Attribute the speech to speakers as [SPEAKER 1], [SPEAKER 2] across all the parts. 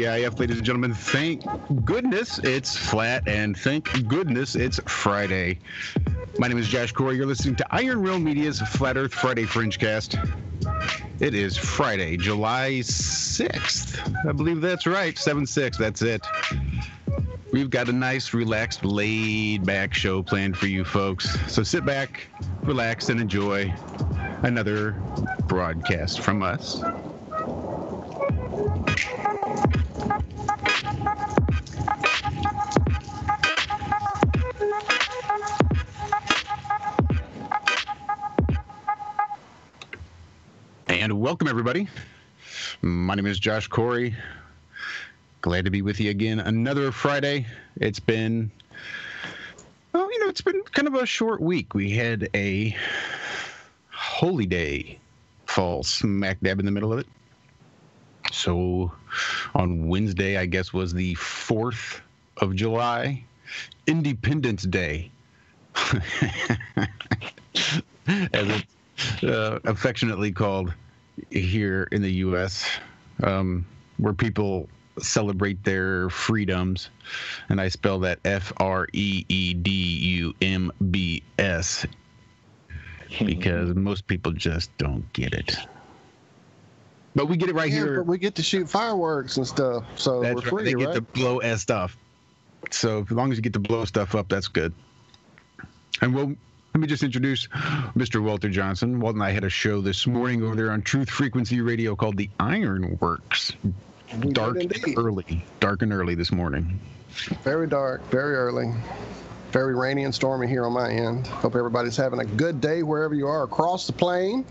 [SPEAKER 1] TGIF, ladies and gentlemen. Thank goodness it's flat, and thank goodness it's Friday. My name is Josh Corey. You're listening to Iron Rail Media's Flat Earth Friday FringeCast. It is Friday, July 6th. I believe that's right, 7-6, that's it. We've got a nice, relaxed, laid-back show planned for you folks. So sit back, relax, and enjoy another broadcast from us. And welcome, everybody. My name is Josh Corey. Glad to be with you again. Another Friday. It's been, well, it's been kind of a short week. We had a holy day fall smack dab in the middle of it. So on Wednesday, I guess, was the 4th of July, Independence Day, as it's affectionately called here in the U.S., where people celebrate their freedoms, and I spell that Freedumbs because most people just don't get it. But we get it right here.
[SPEAKER 2] But we get to shoot fireworks and stuff, so
[SPEAKER 1] that's
[SPEAKER 2] we're free,
[SPEAKER 1] right. They get to blow stuff. So as long as you get to blow stuff up, that's good. And let me just introduce Mr. Walter Johnson. Walt and I had a show this morning over there on Truth Frequency Radio called The Ironworks. Dark and early this morning.
[SPEAKER 2] Very dark, very early. Very rainy and stormy here on my end. Hope everybody's having a good day wherever you are across the plain.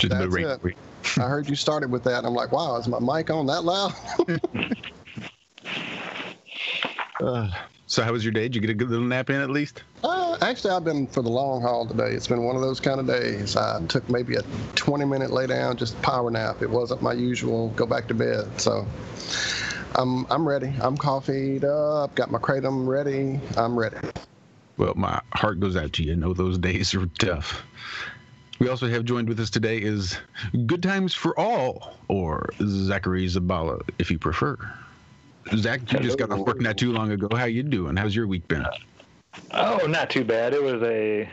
[SPEAKER 2] That's it. I heard you started with that, and I'm like, wow, is my mic on that loud?
[SPEAKER 1] So how was your day? Did you get a good little nap in at least?
[SPEAKER 2] Actually, I've been for the long haul today. It's been one of those kind of days. I took maybe a 20-minute lay down, just power nap. It wasn't my usual go back to bed. So I'm ready. I'm coffeeed up, got my kratom ready. I'm ready.
[SPEAKER 1] Well, my heart goes out to you. I know those days are tough. We also have joined with us today is Good Times for All, or Zachary Zabala, if you prefer. Zach, you just got off work not too long ago. How you doing? How's your week been?
[SPEAKER 3] Oh, not too bad. It was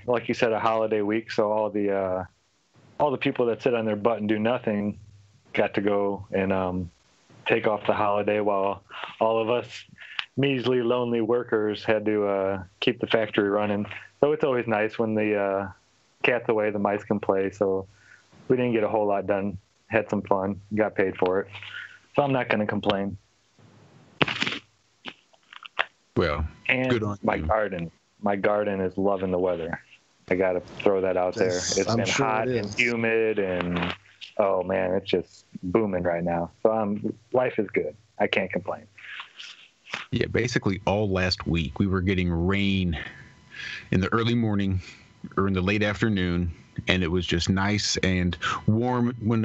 [SPEAKER 3] like you said, a holiday week. So all the people that sit on their butt and do nothing got to go and take off the holiday, while all of us measly, lonely workers had to keep the factory running. So it's always nice when the cat's away, the mice can play. So we didn't get a whole lot done. Had some fun. Got paid for it. So I'm not going to complain.
[SPEAKER 1] Well,
[SPEAKER 3] and
[SPEAKER 1] good on
[SPEAKER 3] my
[SPEAKER 1] you.
[SPEAKER 3] My garden is loving the weather. I got to throw that out there. It's been hot and humid, and oh man, it's just booming right now. So life is good. I can't complain.
[SPEAKER 1] Yeah, basically all last week we were getting rain in the early morning or in the late afternoon, and it was just nice and warm when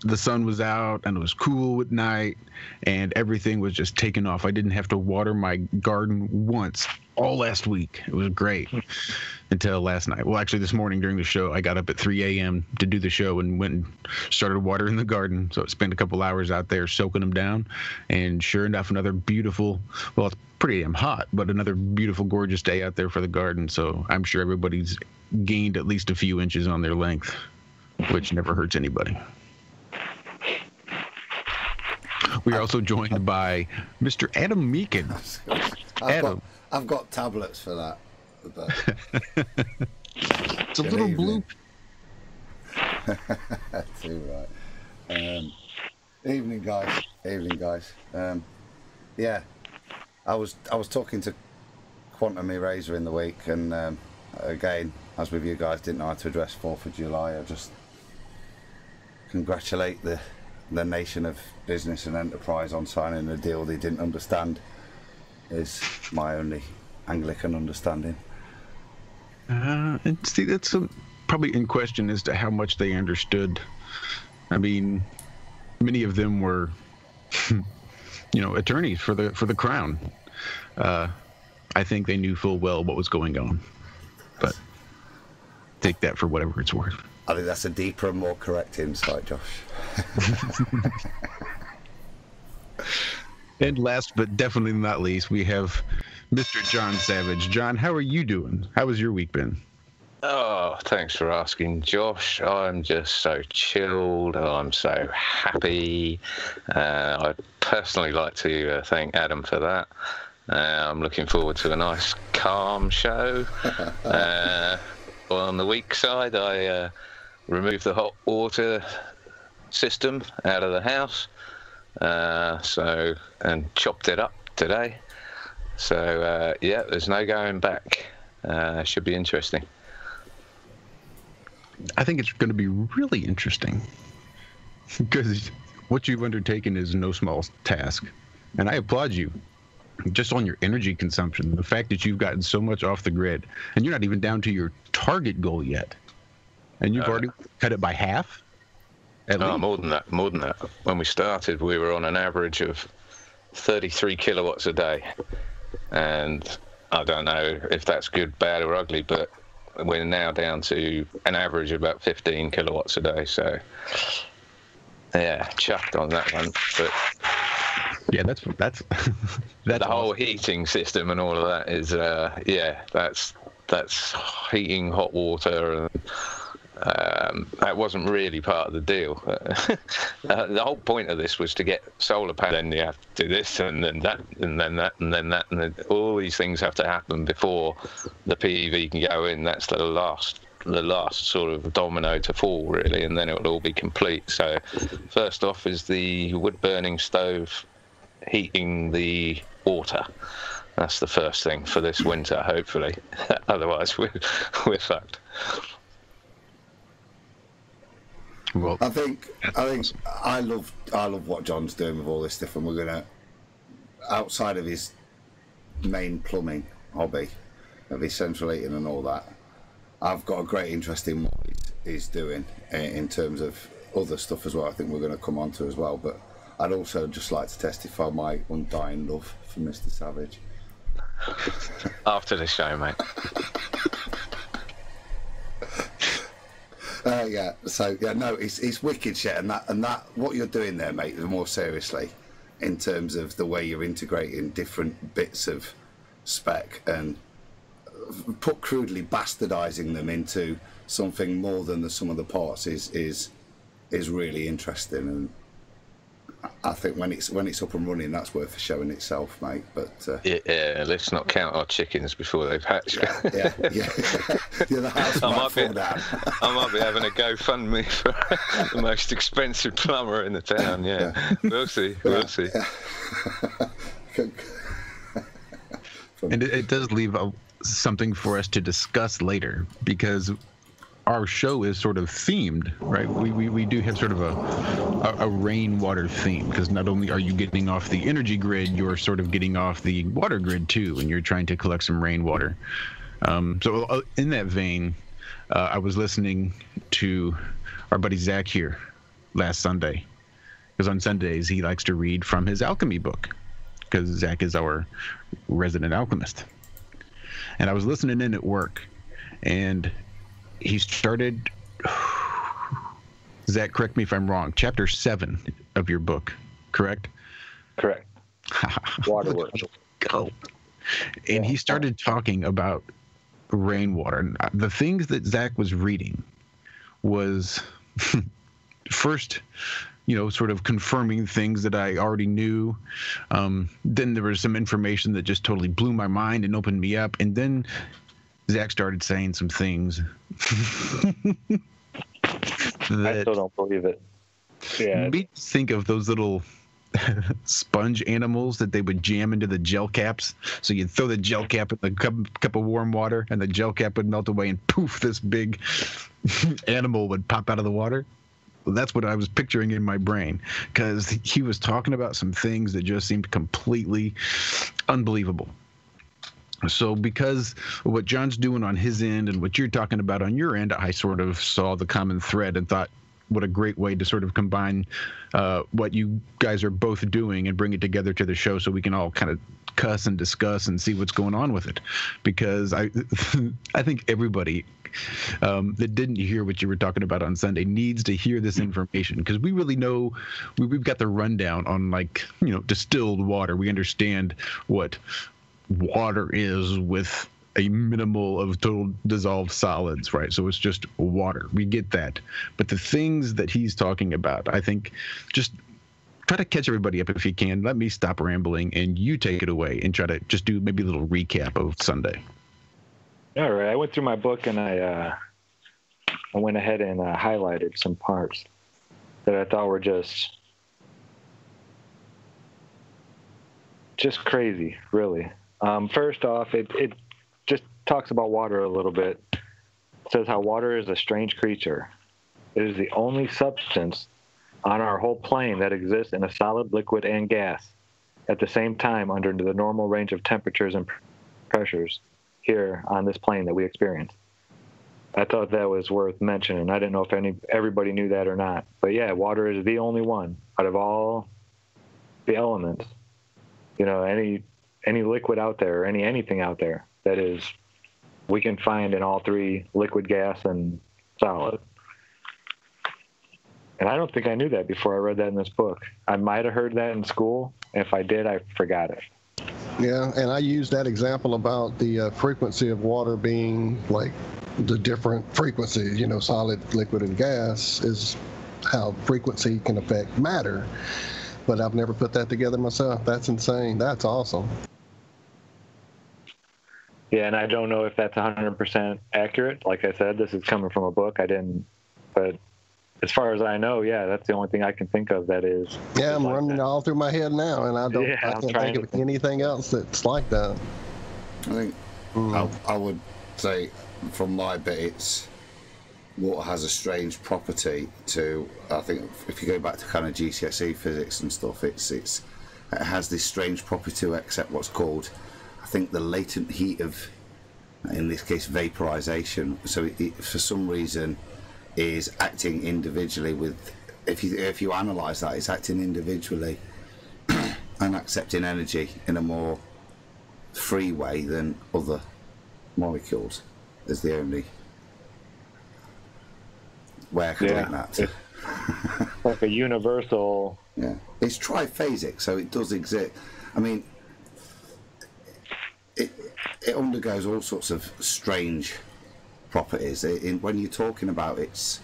[SPEAKER 1] the sun was out, and it was cool at night, and everything was just taking off. I didn't have to water my garden once all last week. It was great until last night. Well, actually, this morning during the show, I got up at 3 a.m. to do the show and went and started watering the garden. So I spent a couple hours out there soaking them down, and sure enough, another beautiful, well, it's pretty damn hot, but another beautiful, gorgeous day out there for the garden. So I'm sure everybody's gained at least a few inches on their length, which never hurts anybody. We are also joined by Mr. Adam Meakin.
[SPEAKER 4] I've got tablets for that.
[SPEAKER 1] It's a little blue.
[SPEAKER 4] Too right. Evening, guys. Yeah, I was talking to Quantum Eraser in the week, and again, as with you guys, didn't know how to address 4th of July. I just congratulate the nation of business and enterprise on signing a deal they didn't understand. Is my only Anglican understanding.
[SPEAKER 1] And see, that's probably in question as to how much they understood. I mean, many of them were, attorneys for the crown. I think they knew full well what was going on, but take that for whatever it's worth.
[SPEAKER 4] I think that's a deeper and more correct insight, Josh.
[SPEAKER 1] And last but definitely not least, we have Mr. John Savage. John, how are you doing? How has your week been?
[SPEAKER 5] Oh, thanks for asking, Josh. I'm just so chilled. I'm so happy. I'd personally like to thank Adam for that. I'm looking forward to a nice, calm show. On the weak side, I removed the hot water system out of the house. And chopped it up today. So yeah, there's no going back. Should be interesting.
[SPEAKER 1] I think it's going to be really interesting because what you've undertaken is no small task, and I applaud you just on your energy consumption. The fact that you've gotten so much off the grid, and you're not even down to your target goal yet, and you've already cut it by half.
[SPEAKER 5] More than that. When we started, we were on an average of 33 kilowatts a day. And I don't know if that's good, bad, or ugly, but we're now down to an average of about 15 kilowatts a day. So, yeah, chuffed on that one. But
[SPEAKER 1] yeah, that's
[SPEAKER 5] the whole heating system and all of that is, that's heating hot water and that wasn't really part of the deal. The whole point of this was to get solar panels. Then you have to do this, and then that, and then that, and then that, and then all these things have to happen before the PV can go in. That's the last sort of domino to fall, really, and then it will all be complete. So, first off is the wood-burning stove heating the water. That's the first thing for this winter, hopefully. Otherwise, we're fucked.
[SPEAKER 4] Well, I think I love what John's doing with all this stuff, and we're gonna, outside of his main plumbing hobby of his central heating and all that, I've got a great interest in what he's doing in terms of other stuff as well. I think we're going to come on to as well, but I'd also just like to testify my undying love for Mr. Savage.
[SPEAKER 5] After the show, mate.
[SPEAKER 4] Yeah. So yeah, no, it's wicked shit, and that what you're doing there, mate, more seriously, in terms of the way you're integrating different bits of spec and put crudely bastardizing them into something more than the sum of the parts is really interesting, and I think when it's up and running, that's worth a show in itself, mate. But
[SPEAKER 5] yeah, let's not count our chickens before they've hatched.
[SPEAKER 4] Yeah. The house might fall down.
[SPEAKER 5] I might be having a GoFundMe for the most expensive plumber in the town. Yeah. We'll see.
[SPEAKER 1] And it does leave something for us to discuss later, because our show is sort of themed, right? We do have sort of a rainwater theme, because not only are you getting off the energy grid, you're sort of getting off the water grid too, and you're trying to collect some rainwater. So in that vein, I was listening to our buddy Zach here last Sunday, because on Sundays he likes to read from his alchemy book, because Zach is our resident alchemist. And I was listening in at work, and he started, Zach, correct me if I'm wrong, chapter 7 of your book, correct?
[SPEAKER 3] Correct. Waterworks.
[SPEAKER 1] Go. And he started talking about rainwater. And the things that Zach was reading was first, sort of confirming things that I already knew. Then there was some information that just totally blew my mind and opened me up. And then Zach started saying some things that
[SPEAKER 3] I still don't believe it. Yeah.
[SPEAKER 1] Made me think of those little sponge animals that they would jam into the gel caps. So you'd throw the gel cap in the cup of warm water, and the gel cap would melt away, and poof, this big animal would pop out of the water. Well, that's what I was picturing in my brain, because he was talking about some things that just seemed completely unbelievable. So because of what John's doing on his end and what you're talking about on your end, I sort of saw the common thread and thought, what a great way to sort of combine what you guys are both doing and bring it together to the show, so we can all kind of cuss and discuss and see what's going on with it, because I think everybody that didn't hear what you were talking about on Sunday needs to hear this information, because we really know we've got the rundown on, like, distilled water. We understand what water is with a minimal of total dissolved solids, right? So it's just water. We get that. But the things that he's talking about, I think, just try to catch everybody up if you can. Let me stop rambling and you take it away and try to just do maybe a little recap of Sunday.
[SPEAKER 3] All right. I went through my book and I went ahead and highlighted some parts that I thought were just crazy, really. First off, it just talks about water a little bit. It says how water is a strange creature. It is the only substance on our whole plane that exists in a solid, liquid, and gas at the same time under the normal range of temperatures and pressures here on this plane that we experience. I thought that was worth mentioning. I didn't know if everybody knew that or not. But yeah, water is the only one out of all the elements, any liquid out there, or anything out there that is, we can find in all three: liquid, gas, and solid. And I don't think I knew that before I read that in this book. I might have heard that in school. If I did, I forgot it.
[SPEAKER 2] Yeah, and I used that example about the frequency of water being like the different frequencies, solid, liquid, and gas, is how frequency can affect matter. But I've never put that together myself. That's insane. That's awesome.
[SPEAKER 3] Yeah, and I don't know if that's 100% accurate. Like I said, this is coming from a book. But as far as I know, yeah, that's the only thing I can think of that is.
[SPEAKER 2] Yeah, I'm
[SPEAKER 3] like
[SPEAKER 2] running
[SPEAKER 3] that
[SPEAKER 2] all through my head now, and I can't think of anything else that's like that.
[SPEAKER 4] I think I would say, from my bit, it's water has a strange property to. I think if you go back to kind of GCSE physics and stuff, it has this strange property to accept what's called, I think, the latent heat of, in this case, vaporization. So it for some reason is acting individually with, if you analyze that, it's acting individually and accepting energy in a more free way than other molecules, is the only way I can link that to.
[SPEAKER 3] Like a universal.
[SPEAKER 4] Yeah, it's triphasic, so it does exist. I mean, it undergoes all sorts of strange properties. When you're talking about its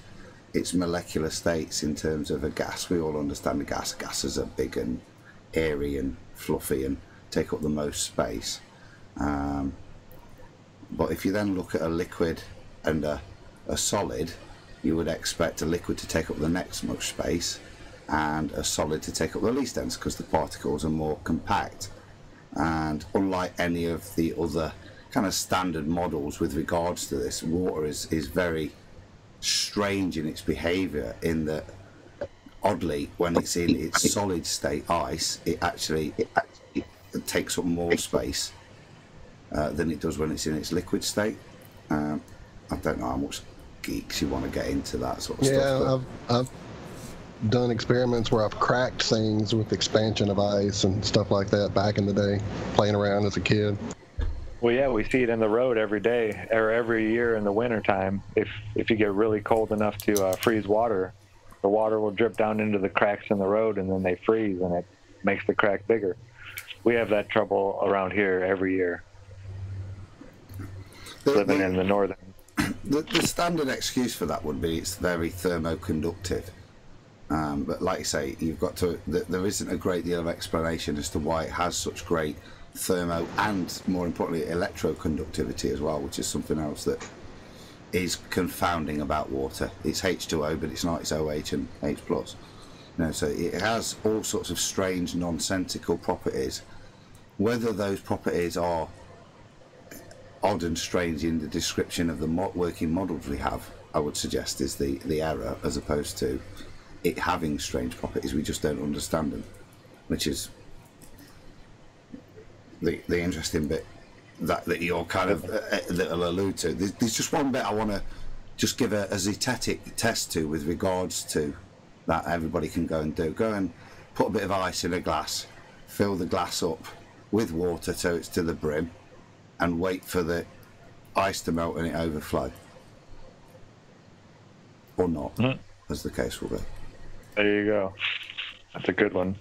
[SPEAKER 4] molecular states in terms of a gas, we all understand a gas. Gases are big and airy and fluffy and take up the most space. But if you then look at a liquid and a solid, you would expect a liquid to take up the next most space and a solid to take up the least dense, because the particles are more compact. And unlike any of the other kind of standard models with regards to this, water is very strange in its behavior, in that, oddly, when it's in its solid state, ice, it takes up more space than it does when it's in its liquid state. I don't know how much geeks you want to get into that sort of stuff.
[SPEAKER 2] Yeah, I've done experiments where I've cracked things with expansion of ice and stuff like that back in the day, playing around as a kid.
[SPEAKER 3] Well, yeah, we see it in the road every day, or every year in the wintertime. If you get really cold enough to freeze water, the water will drip down into the cracks in the road, and then they freeze, and it makes the crack bigger. We have that trouble around here every year, living in the northern.
[SPEAKER 4] The standard excuse for that would be it's very thermoconductive. But like you say, you've got to. There isn't a great deal of explanation as to why it has such great thermo and, more importantly, electroconductivity as well, which is something else that is confounding about water. It's H2O, but it's not. It's OH and H+. So it has all sorts of strange, nonsensical properties. Whether those properties are odd and strange in the description of the working models we have, I would suggest is the error, as opposed to it having strange properties. We just don't understand them, which is the interesting bit that you're kind of that'll allude to. There's just one bit I want to just give a zetetic test to with regards to that. Everybody can go and do. Go and put a bit of ice in a glass, fill the glass up with water so it's to the brim, and wait for the ice to melt and it overflow. Or not, as the case will be.
[SPEAKER 3] There you go. That's a good one.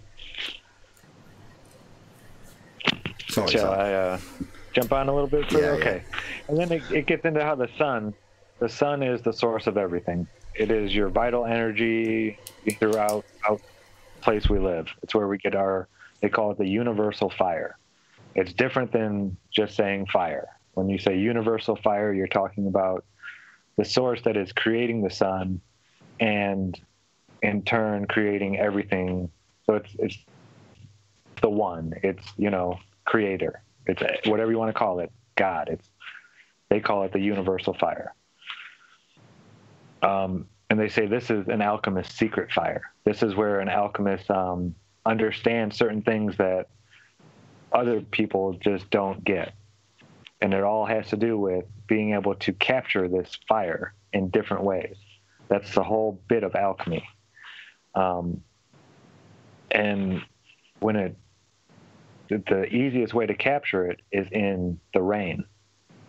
[SPEAKER 4] Sorry,
[SPEAKER 3] Shall I jump on a little bit further?
[SPEAKER 4] Yeah,
[SPEAKER 3] okay. And then it gets into how the sun is the source of everything. It is your vital energy throughout the place we live. It's where we get they call it the universal fire. It's different than just saying fire. When you say universal fire, you're talking about the source that is creating the sun and in turn creating everything. So it's the one. It's, creator. It's whatever you want to call it. God. They call it the universal fire. And they say this is an alchemist's secret fire. This is where an alchemist understands certain things that other people just don't get. And it all has to do with being able to capture this fire in different ways. That's the whole bit of alchemy. And when the easiest way to capture it is in the rain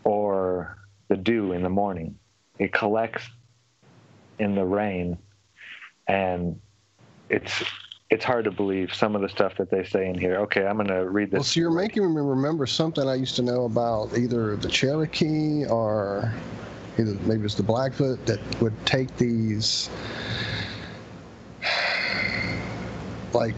[SPEAKER 3] or the dew in the morning. It collects in the rain, and it's hard to believe some of the stuff that they say in here. Okay, I'm going to read this.
[SPEAKER 2] Well, so you're making me remember something I used to know about either the Cherokee or maybe it was the Blackfoot that would take these like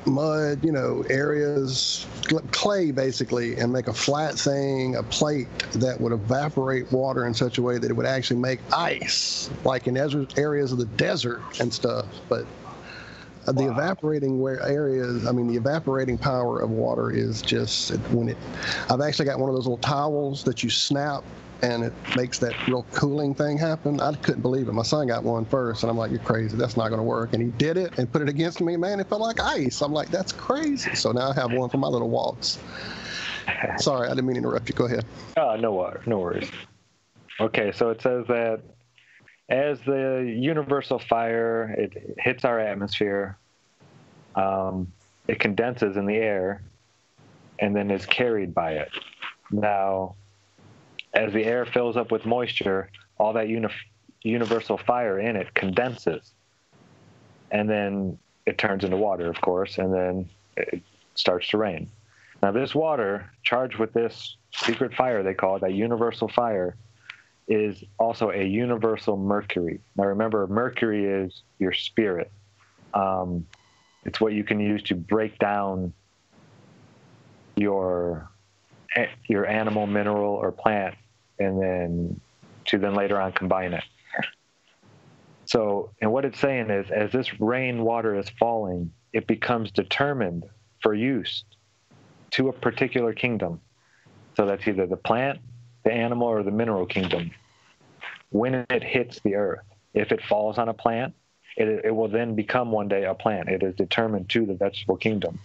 [SPEAKER 2] mud, areas, clay basically, and make a flat thing, a plate that would evaporate water in such a way that it would actually make ice, like in areas of the desert and stuff. But the evaporating areas, the evaporating power of water is just I've actually got one of those little towels that you snap and it makes that real cooling thing happen. I couldn't believe it. My son got one first, and I'm like, you're crazy. That's not going to work. And he did it and put it against me. Man, it felt like ice. I'm like, that's crazy. So now I have one for my little Waltz. Sorry, I didn't mean to interrupt you. Go ahead.
[SPEAKER 3] No worries. Okay, so it says that as the universal fire, it hits our atmosphere, it condenses in the air, and then is carried by it. Now, as the air fills up with moisture, all that universal fire in it condenses. And then it turns into water, of course, and then it starts to rain. Now, this water, charged with this secret fire, they call it, that universal fire, is also a universal mercury. Now, remember, mercury is your spirit. It's what you can use to break down your animal, mineral, or plant, and then later on combine it. So, and what it's saying is, as this rainwater is falling, it becomes determined for use to a particular kingdom. So that's either the plant, the animal, or the mineral kingdom. When it hits the earth, if it falls on a plant, it will then become one day a plant. It is determined to the vegetable kingdom.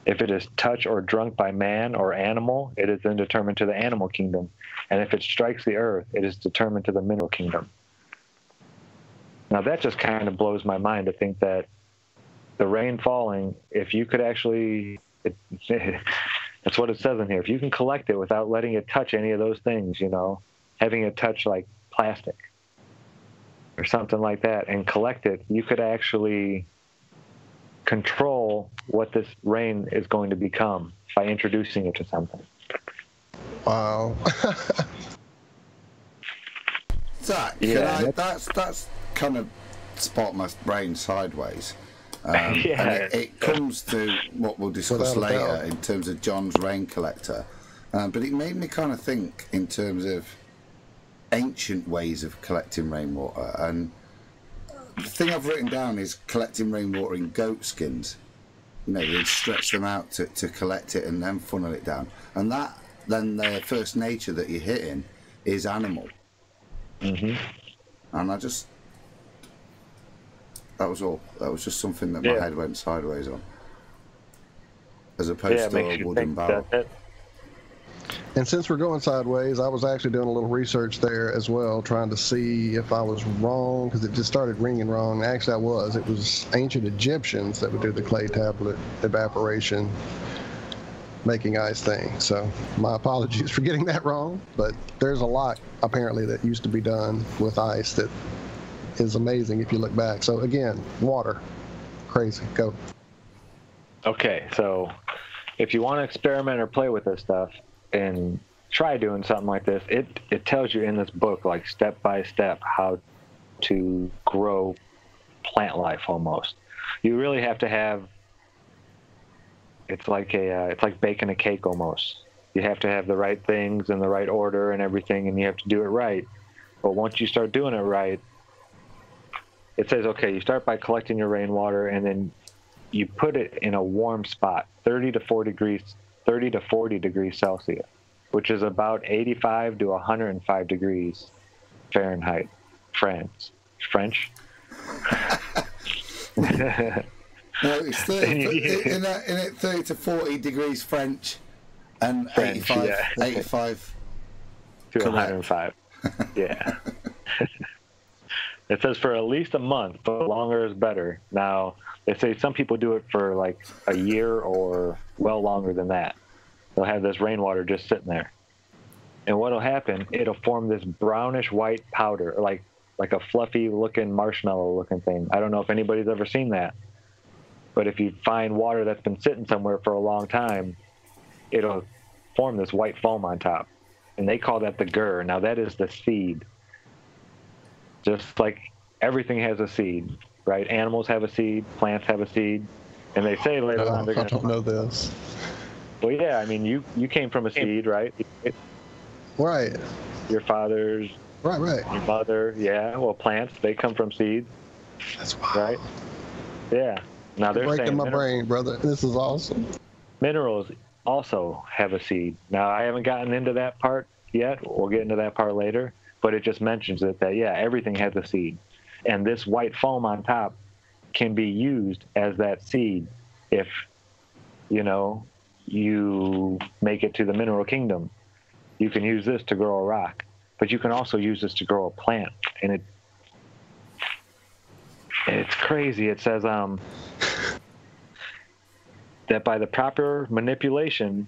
[SPEAKER 3] If it is touched or drunk by man or animal, it is then determined to the animal kingdom. And if it strikes the earth, it is determined to the mineral kingdom. Now that just kind of blows my mind to think that the rain falling, if you could actually, that's what it says in here, if you can collect it without letting it touch any of those things, having it touch like plastic or something like that and collect it, you could actually control what this rain is going to become by introducing it to something.
[SPEAKER 2] Wow.
[SPEAKER 4] Zach, that's kind of spot my brain sideways. And it comes to what we'll discuss later in terms of John's rain collector. But it made me kind of think in terms of ancient ways of collecting rainwater. And the thing I've written down is collecting rainwater in goat skins. You'd stretch them out to collect it and then funnel it down. And that, then the first nature that you're hitting is animal. Mm-hmm. And that was all. That was just something that my head went sideways on. As opposed to a wooden barrel.
[SPEAKER 2] And since we're going sideways, I was actually doing a little research there as well, trying to see if I was wrong, because it just started ringing wrong. Actually, I was. It was ancient Egyptians that would do the clay tablet evaporation. making ice thing. So my apologies for getting that wrong, but there's a lot apparently that used to be done with ice that is amazing if you look back. So again, water, crazy. Go.
[SPEAKER 3] Okay, so if you want to experiment or play with this stuff and try doing something like this, it tells you in this book, like step by step, how to grow plant life almost. You really have to have, it's like baking a cake almost. You have to have the right things in the right order and everything, and you have to do it right. But once you start doing it right, it says, okay, you start by collecting your rainwater, and then you put it in a warm spot, 30 to 40 degrees Celsius, which is about 85 to 105 degrees Fahrenheit. French.
[SPEAKER 4] No, it's 30, in it 30 to 40 degrees French and 85
[SPEAKER 3] to 105. Yeah. It says for at least a month, but longer is better. Now, they say some people do it for like a year or well longer than that. They'll have this rainwater just sitting there. And what'll happen, it'll form this brownish white powder, like a fluffy looking marshmallow looking thing. I don't know if anybody's ever seen that. But if you find water that's been sitting somewhere for a long time, it'll form this white foam on top. And they call that the gur. Now that is the seed. Just like everything has a seed, right? Animals have a seed, plants have a seed. And they say later on they're going to...
[SPEAKER 2] I don't know this.
[SPEAKER 3] Well, yeah, I mean, you came from a seed, right?
[SPEAKER 2] Right.
[SPEAKER 3] Your father's...
[SPEAKER 2] Right.
[SPEAKER 3] Your mother, yeah. Well, plants, they come from seeds.
[SPEAKER 2] That's wild.
[SPEAKER 3] Right? Yeah. Now they're
[SPEAKER 2] breaking
[SPEAKER 3] saying
[SPEAKER 2] my brain, brother. This is awesome.
[SPEAKER 3] Minerals also have a seed. Now, I haven't gotten into that part yet. We'll get into that part later. But it just mentions it that, yeah, everything has a seed. And this white foam on top can be used as that seed if, you make it to the mineral kingdom. You can use this to grow a rock. But you can also use this to grow a plant. And it's crazy. It says that by the proper manipulation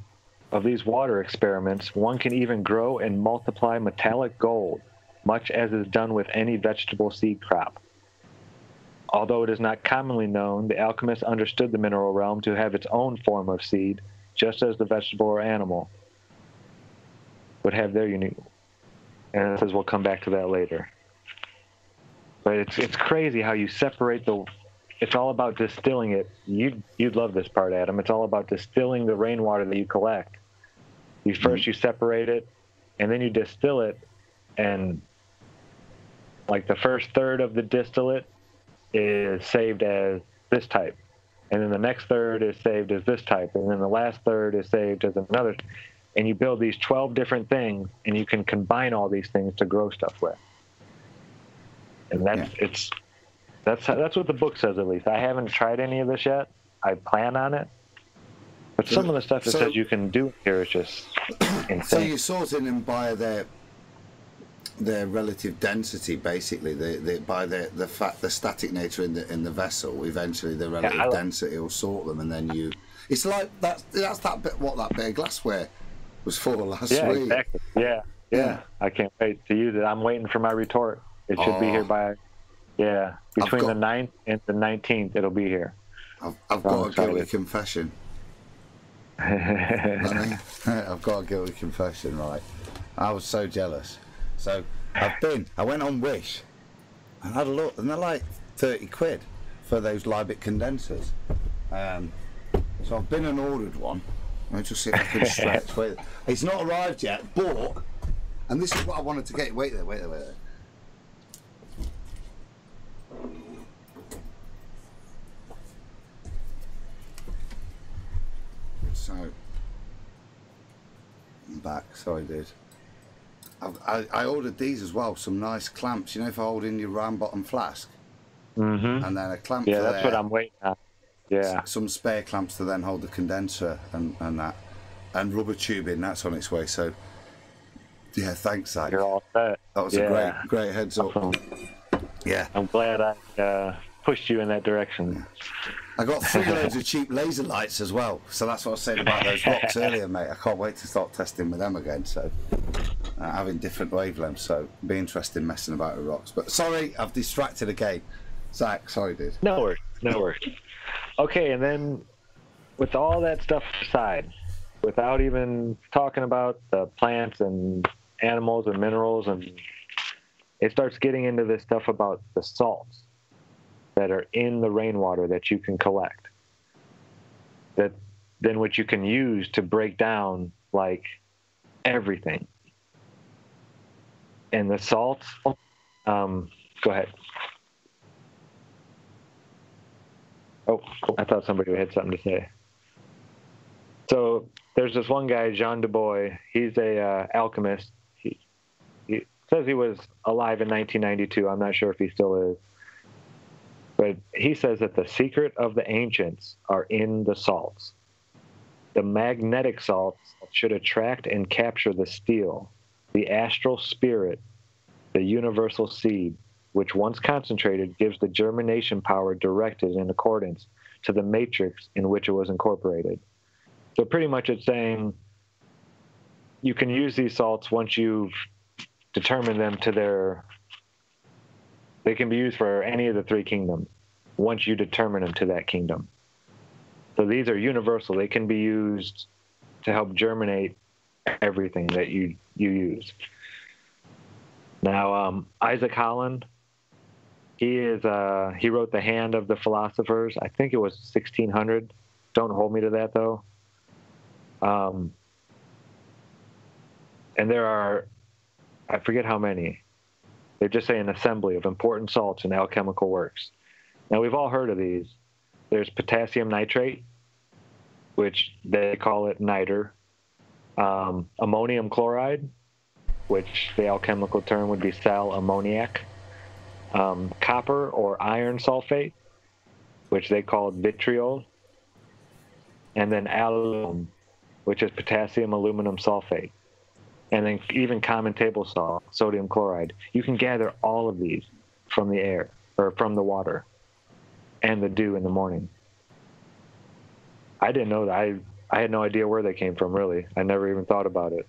[SPEAKER 3] of these water experiments, one can even grow and multiply metallic gold, much as is done with any vegetable seed crop. Although it is not commonly known, the alchemists understood the mineral realm to have its own form of seed, just as the vegetable or animal would have their unique. And it says we'll come back to that later. But it's crazy how you separate it's all about distilling it. You'd love this part, Adam. It's all about distilling the rainwater that you collect. You separate it, and then you distill it, and like the first third of the distillate is saved as this type, and then the next third is saved as this type, and then the last third is saved as another. And you build these 12 different things, and you can combine all these things to grow stuff with. And that's what the book says, at least. I haven't tried any of this yet. I plan on it. But some of the stuff that says you can do here is just insane.
[SPEAKER 4] So you're sorting them by their relative density, basically, by the static nature in the vessel. Eventually, the relative density will sort them, and then it's like that's that bit. What that bit of glassware was for last week.
[SPEAKER 3] Exactly. Yeah. I can't wait to use it. I'm waiting for my retort. It should be here by, between the 9th and the 19th, it'll be here.
[SPEAKER 4] I've got a guilty confession. I've got a guilty confession, right? I was so jealous. So I went on Wish and had a look, and they're like 30 quid for those Liebig condensers. So I've been and ordered one. I'll just see if I can stretch with it. It's not arrived yet, but, and this is what I wanted to get. Wait there. So, I'm back. Sorry, dude. I ordered these as well. Some nice clamps. You know, for holding your round bottom flask.
[SPEAKER 3] Mm-hmm.
[SPEAKER 4] And then a clamp.
[SPEAKER 3] Yeah,
[SPEAKER 4] for
[SPEAKER 3] that's what I'm waiting on. Yeah.
[SPEAKER 4] Some spare clamps to then hold the condenser and that, and rubber tubing. That's on its way. So, yeah, thanks, Zach.
[SPEAKER 3] You're all set.
[SPEAKER 4] That was a great heads up. Yeah.
[SPEAKER 3] I'm glad I pushed you in that direction.
[SPEAKER 4] I got 3 loads of cheap laser lights as well. So that's what I was saying about those rocks earlier, mate. I can't wait to start testing with them again. So having different wavelengths. So be interested in messing about with rocks. But sorry, I've distracted again. Zach, sorry, dude.
[SPEAKER 3] No worries. Okay, and then with all that stuff aside, without even talking about the plants and animals and minerals, and it starts getting into this stuff about the salts that are in the rainwater that you can collect, that then which you can use to break down like everything. And the salts, go ahead. Oh, I thought somebody had something to say. So there's this one guy, Jean Dubois. He's a alchemist. He says he was alive in 1992. I'm not sure if he still is. But he says that the secret of the ancients are in the salts. The magnetic salts should attract and capture the steel, the astral spirit, the universal seed, which once concentrated gives the germination power directed in accordance to the matrix in which it was incorporated. So pretty much it's saying you can use these salts once you've determined them to they can be used for any of the 3 kingdoms once you determine them to that kingdom. So these are universal. They can be used to help germinate everything that you use. Now, Isaac Holland, he wrote The Hand of the Philosophers. I think it was 1600. Don't hold me to that, though. And there are, I forget how many. They just say an assembly of important salts in alchemical works. Now, we've all heard of these. There's potassium nitrate, which they call it niter. Ammonium chloride, which the alchemical term would be sal ammoniac. Copper or iron sulfate, which they call vitriol. And then aluminum, which is potassium aluminum sulfate. And then even common table salt, sodium chloride. You can gather all of these from the air, or from the water, and the dew in the morning. I didn't know that. I had no idea where they came from, really. I never even thought about it.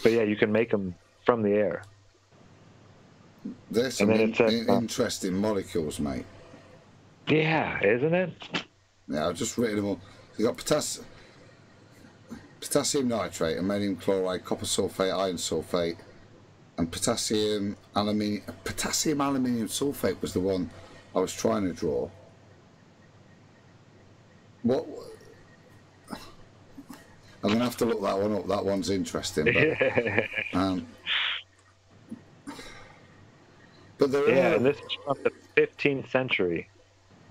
[SPEAKER 3] But yeah, you can make them from the air.
[SPEAKER 4] There's some interesting molecules, mate.
[SPEAKER 3] Yeah, isn't it?
[SPEAKER 4] Yeah, I've just written them all. You got potassium nitrate, ammonium chloride, copper sulfate, iron sulfate, and potassium aluminium. Potassium aluminium sulfate was the one I was trying to draw. What? I'm gonna have to look that one up. That one's interesting. But there
[SPEAKER 3] are. And this is from the 15th century.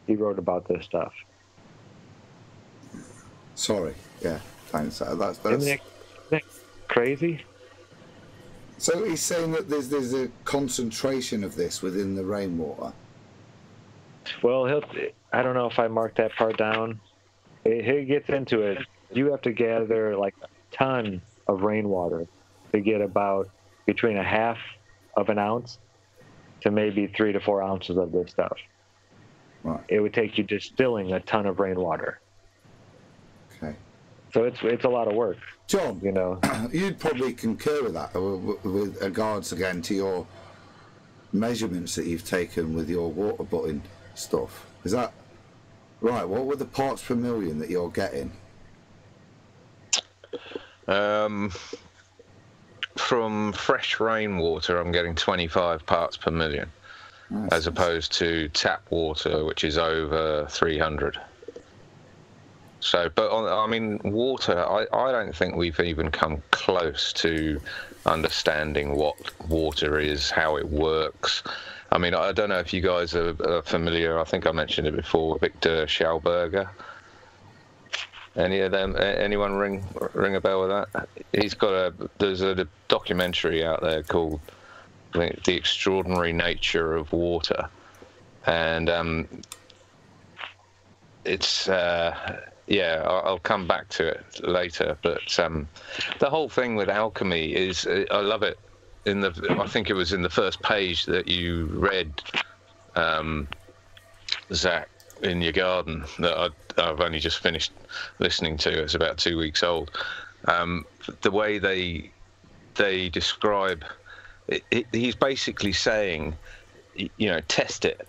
[SPEAKER 3] He wrote about this stuff.
[SPEAKER 4] Sorry. Yeah. Thanks. That's
[SPEAKER 3] Isn't that crazy?
[SPEAKER 4] So he's saying that there's a concentration of this within the rainwater.
[SPEAKER 3] Well, I don't know if I marked that part down. He gets into it. You have to gather like a ton of rainwater to get about between a half of an ounce to maybe 3 to 4 ounces of this stuff.
[SPEAKER 4] Right.
[SPEAKER 3] It would take you distilling a ton of rainwater.
[SPEAKER 4] Okay.
[SPEAKER 3] So it's a lot of work.
[SPEAKER 4] John,
[SPEAKER 3] you know,
[SPEAKER 4] you'd probably concur with that with regards again to your measurements that you've taken with your water button stuff. Is that right? What were the parts per million that you're getting?
[SPEAKER 5] From fresh rainwater, I'm getting 25 parts per million, as opposed to tap water, which is over 300. So, but I mean, water, I don't think we've even come close to understanding what water is, how it works. I mean, I don't know if you guys are familiar. I think I mentioned it before. Victor Schauberger. Any of them? Anyone ring a bell with that? There's a documentary out there called The Extraordinary Nature of Water, and it's I'll come back to it later. But the whole thing with alchemy is, I love it. I think it was in the first page that you read Zach in your garden that I've only just finished listening to. It's about 2 weeks old. The way they describe it, he's basically saying, you know, test it,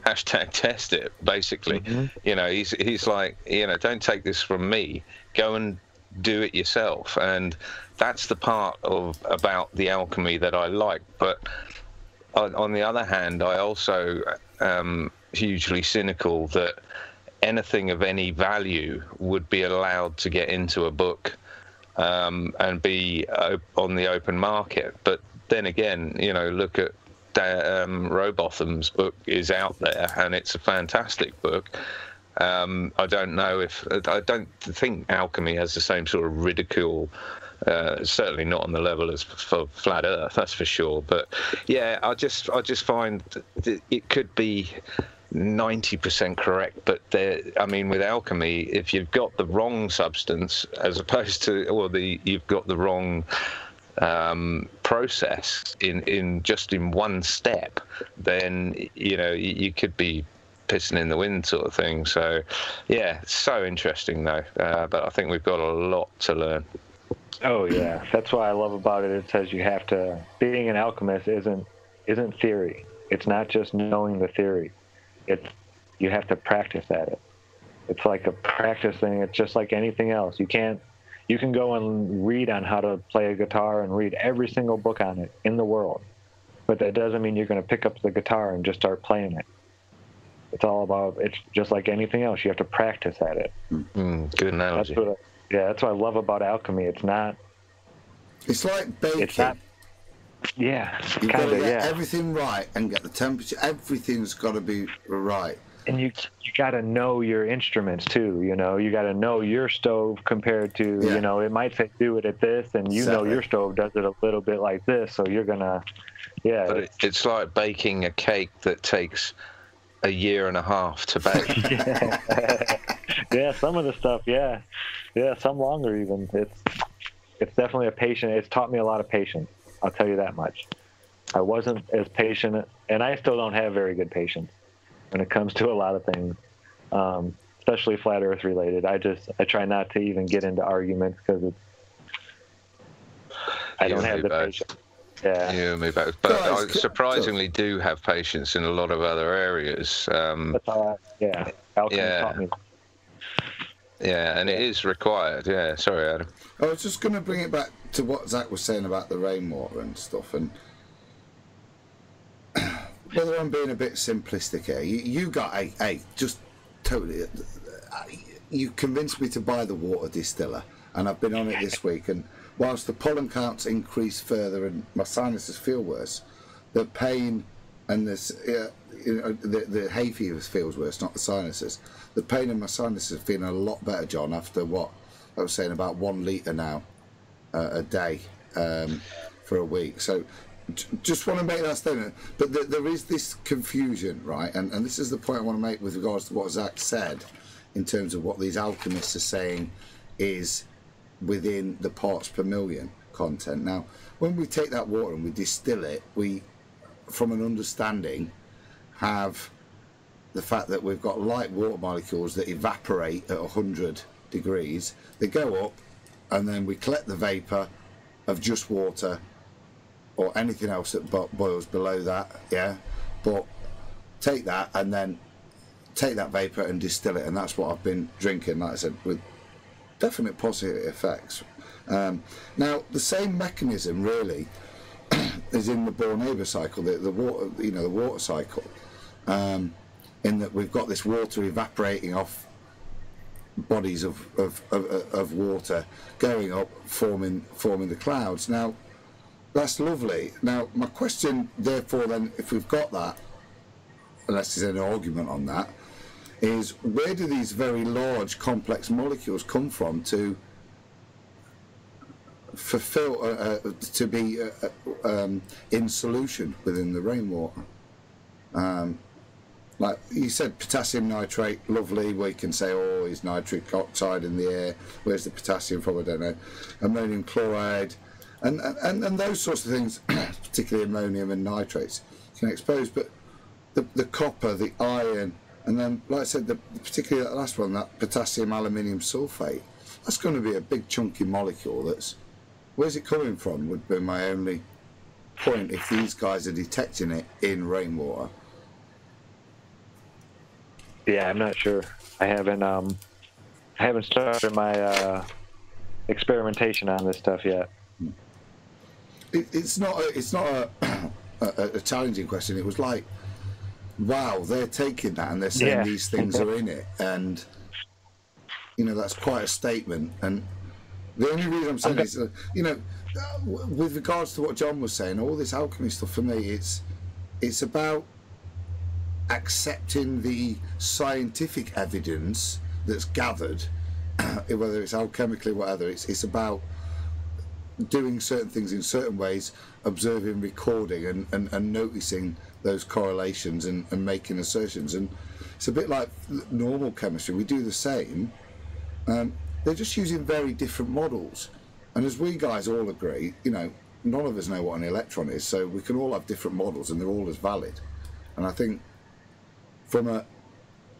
[SPEAKER 5] hashtag test it, basically.
[SPEAKER 3] Mm-hmm.
[SPEAKER 5] You know, he's like, you know, don't take this from me, go and do it yourself. And that's the part about the alchemy that I like. But on the other hand, I also hugely cynical that anything of any value would be allowed to get into a book and be on the open market. But then again, you know, look at Rowbotham's book is out there, and it's a fantastic book. I don't know if I don't think alchemy has the same sort of ridicule. Certainly not on the level as for Flat Earth, that's for sure. But yeah, I just find that it could be 90% correct, but I mean, with alchemy, if you've got the wrong substance, as opposed to, or you've got the wrong process in one step, then you know you could be pissing in the wind, sort of thing. So yeah, so interesting though. But I think we've got a lot to learn.
[SPEAKER 3] Oh yeah, that's what I love about it. It says you have to. Being an alchemist isn't theory. It's not just knowing the theory. You have to practice at it. It's like a practice thing. It's just like anything else. You can go and read on how to play a guitar and read every single book on it in the world, but that doesn't mean you're going to pick up the guitar and just start playing it. It's just like anything else. You have to practice at it.
[SPEAKER 5] Good analogy.
[SPEAKER 3] That's what I love about alchemy. It's not.
[SPEAKER 4] It's like baking.
[SPEAKER 3] It's not. Yeah,
[SPEAKER 4] you've got to get everything right and get the temperature. Everything's got to be right.
[SPEAKER 3] And you got to know your instruments too. You know, you got to know your stove compared to you know, it might say do it at this, and you know your stove does it a little bit like this, so you're gonna. Yeah. But
[SPEAKER 5] it's like baking a cake that takes a year and a half to bake.
[SPEAKER 3] Yeah, some of the stuff. Yeah, some longer even. It's definitely a patient. It's taught me a lot of patience. I'll tell you that much. I wasn't as patient, and I still don't have very good patience when it comes to a lot of things, especially flat Earth related. I try not to even get into arguments because I don't have the patience. Yeah,
[SPEAKER 5] you and me both. But I surprisingly do have patience in a lot of other areas.
[SPEAKER 3] That's how alchemy taught me.
[SPEAKER 5] Yeah, and it is required. Yeah, sorry, Adam.
[SPEAKER 4] I was just going to bring it back to what Zach was saying about the rainwater and stuff, and whether I'm being a bit simplistic here, you got just totally. You convinced me to buy the water distiller, and I've been on it this week. And whilst the pollen counts increase further and my sinuses feel worse, the pain and this, the hay fever feels worse, not the sinuses. The pain in my sinuses is feeling a lot better, John, after what I was saying about 1 litre now a day for a week. So just want to make that statement. But there is this confusion, right? And this is the point I want to make with regards to what Zach said in terms of what these alchemists are saying is within the parts per million content. Now, when we take that water and we distill it, we, from an understanding, have the fact that we've got light water molecules that evaporate at 100 degrees. They go up, and then we collect the vapour of just water or anything else that boils below that, but take that and then take that vapour and distill it, and that's what I've been drinking, like I said, with definite positive effects. Now, the same mechanism really is in the Borneo cycle, the water, the water cycle, in that we've got this water evaporating off bodies of water, going up, forming the clouds. Now, that's lovely. Now, my question, therefore, then, if we've got that, unless there's any argument on that, is where do these very large, complex molecules come from to fulfill, to be in solution within the rainwater? Like you said, potassium nitrate, lovely. We can say, oh, is nitric oxide in the air? Where's the potassium from? I don't know. Ammonium chloride, and those sorts of things, particularly ammonium and nitrates, can expose. But the copper, the iron, And then, like I said, particularly that last one, that potassium aluminium sulfate, that's going to be a big chunky molecule. Where's it coming from would be my only point if these guys are detecting it in rainwater.
[SPEAKER 3] Yeah, I'm not sure. I haven't started my experimentation on this stuff yet.
[SPEAKER 4] It's not a challenging question. It was like, wow, they're taking that and they're saying these things are in it, and that's quite a statement. And the only reason I'm saying is, with regards to what John was saying, all this alchemy stuff for me, it's about accepting the scientific evidence that's gathered, whether it's alchemically, whatever. It's about doing certain things in certain ways, observing, recording, and noticing those correlations and making assertions. And it's a bit like normal chemistry. We do the same. They're just using very different models. And as we guys all agree, none of us know what an electron is, so we can all have different models and they're all as valid. And I think from a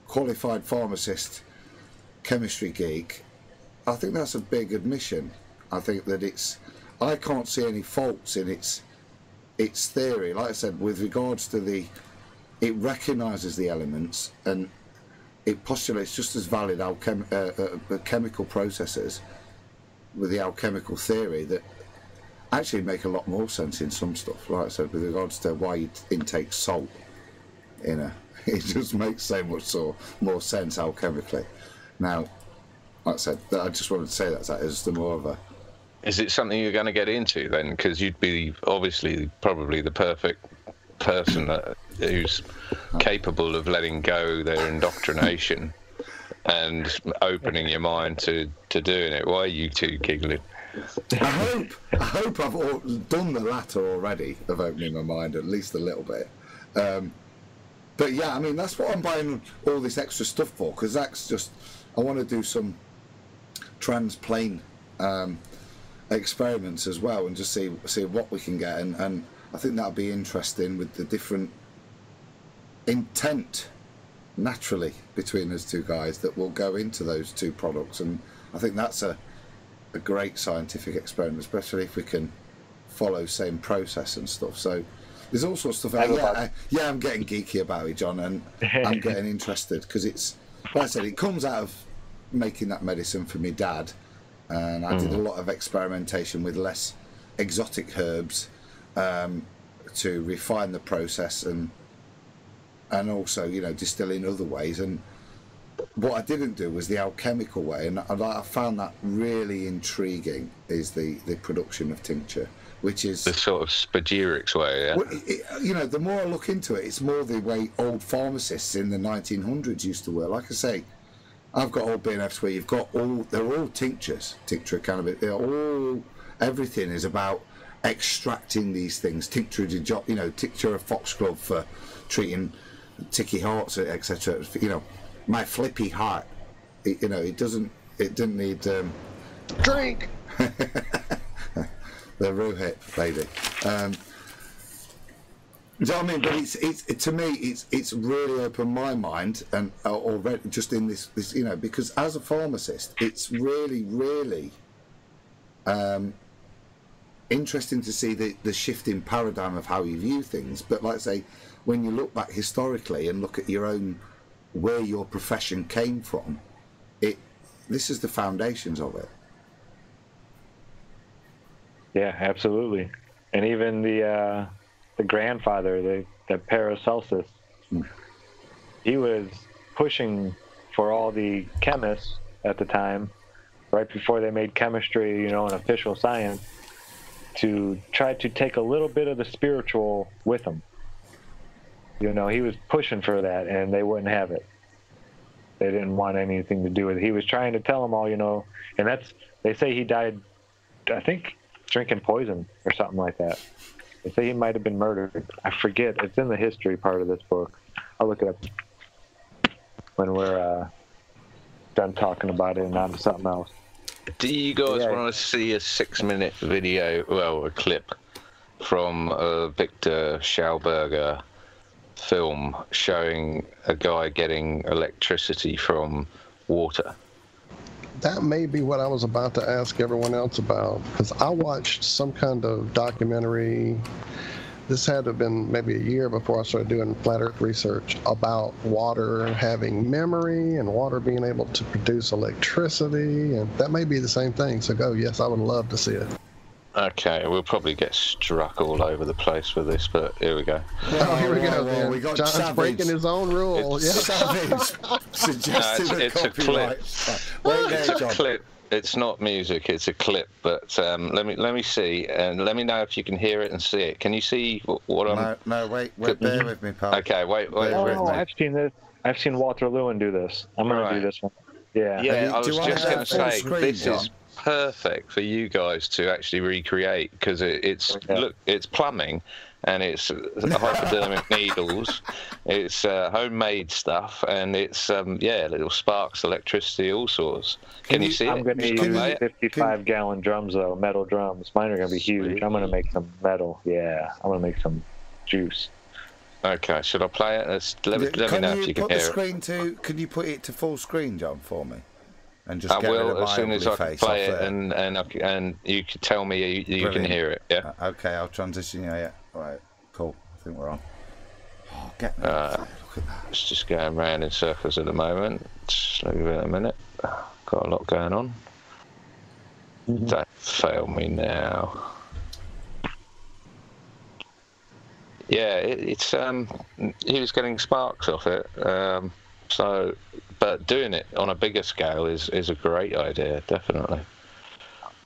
[SPEAKER 4] qualified pharmacist, chemistry geek, I think that's a big admission. I think that I can't see any faults in its theory. Like I said, with regards to it recognises the elements and it postulates just as valid chemical processes with the alchemical theory that actually make a lot more sense in some stuff. Like I said, with regards to why you intake salt, it just makes so much more sense alchemically. Now, like I said, I just wanted to say that as the more of a...
[SPEAKER 5] Is it something you're going to get into then? Because you'd be obviously probably the perfect person who's capable of letting go their indoctrination and opening your mind to doing it. Why are you two giggling?
[SPEAKER 4] I hope I've done the latter already, of opening my mind at least a little bit. But yeah, I mean, that's what I'm buying all this extra stuff for, because that's just, I want to do some transplane experiments as well and just see what we can get, and I think that'll be interesting with the different intent naturally between those two guys that will go into those two products. And I think that's a great scientific experiment, especially if we can follow same process and stuff. So there's all sorts of stuff. I'm getting geeky about it, John, and I'm getting interested because it's, like I said, it comes out of making that medicine for my dad, and I did a lot of experimentation with less exotic herbs to refine the process and also distill in other ways. And what I didn't do was the alchemical way, and I found that really intriguing, is the production of tincture, which is
[SPEAKER 5] the sort of spagyrics way. Yeah.
[SPEAKER 4] Well, the more I look into it, it's more the way old pharmacists in the 1900s used to work. Like I say, I've got old BNFs where they're all tinctures, tincture of cannabis. Everything is about extracting these things. Tincture of foxglove for treating ticky hearts, etc. My flippy heart, it didn't need drink. The Rohit lady. Do you know what I mean? But it's to me, it's really opened my mind, and already just in this because as a pharmacist, it's really, really interesting to see the shift in paradigm of how you view things. But like I say, when you look back historically and look at where your profession came from, this is the foundations of it.
[SPEAKER 3] Yeah, absolutely. And even the grandfather, the Paracelsus, he was pushing for all the chemists at the time, right before they made chemistry, an official science, to try to take a little bit of the spiritual with them. He was pushing for that, and they wouldn't have it. They didn't want anything to do with it. He was trying to tell them all, and they say he died, I think, drinking poison or something like that. They say he might have been murdered. I forget. It's in the history part of this book. I'll look it up when we're done talking about it and on to something else.
[SPEAKER 5] Do you guys want to see a 6-minute video, a clip from Victor Schauberger film showing a guy getting electricity from water.
[SPEAKER 2] That may be what I was about to ask everyone else about, because I watched some kind of documentary. This had to have been maybe a year before I started doing flat Earth research about water having memory and water being able to produce electricity, and that may be the same thing. So yes, I would love to see it.
[SPEAKER 5] Okay, we'll probably get struck all over the place with this, but here we go.
[SPEAKER 2] Oh, here we go. Then.
[SPEAKER 4] We got
[SPEAKER 2] John's
[SPEAKER 4] Savage.
[SPEAKER 2] Breaking his own rule.
[SPEAKER 4] Savage suggested
[SPEAKER 5] it's a clip. It's a clip. It's not music. It's a clip. But let me see, and let me know if you can hear it and see it. Can you see what I'm?
[SPEAKER 4] No, wait. Bear with me, pal.
[SPEAKER 5] Okay, wait.
[SPEAKER 3] Oh, I've seen this. I've seen Waterloo do this. I'm gonna do this one. Yeah.
[SPEAKER 5] Yeah, I was just going to say this
[SPEAKER 4] John?
[SPEAKER 5] is perfect for you guys to actually recreate, because it's plumbing, and it's hypodermic needles, it's homemade stuff, and it's little sparks, electricity, all sorts. Can you see it?
[SPEAKER 3] I'm going to use 55-gallon drums though, metal drums. Mine are going to be huge. I'm going to make some metal. Yeah, I'm going to make some juice.
[SPEAKER 5] Okay, should I play it? Let me know if you can hear it.
[SPEAKER 4] Can you put it to full screen, John, for me? And just
[SPEAKER 5] I will as soon as I can play it, and you can tell me you can hear it. Yeah.
[SPEAKER 4] Okay, I'll transition. Yeah. All right. Cool. I think we're on. Oh, get me. Look at that.
[SPEAKER 5] It's just going round in circles at the moment. Just leave it a minute. Got a lot going on. Don't fail me now. Yeah, it's he was getting sparks off it. But doing it on a bigger scale is a great idea, definitely.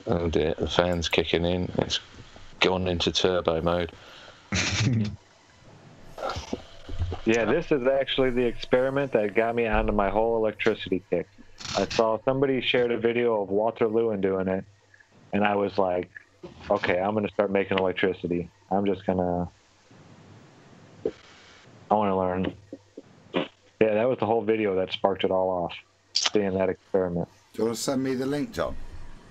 [SPEAKER 5] Oh dear, the fan's kicking in. It's gone into turbo mode.
[SPEAKER 3] Yeah, this is actually the experiment that got me onto my whole electricity kick. I saw somebody shared a video of Waterloo doing it, and I was like, okay, I'm going to start making electricity. I want to learn. Yeah, that was the whole video that sparked it all off, seeing that experiment.
[SPEAKER 4] Do you want to send me the link, John?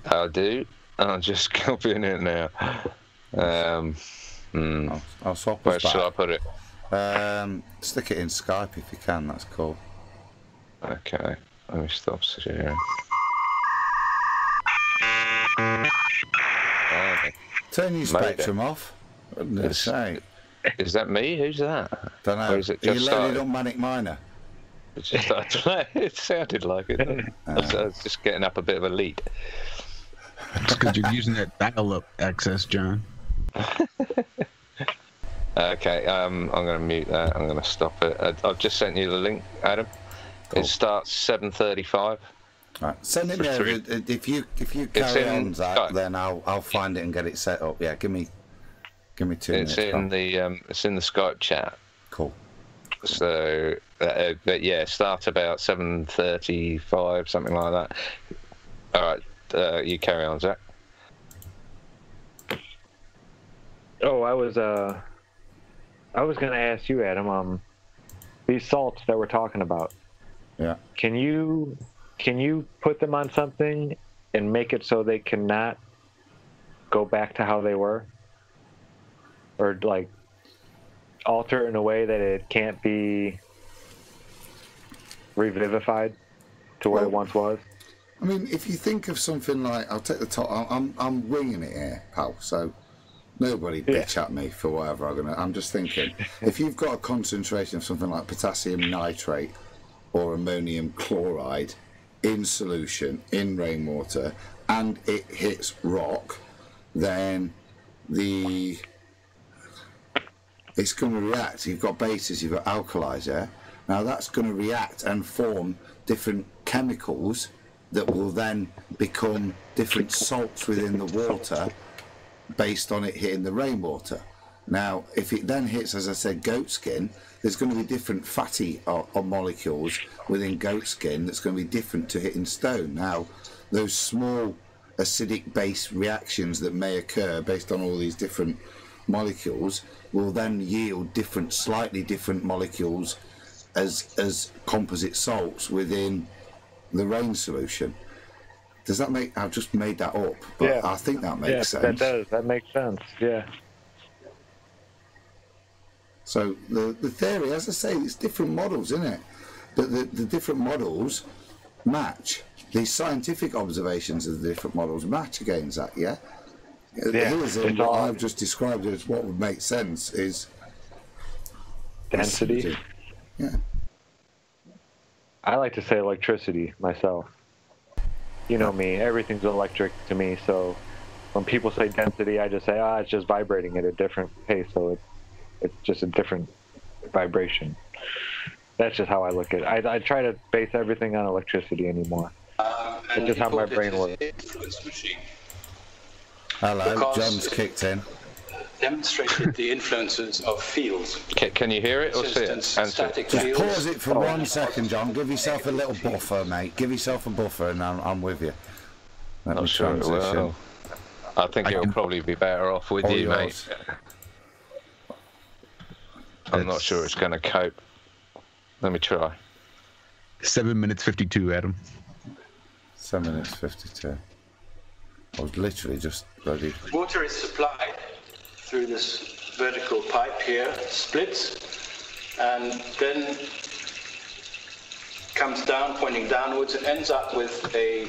[SPEAKER 5] I'll do. I'm just copying it now.
[SPEAKER 4] I'll swap
[SPEAKER 5] Where should I put it?
[SPEAKER 4] Stick it in Skype if you can, that's cool.
[SPEAKER 5] Okay, let me stop sharing.
[SPEAKER 4] Turn your spectrum off. Goodness sake.
[SPEAKER 5] Is that me? Who's that?
[SPEAKER 4] Don't know.
[SPEAKER 5] Or is it just
[SPEAKER 4] you loaded on Manic Miner?
[SPEAKER 5] It just started to play. It sounded like it. I was just getting up a bit of a lead.
[SPEAKER 1] It's because you're using that dial-up access, John.
[SPEAKER 5] Okay, I'm going to mute that. I'm going to stop it. I've just sent you the link, Adam. Cool. It starts 7:35.
[SPEAKER 4] Right, send it there. If you carry on, Zach, then I'll find it and get it set up. Yeah, give me 2 minutes.
[SPEAKER 5] It's in the Skype chat.
[SPEAKER 4] Cool.
[SPEAKER 5] So, but yeah, start about 7:35, something like that. All right, you carry on, Zach.
[SPEAKER 3] Oh, I was going to ask you, Adam. These salts that we're talking about.
[SPEAKER 4] Yeah.
[SPEAKER 3] Can you put them on something and make it so they cannot go back to how they were? Or like alter it in a way that it can't be revivified to what it once was?
[SPEAKER 4] I mean, if you think of something like, I'll take the top. I'm winging it here, pal. So nobody bitch at me for whatever I'm just thinking. If you've got a concentration of something like potassium nitrate or ammonium chloride in solution in rainwater, and it hits rock, then it's going to react. You've got bases, you've got alkalis, yeah? Now that's going to react and form different chemicals that will then become different salts within the water based on it hitting the rainwater. Now, if it then hits, as I said, goat skin, there's going to be different fatty molecules within goat skin that's going to be different to hitting stone. Now, those small acidic base reactions that may occur based on all these different molecules will then yield slightly different molecules as composite salts within the rain solution. Does that make? I've just made that up, but yeah. I think that makes sense.
[SPEAKER 3] That does. That makes sense. Yeah.
[SPEAKER 4] So the theory, as I say, it's different models, isn't it? But the different models match. These scientific observations of the different models match against that, yeah? Here's what I've just described as what would make sense is
[SPEAKER 3] density.
[SPEAKER 4] Yeah.
[SPEAKER 3] I like to say electricity myself. You know me, everything's electric to me, so when people say density, I just say, it's just vibrating at a different pace, so it's just a different vibration. That's just how I look at it. I try to base everything on electricity anymore. It's just how my brain works.
[SPEAKER 4] Hello, because John's kicked in.
[SPEAKER 6] Demonstrated the influences of fields.
[SPEAKER 5] Can you hear it or see it?
[SPEAKER 4] Just pause it for 1 second, John. Give yourself a little buffer, mate. Give yourself a buffer, and I'm with you.
[SPEAKER 5] Not sure it will. I think it'll probably be better off with you, mate. I'm not sure it's going to cope. Let me try.
[SPEAKER 1] 7 minutes 52, Adam.
[SPEAKER 4] 7 minutes 52. I was literally just ready.
[SPEAKER 6] Water is supplied through this vertical pipe here, splits, and then comes down, pointing downwards, and ends up with a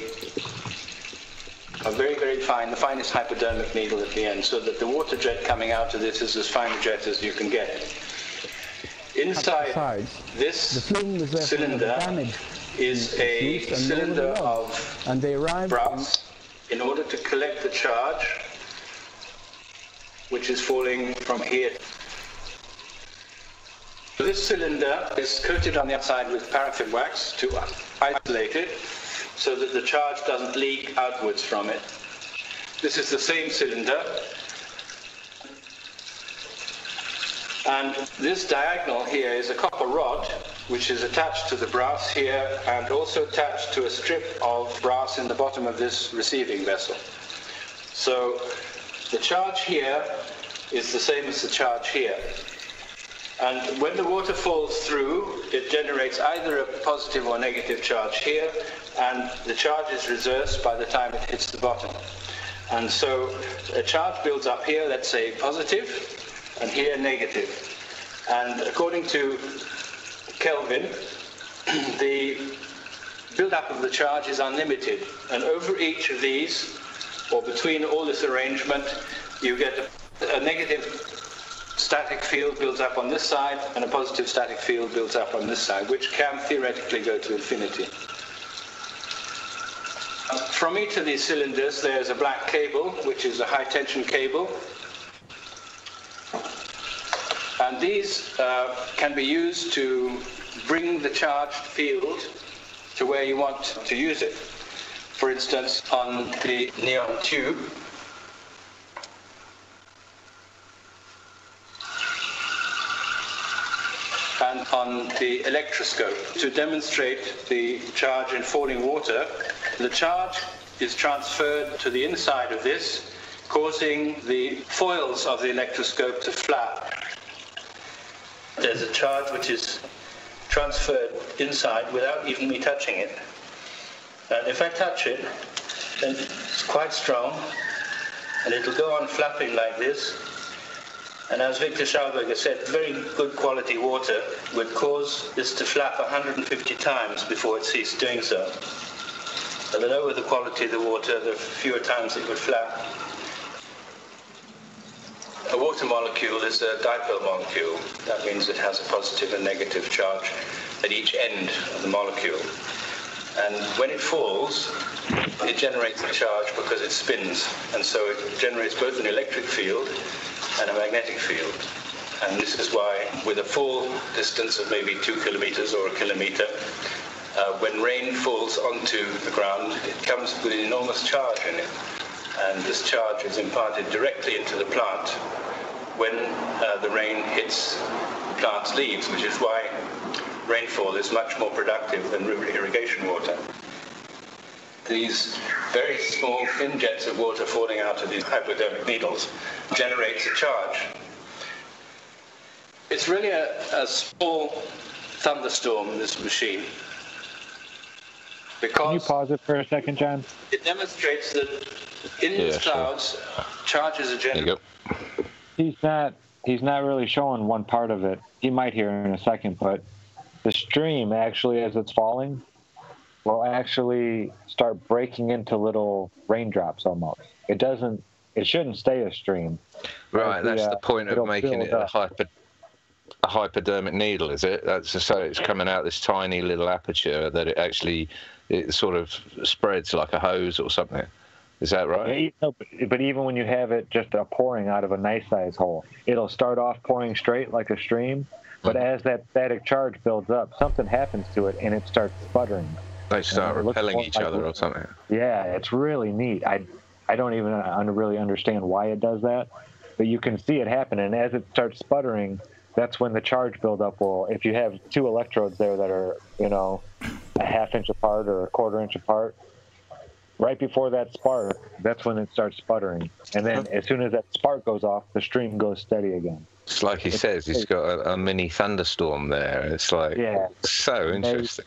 [SPEAKER 6] very, very fine, the finest hypodermic needle at the end, so that the water jet coming out of this is as fine a jet as you can get. Inside this cylinder is a cylinder of brass in order to collect the charge which is falling from here. This cylinder is coated on the outside with paraffin wax to isolate it so that the charge doesn't leak outwards from it. This is the same cylinder, and this diagonal here is a copper rod which is attached to the brass here and also attached to a strip of brass in the bottom of this receiving vessel. So the charge here is the same as the charge here. And when the water falls through, it generates either a positive or negative charge here, and the charge is reversed by the time it hits the bottom. And so a charge builds up here, let's say positive, and here negative. And according to Kelvin, the build-up of the charge is unlimited. And over each of these, or between all this arrangement, you get a negative static field builds up on this side, and a positive static field builds up on this side, which can theoretically go to infinity. From each of these cylinders, there's a black cable, which is a high-tension cable. And these can be used to bring the charged field to where you want to use it. For instance, on the neon tube, and on the electroscope. To demonstrate the charge in falling water, the charge is transferred to the inside of this, causing the foils of the electroscope to flap. There's a charge which is transferred inside without even me touching it. And if I touch it, then it's quite strong, and it'll go on flapping like this. And as Victor Schauberger said, very good quality water would cause this to flap 150 times before it ceased doing so. And the lower the quality of the water, the fewer times it would flap. A water molecule is a dipole molecule. That means it has a positive and negative charge at each end of the molecule. And when it falls, it generates a charge because it spins. And so it generates both an electric field and a magnetic field. And this is why, with a fall distance of maybe 2 kilometers or a kilometer, when rain falls onto the ground, it comes with an enormous charge in it. And this charge is imparted directly into the plant when the rain hits the plant's leaves, which is why rainfall is much more productive than river irrigation water. These very small thin jets of water falling out of these hypodermic needles generates a charge. It's really a small thunderstorm, this machine. Because
[SPEAKER 3] can you pause it for a second, John?
[SPEAKER 6] It demonstrates that in these clouds, charges are generated.
[SPEAKER 3] He's not he's not really showing one part of it. He might here in a second, but the stream actually, as it's falling, will actually start breaking into little raindrops almost. It shouldn't stay a stream.
[SPEAKER 5] Right, that's the point of making it a hypodermic needle, is it? That's so it's coming out this tiny little aperture that it sort of spreads like a hose or something. Is that right?
[SPEAKER 3] Yeah, but even when you have it just pouring out of a nice size hole, it'll start off pouring straight like a stream, but as that static charge builds up, something happens to it and it starts sputtering.
[SPEAKER 5] They start repelling each other or something.
[SPEAKER 3] Yeah, it's really neat. I don't even really understand why it does that, but you can see it happen, and as it starts sputtering, that's when the charge buildup will, if you have two electrodes there that are, a half-inch apart or a quarter-inch apart, right before that spark, that's when it starts sputtering. And then as soon as that spark goes off, the stream goes steady again.
[SPEAKER 5] It's like he says, he's got a mini thunderstorm there. It's like, so interesting.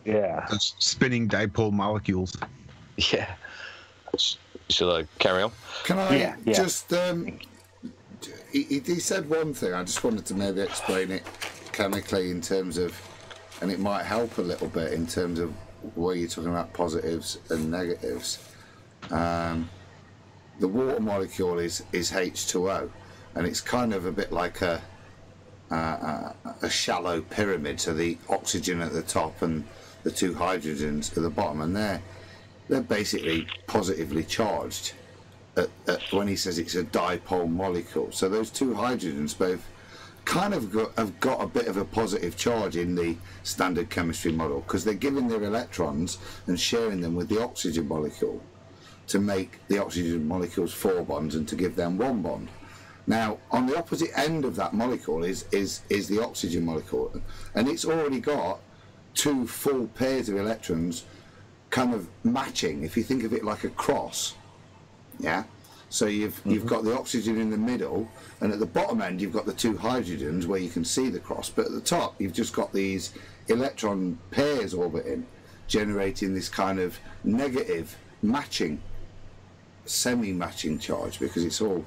[SPEAKER 3] Yeah.
[SPEAKER 1] Spinning dipole molecules.
[SPEAKER 5] Yeah. Shall I carry on?
[SPEAKER 4] Can I just... He said one thing, I just wanted to maybe explain it chemically in terms of, and it might help a little bit in terms of where you're talking about positives and negatives. The water molecule is H2O, and it's kind of a bit like a shallow pyramid, so the oxygen at the top and the two hydrogens at the bottom, and they're basically positively charged. When he says it's a dipole molecule, so those two hydrogens both kind of have got a bit of a positive charge in the standard chemistry model, because they're giving their electrons and sharing them with the oxygen molecule to make the oxygen molecules 4 bonds and to give them 1 bond. Now, on the opposite end of that molecule is the oxygen molecule, and it's already got 2 full pairs of electrons kind of matching, if you think of it like a cross. Yeah, so you've got the oxygen in the middle, and at the bottom end you've got the 2 hydrogens where you can see the cross, but at the top you've just got these electron pairs orbiting, generating this kind of negative matching, semi-matching charge, because it's all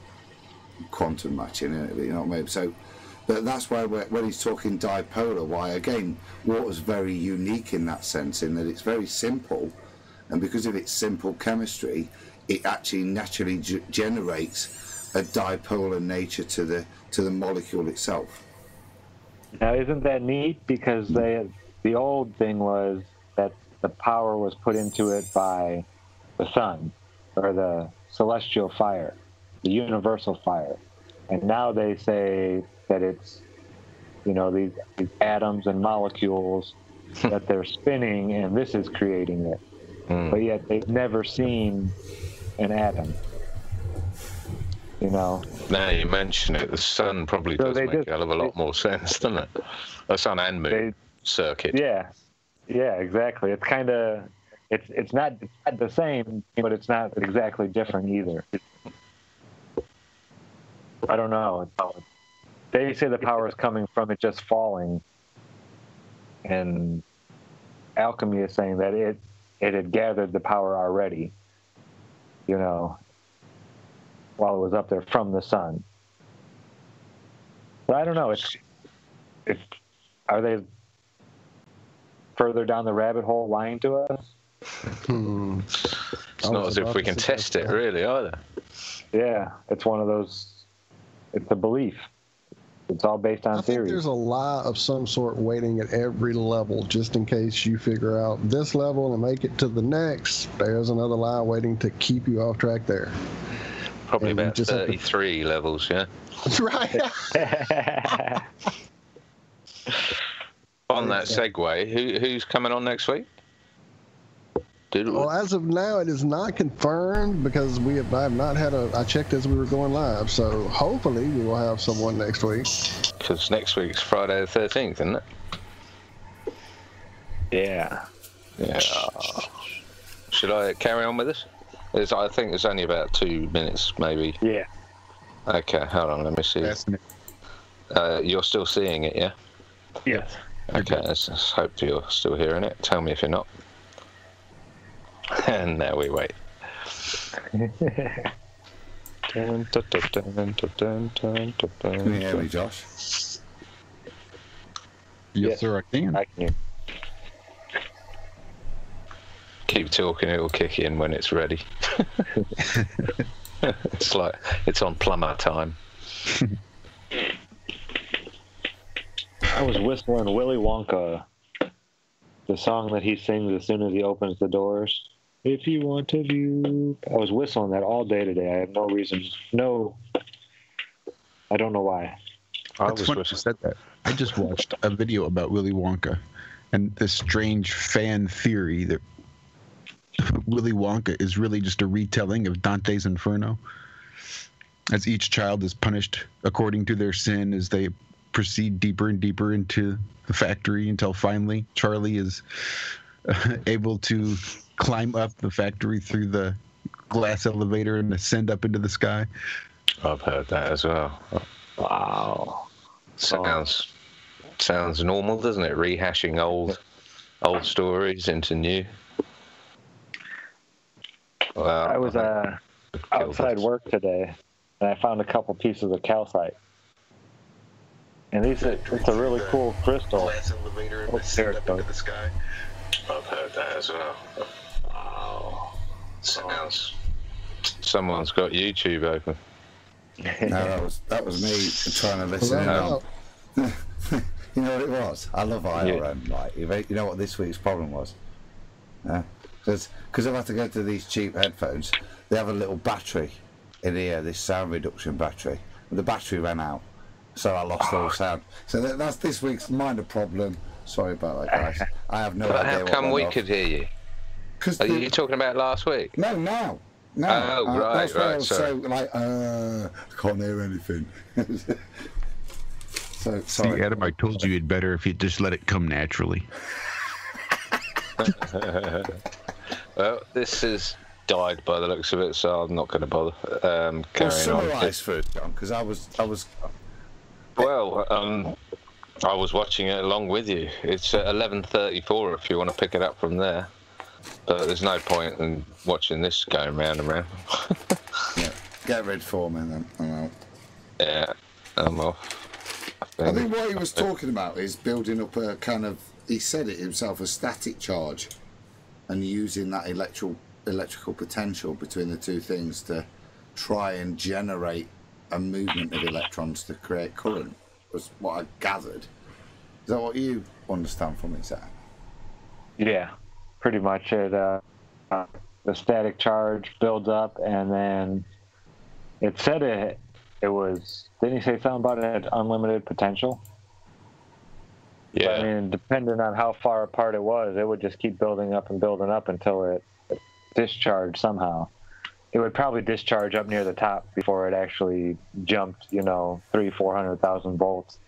[SPEAKER 4] quantum matching, isn't it? You know what I mean? So, but that's why when he's talking dipolar, why again water's very unique in that sense, in that it's very simple, and because of its simple chemistry, it actually naturally generates a dipolar nature to the molecule itself.
[SPEAKER 3] Now, isn't that neat? Because the old thing was that the power was put into it by the sun, or the celestial fire, the universal fire. And now they say that it's, these atoms and molecules that they're spinning, and this is creating it. But yet they've never seen an atom. Now you mention it, the sun probably does make a hell of a lot more sense, doesn't it? The sun and moon circuit. Yeah, exactly. It's kind of, it's not the same, but it's not exactly different either. I don't know. They say the power is coming from it just falling, and alchemy is saying that it had gathered the power already, while it was up there from the sun. But I don't know. Are they further down the rabbit hole lying to us?
[SPEAKER 5] It's not as if we can test it, really, either.
[SPEAKER 3] Yeah, it's one of those. It's a belief. It's all based on theory.
[SPEAKER 2] There's a lie of some sort waiting at every level, just in case you figure out this level and make it to the next. There's another lie waiting to keep you off track there.
[SPEAKER 5] Probably about 33 levels, yeah.
[SPEAKER 2] Right.
[SPEAKER 5] On that segue, who's coming on next week?
[SPEAKER 2] Well, as of now, it is not confirmed, because I have not had I checked as we were going live, so hopefully we will have someone next week.
[SPEAKER 5] Because next week's Friday the 13th, isn't it?
[SPEAKER 3] Yeah.
[SPEAKER 5] Should I carry on with this? I think it's only about 2 minutes, maybe.
[SPEAKER 3] Yeah.
[SPEAKER 5] Okay, hold on, let me see. You're still seeing it, yeah?
[SPEAKER 3] Yes.
[SPEAKER 5] Okay, let's hope you're still hearing it. Tell me if you're not. And now we wait.
[SPEAKER 4] Can you hear me, Josh?
[SPEAKER 1] Yes, sir, I can.
[SPEAKER 3] I can.
[SPEAKER 5] Keep talking, it'll kick in when it's ready. It's like it's on plumber time.
[SPEAKER 3] I was whistling Willy Wonka, the song that he sings as soon as he opens the doors. If you want to view, I was whistling that all day today. I have no reason. No, I don't know why.
[SPEAKER 1] That's funny you said that. I just watched a video about Willy Wonka and this strange fan theory that Willy Wonka is really just a retelling of Dante's Inferno, as each child is punished according to their sin as they proceed deeper and deeper into the factory until finally Charlie is able to climb up the factory through the glass elevator and ascend up into the sky.
[SPEAKER 5] I've heard that as well.
[SPEAKER 3] Wow.
[SPEAKER 5] Sounds normal, doesn't it? Rehashing old stories into new. Well,
[SPEAKER 3] I was outside work today, and I found a couple pieces of calcite. And it's a really cool crystal.
[SPEAKER 5] Glass elevator and ascend up into the sky. I've heard that as well. Wow. Someone's got YouTube open.
[SPEAKER 4] No, that was me trying to listen in. You know what it was? I love IRM. Right? You know what this week's problem was? Because I've had to go to these cheap headphones. They have a little battery in here, this sound reduction battery. The battery ran out, so I lost all sound. So that's this week's minor problem. Sorry about that, guys. I have no idea.
[SPEAKER 5] How come we could hear you? Are you talking about last week?
[SPEAKER 4] No, now. No.
[SPEAKER 5] Oh, right,
[SPEAKER 4] that's why
[SPEAKER 5] right.
[SPEAKER 4] I was so like, I can't hear anything. So sorry.
[SPEAKER 1] See, Adam, I told you it'd better if you just let it come naturally.
[SPEAKER 5] Well, this has died by the looks of it, so I'm not going to bother carrying
[SPEAKER 4] summarise for it, John, because I was.
[SPEAKER 5] Well, I was watching it along with you. It's at 11:34 if you want to pick it up from there. But there's no point in watching this going round and round.
[SPEAKER 4] Yeah, get rid for me then. I'm out.
[SPEAKER 5] Yeah, I'm off.
[SPEAKER 4] I think what he was talking about is building up a kind of, he said it himself, a static charge, and using that electrical potential between the two things to try and generate a movement of electrons to create current, was what I gathered. Is that what you understand from it, Zach?
[SPEAKER 3] Yeah, pretty much. The static charge builds up, and then it said it was, didn't he say something about it had unlimited potential?
[SPEAKER 5] Yeah.
[SPEAKER 3] But, I mean, depending on how far apart it was, it would just keep building up until it discharged somehow. It would probably discharge up near the top before it actually jumped, 300,000-400,000 volts,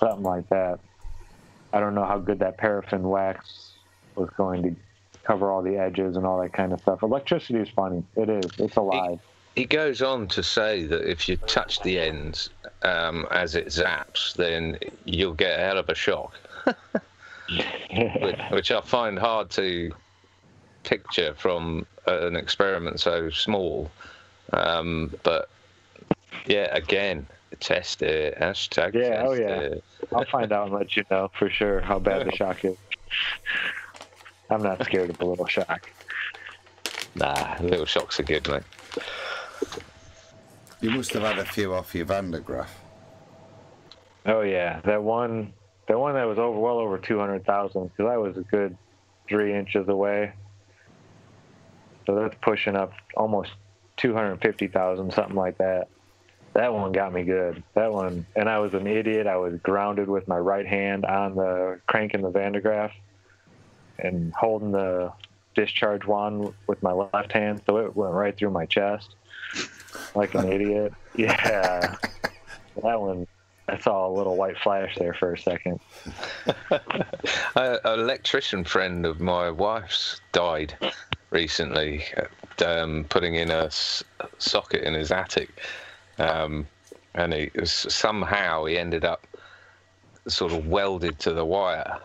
[SPEAKER 3] something like that. I don't know how good that paraffin wax was going to cover all the edges and all that kind of stuff. Electricity is funny. It is. It's alive.
[SPEAKER 5] He goes on to say that if you touch the ends as it zaps, then you'll get a hell of a shock, which I find hard to picture from an experiment so small. But yeah, again, test it. Hashtag
[SPEAKER 3] yeah,
[SPEAKER 5] test
[SPEAKER 3] it. I'll find out and let you know for sure how bad the shock is. I'm not scared of a little shock.
[SPEAKER 5] Nah, little shocks are good, mate.
[SPEAKER 4] You must have had a few off your Van de Graaff.
[SPEAKER 3] Oh yeah, that one that was well over 200,000, because I was a good 3 inches away. So that's pushing up almost 250,000, something like that. That one got me good. That one, and I was an idiot. I was grounded with my right hand on the crank in the Van de Graaff and holding the discharge wand with my left hand, so it went right through my chest like an idiot. Yeah, that one, I saw a little white flash there for a second.
[SPEAKER 5] An electrician friend of my wife's died recently, putting in a socket in his attic, and somehow he ended up sort of welded to the wire.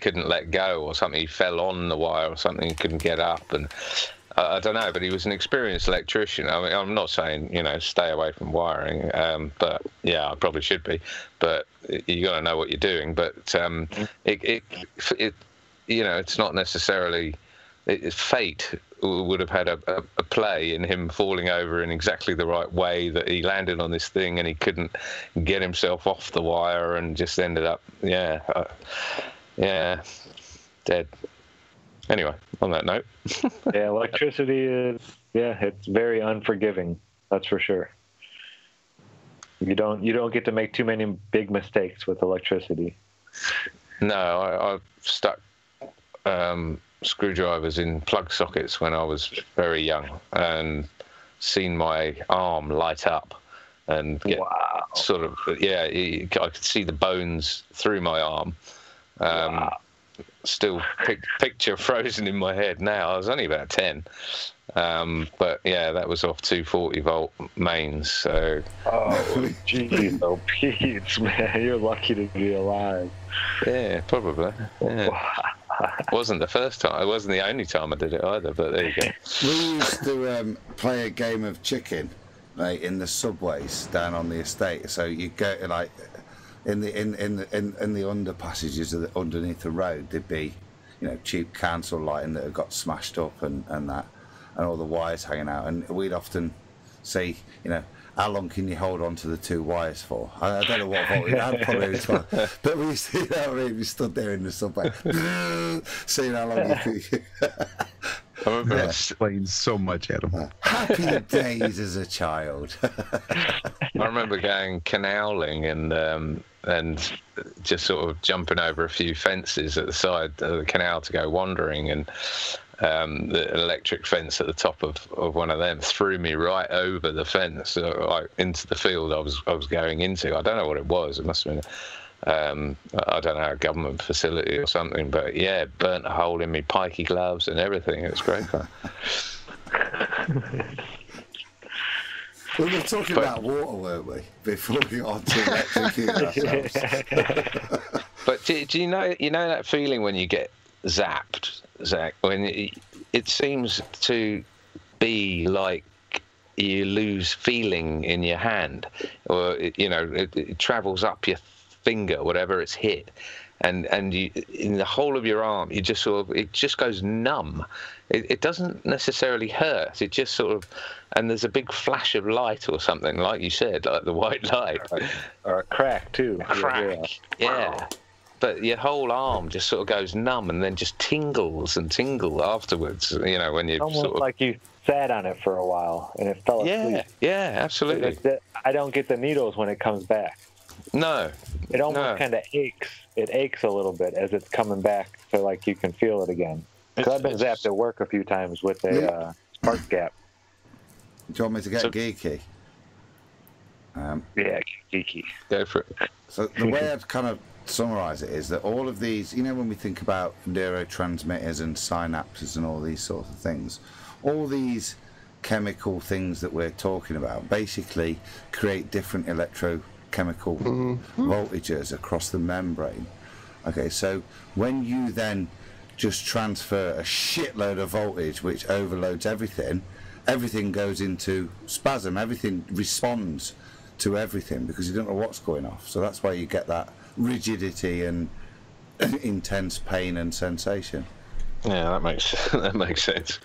[SPEAKER 5] Couldn't let go or something. He fell on the wire or something. He couldn't get up, and I don't know, but he was an experienced electrician. I mean, I'm not saying, stay away from wiring, but yeah, I probably should be. But you got to know what you're doing. But it's not necessarily. Fate would have had a play in him falling over in exactly the right way, that he landed on this thing and he couldn't get himself off the wire and just ended up, dead. Anyway, on that note.
[SPEAKER 3] Yeah, electricity is, it's very unforgiving. That's for sure. You don't get to make too many big mistakes with electricity.
[SPEAKER 5] No, I've stuck screwdrivers in plug sockets when I was very young and seen my arm light up and get sort of, I could see the bones through my arm. Still picture frozen in my head now. I was only about 10. But yeah, that was off 240 volt mains. So.
[SPEAKER 3] Oh, geez, Pete, man, you're lucky to be alive.
[SPEAKER 5] Yeah, probably. Yeah. It wasn't the first time. It wasn't the only time I did it either. But there you go.
[SPEAKER 4] We used to play a game of chicken, like in the subways down on the estate. So you go like. In the underpassages underneath the road, there'd be, cheap council lighting that had got smashed up and that, and all the wires hanging out. And we'd often say, how long can you hold on to the two wires for? I don't know what voltage. I'd probably try, but we used to, we stood there in the subway, seeing how long you could.
[SPEAKER 1] I remember that explains so much, Adam.
[SPEAKER 4] Happy days as a child.
[SPEAKER 5] I remember going canaling and just sort of jumping over a few fences at the side of the canal to go wandering, and the electric fence at the top of one of them threw me right over the fence, into the field I was going into. I don't know what it was. It must have been. I don't know, a government facility or something, but yeah, burnt a hole in me pikey gloves and everything. It was great fun.
[SPEAKER 4] We were talking about water, weren't we, before we got on to electrocute ourselves?
[SPEAKER 5] But do you know that feeling when you get zapped, Zach, when it seems to be like you lose feeling in your hand, or it travels up your finger, whatever it's hit, and you, in the whole of your arm, you just sort of, it just goes numb. It doesn't necessarily hurt. It just sort of, and there's a big flash of light or something, like you said, like the white light,
[SPEAKER 3] or a crack too.
[SPEAKER 5] A crack, yeah. But your whole arm just sort of goes numb, and then just tingles afterwards. When you
[SPEAKER 3] almost
[SPEAKER 5] sort of,
[SPEAKER 3] like you sat on it for a while and it fell asleep.
[SPEAKER 5] Yeah, absolutely.
[SPEAKER 3] I don't get the needles when it comes back.
[SPEAKER 5] No.
[SPEAKER 3] It almost kind of aches. It aches a little bit as it's coming back, so like you can feel it again. Because I've been zapped at work a few times with a spark gap.
[SPEAKER 4] Do you want me to get geeky?
[SPEAKER 3] Yeah, geeky.
[SPEAKER 5] Go for it.
[SPEAKER 4] So the way I'd kind of summarise it is that all of these, when we think about neurotransmitters and synapses and all these sorts of things, all these chemical things that we're talking about basically create different electrochemical voltages across the membrane. Okay, so when you then just transfer a shitload of voltage which overloads everything goes into spasm, everything responds to everything because you don't know what's going off. So that's why you get that rigidity and intense pain and sensation.
[SPEAKER 5] Yeah, that makes sense.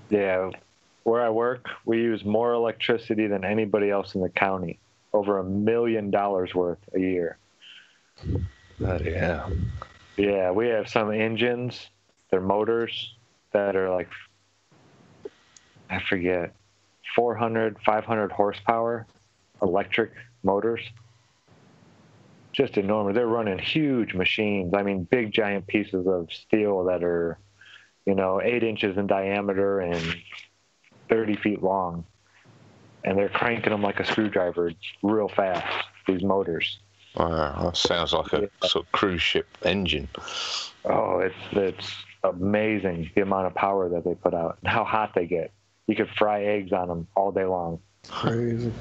[SPEAKER 3] Yeah, where I work, we use more electricity than anybody else in the county. Over $1 million worth a year.
[SPEAKER 5] Yeah.
[SPEAKER 3] Yeah, we have some engines, they're motors that are like, I forget, 400, 500 horsepower electric motors. Just enormous. They're running huge machines. I mean, big giant pieces of steel that are, 8 inches in diameter and 30 feet long. And they're cranking them like a screwdriver real fast, these motors.
[SPEAKER 5] Wow, that sounds like a sort of cruise ship engine.
[SPEAKER 3] Oh, it's amazing the amount of power that they put out and how hot they get. You could fry eggs on them all day long.
[SPEAKER 2] Crazy.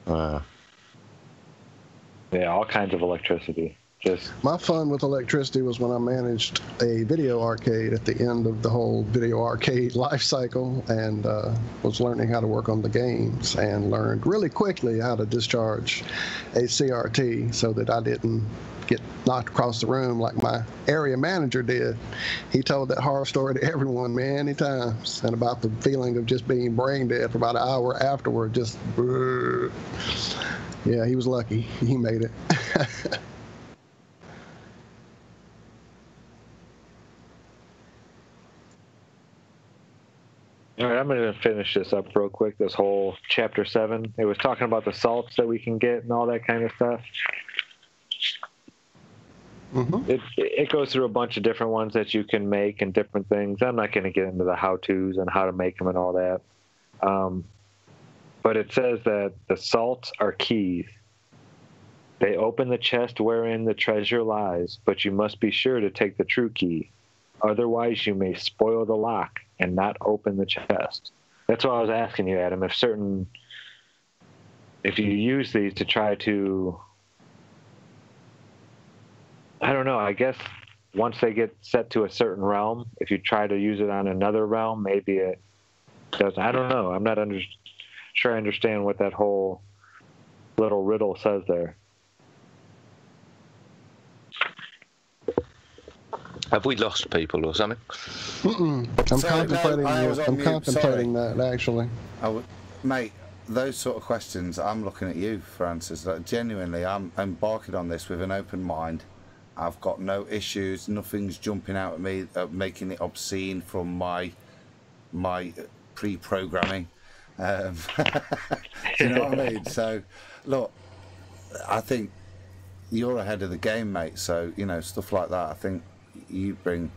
[SPEAKER 5] Wow.
[SPEAKER 3] Yeah, all kinds of electricity.
[SPEAKER 2] My fun with electricity was when I managed a video arcade at the end of the whole video arcade life cycle, and was learning how to work on the games, and learned really quickly how to discharge a CRT so that I didn't get knocked across the room like my area manager did. He told that horror story to everyone many times, and about the feeling of just being brain dead for about an hour afterward. Just, yeah, he was lucky. He made it.
[SPEAKER 3] All right, I'm going to finish this up real quick, this whole chapter 7. It was talking about the salts that we can get and all that kind of stuff. Mm-hmm. It goes through a bunch of different ones that you can make and different things. I'm not going to get into the how-tos and how to make them and all that. But it says that the salts are keys. They open the chest wherein the treasure lies, but you must be sure to take the true key. Otherwise, you may spoil the lock and not open the chest. That's what I was asking you, Adam. If you use these to try to, I don't know, I guess once they get set to a certain realm, if you try to use it on another realm, maybe it doesn't. I don't know. I'm not sure I understand what that whole little riddle says there.
[SPEAKER 5] Have we lost people or something?
[SPEAKER 2] I'm contemplating that, actually.
[SPEAKER 4] Mate, those sort of questions, I'm looking at you for answers. Like, genuinely, I'm embarking on this with an open mind. I've got no issues. Nothing's jumping out at me, making it obscene from my pre-programming. Do you know what I mean? So, look, I think you're ahead of the game, mate. So, you know, stuff like that, I think you bring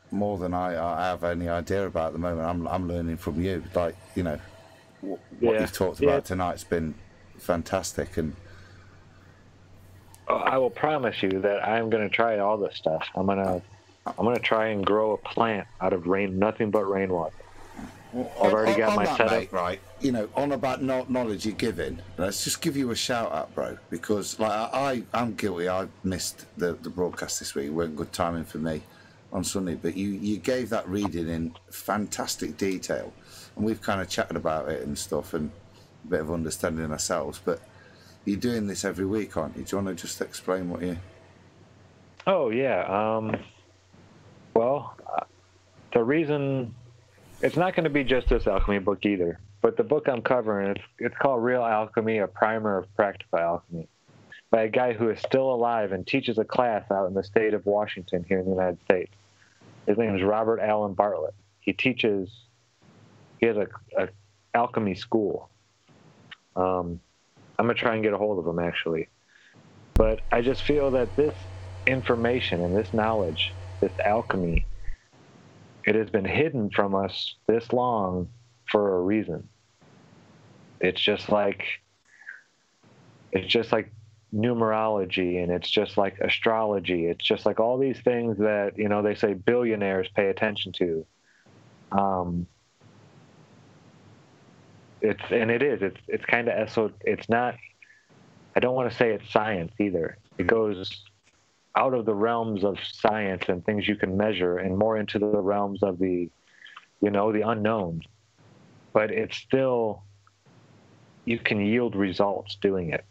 [SPEAKER 4] more than I have any idea about at the moment. I'm learning from you. Like, you know, what you've talked about tonight's been fantastic. And
[SPEAKER 3] I will promise you that I'm going to try all this stuff. I'm going to try and grow a plant out of nothing but rainwater. I've already got my setup.
[SPEAKER 4] Mate, right, you know, on about knowledge you're giving, let's just give you a shout out, bro, because like I'm guilty. I missed the broadcast this week. It weren't good timing for me on Sunday, but you gave that reading in fantastic detail, and we've kind of chatted about it and stuff, and a bit of understanding ourselves. But you're doing this every week, aren't you? Do you want to just explain what you?
[SPEAKER 3] Oh yeah. Well, the reason. It's not going to be just this alchemy book either, but the book I'm covering, it's called Real Alchemy, A Primer of Practical Alchemy, by a guy who is still alive and teaches a class out in the state of Washington here in the United States. His name is Robert Allen Bartlett. He has a alchemy school. I'm going to try and get a hold of him, actually. But I just feel that this information and this knowledge, this alchemy, it has been hidden from us this long for a reason. It's just like numerology, and it's just like astrology. It's just like all these things that, you know, they say billionaires pay attention to. It's kind of it's not, I don't want to say it's science either. It goes out of the realms of science and things you can measure, and more into the realms of the, you know, the unknown. But it's still, you can yield results doing it.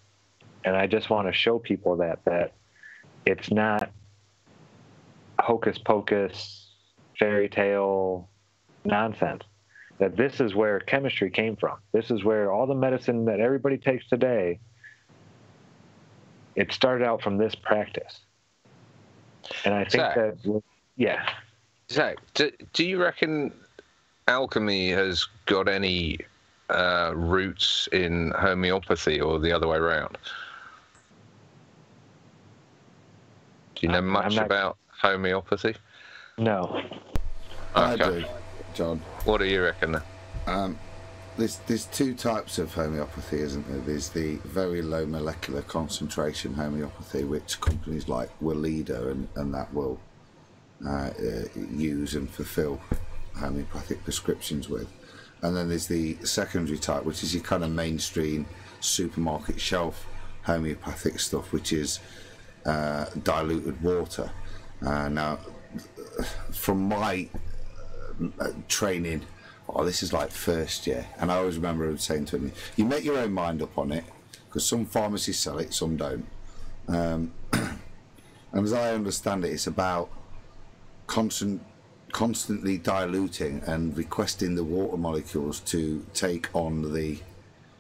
[SPEAKER 3] And I just want to show people that it's not hocus pocus, fairy tale nonsense. That this is where chemistry came from. This is where all the medicine that everybody takes today, it started out from this practice. And I think
[SPEAKER 5] Zach, do you reckon alchemy has got any roots in homeopathy or the other way around? Do you know much about homeopathy?
[SPEAKER 3] No.
[SPEAKER 4] I do, John.
[SPEAKER 5] What do you reckon then?
[SPEAKER 4] There's two types of homeopathy, isn't there? There's the very low molecular concentration homeopathy, which companies like Leader and that will use and fulfill homeopathic prescriptions with. And then there's the secondary type, which is your kind of mainstream supermarket shelf homeopathic stuff, which is diluted water. Now, from my training, this is like first year, and I always remember him saying to me, you make your own mind up on it, because some pharmacies sell it, some don't. And as I understand it, it's about constantly diluting and requesting the water molecules to take on the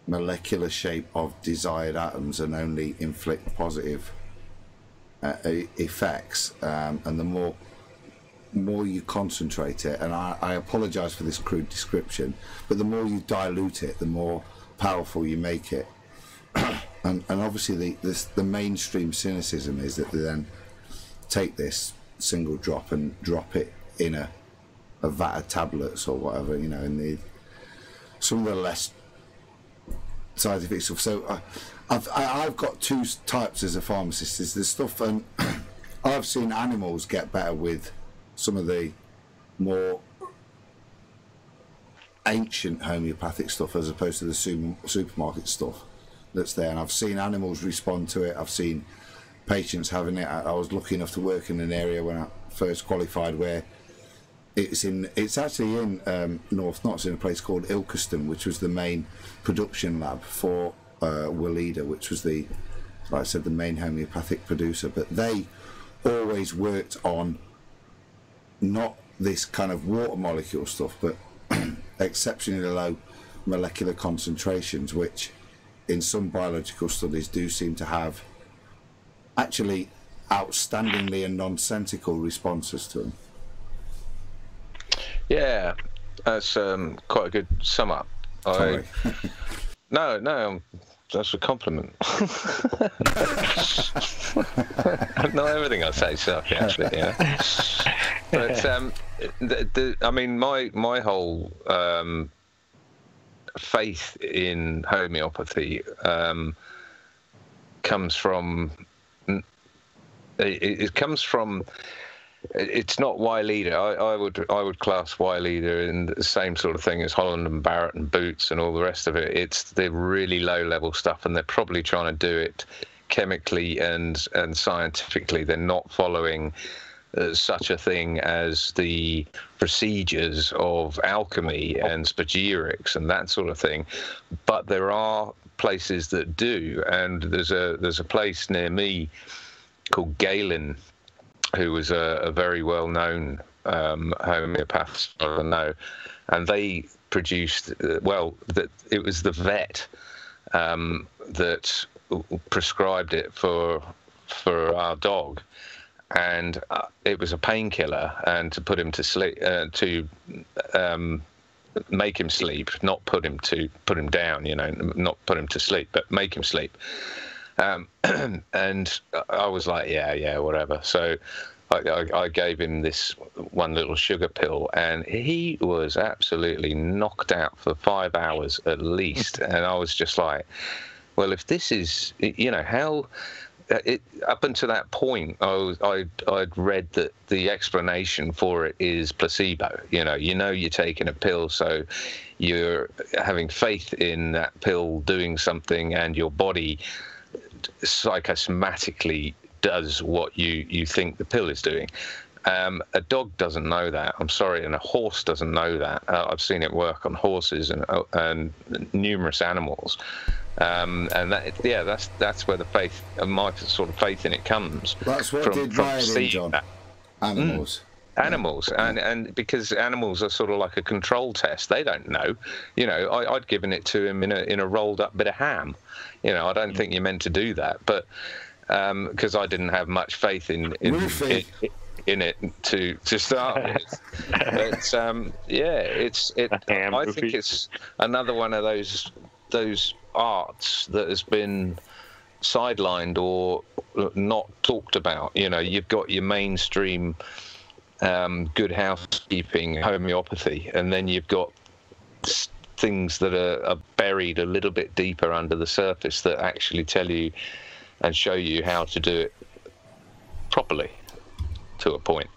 [SPEAKER 4] molecular shape of desired atoms and only inflict positive effects. And the more you concentrate it, and I apologize for this crude description, but the more you dilute it, the more powerful you make it. and obviously the mainstream cynicism is that they then take this single drop and drop it in a vat of tablets or whatever, you know, in some of the less scientific stuff. So I've got two types as a pharmacist. Is the stuff, and I've seen animals get better with some of the more ancient homeopathic stuff as opposed to the supermarket stuff that's there, and I've seen animals respond to it. I've seen patients having it. I was lucky enough to work in an area when I first qualified where it's actually in North Notts, in a place called Ilkeston, which was the main production lab for Willida, which was like I said, the main homeopathic producer. But they always worked on not this kind of water molecule stuff, but exceptionally low molecular concentrations, which in some biological studies do seem to have actually outstandingly and nonsensical responses to them.
[SPEAKER 5] Yeah, that's quite a good sum up. No, that's a compliment. Not everything I say sucks, actually. Yeah. But I mean, my whole faith in homeopathy comes from. It comes from. It's not Wiley. I would class Wiley in the same sort of thing as Holland and Barrett and Boots and all the rest of it. It's the really low level stuff, and they're probably trying to do it chemically and scientifically. They're not following such a thing as the procedures of alchemy and spagyrics and that sort of thing. But there are places that do, and there's a place near me called Galen, who was a very well-known homeopath, as far as I know, and they produced, it was the vet that prescribed it for our dog, and it was a painkiller, and to put him to sleep, to make him sleep, not put him down, you know, not put him to sleep, but make him sleep. And I was like, yeah, whatever. So I gave him this one little sugar pill, and he was absolutely knocked out for 5 hours at least. And I was just like, well, if this is, you know, how up until that point, I'd read that the explanation for it is placebo. You know, you're taking a pill, so you're having faith in that pill doing something, and your body psychosomatically does what you think the pill is doing. A dog doesn't know that, I'm sorry, and a horse doesn't know that. I've seen it work on horses and numerous animals, and that's where the faith, my sort of faith in it comes.
[SPEAKER 4] That's what did Ryan, John. Animals.
[SPEAKER 5] Animals, and because animals are sort of like a control test, they don't know. You know, I'd given it to him in a rolled up bit of ham. You know, I don't think you're meant to do that, but because I didn't have much faith in it to start with. But I think it's another one of those arts that has been sidelined or not talked about. You know, you've got your mainstream good housekeeping homeopathy, and then you've got things that are buried a little bit deeper under the surface that actually tell you and show you how to do it properly to a point.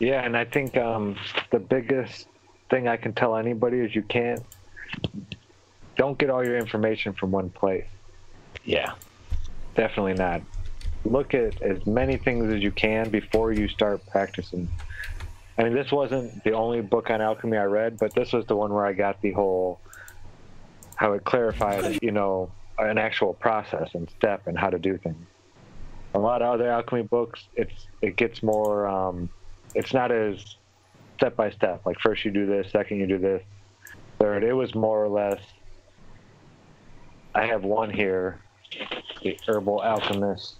[SPEAKER 3] Yeah, and I think the biggest thing I can tell anybody is you can't don't get all your information from one place.
[SPEAKER 5] Yeah.
[SPEAKER 3] Definitely not. Look at as many things as you can before you start practicing. I mean, this wasn't the only book on alchemy I read, but this was the one where I got the whole, how it clarified, you know, an actual process and step and how to do things. A lot of other alchemy books, it gets more, it's not as step by step. Like first you do this, second you do this, third. It was more or less, I have one here, the Herbal Alchemist.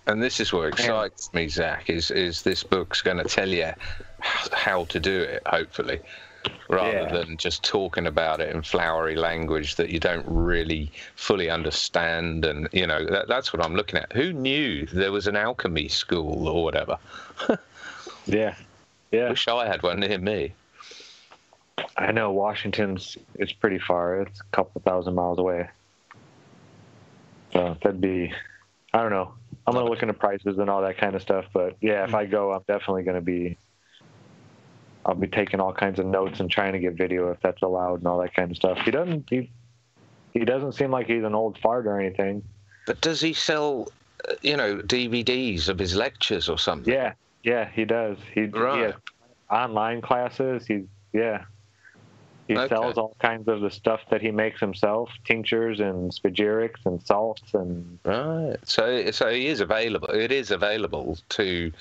[SPEAKER 5] And this is what excites me, Zach, is this book's going to tell you how to do it, hopefully, rather than just talking about it in flowery language that you don't really fully understand. And, you know, that's what I'm looking at. Who knew there was an alchemy school or whatever?
[SPEAKER 3] Yeah.
[SPEAKER 5] Wish I had one near me.
[SPEAKER 3] I know Washington's, it's pretty far. It's a couple thousand miles away. So that'd be, I don't know. I'm going to look into prices and all that kind of stuff. But yeah, if I go, I'm definitely going to be, I'll be taking all kinds of notes and trying to get video if that's allowed and all that kind of stuff. He doesn't seem like he's an old fart or anything.
[SPEAKER 5] But does he sell, you know, DVDs of his lectures or something?
[SPEAKER 3] Yeah, he does. He has online classes. He sells all kinds of the stuff that he makes himself, tinctures and spagyrics and salts and.
[SPEAKER 5] Right. So he is available. It is available to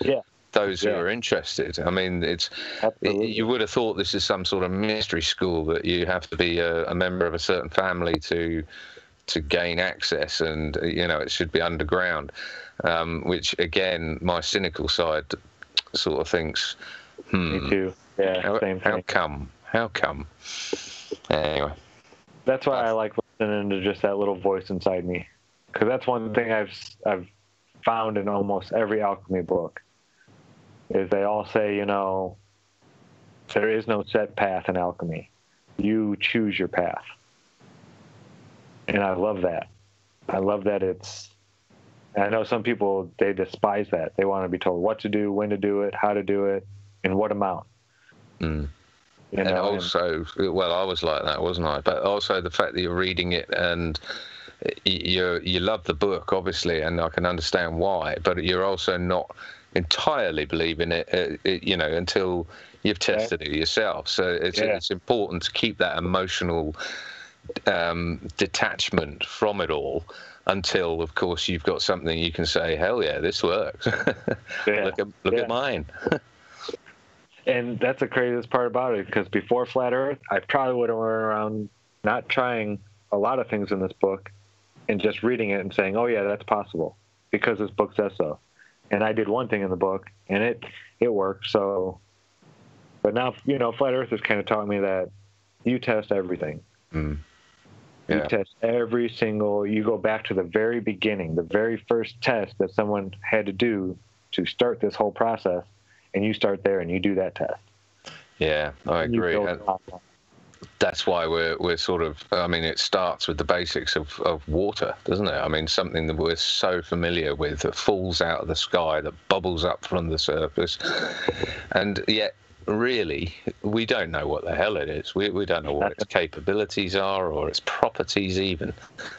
[SPEAKER 5] those who are interested. I mean, you would have thought this is some sort of mystery school that you have to be a member of a certain family to gain access, and you know it should be underground. Which again, my cynical side sort of thinks,
[SPEAKER 3] Me too. Yeah. Same thing.
[SPEAKER 5] How come? Anyway.
[SPEAKER 3] That's why I like listening to just that little voice inside me, because that's one thing I've found in almost every alchemy book. Is they all say, you know, there is no set path in alchemy. You choose your path. And I love that. I love that I know some people, they despise that. They want to be told what to do, when to do it, how to do it, in what amount.
[SPEAKER 5] Mm. You know, and also, well, I was like that, wasn't I? But also the fact that you're reading it and you love the book, obviously, and I can understand why, but you're also not entirely believing it, you know, until you've tested it yourself. So it's important to keep that emotional detachment from it all until, of course, you've got something you can say, hell yeah, this works. Look at mine.
[SPEAKER 3] And that's the craziest part about it, because before Flat Earth, I probably would have run around not trying a lot of things in this book and just reading it and saying, oh yeah, that's possible because this book says so. And I did one thing in the book and it worked. So, but now, you know, Flat Earth has kind of taught me that you test everything.
[SPEAKER 5] Mm.
[SPEAKER 3] You test every single, you go back to the very beginning, the very first test that someone had to do to start this whole process. And you start there and you do that test.
[SPEAKER 5] Yeah, I agree. That's why we're sort of, I mean, it starts with the basics of water, doesn't it? I mean, something that we're so familiar with that falls out of the sky, that bubbles up from the surface. And yet, really, we don't know what the hell it is. We don't know what its capabilities are or its properties even.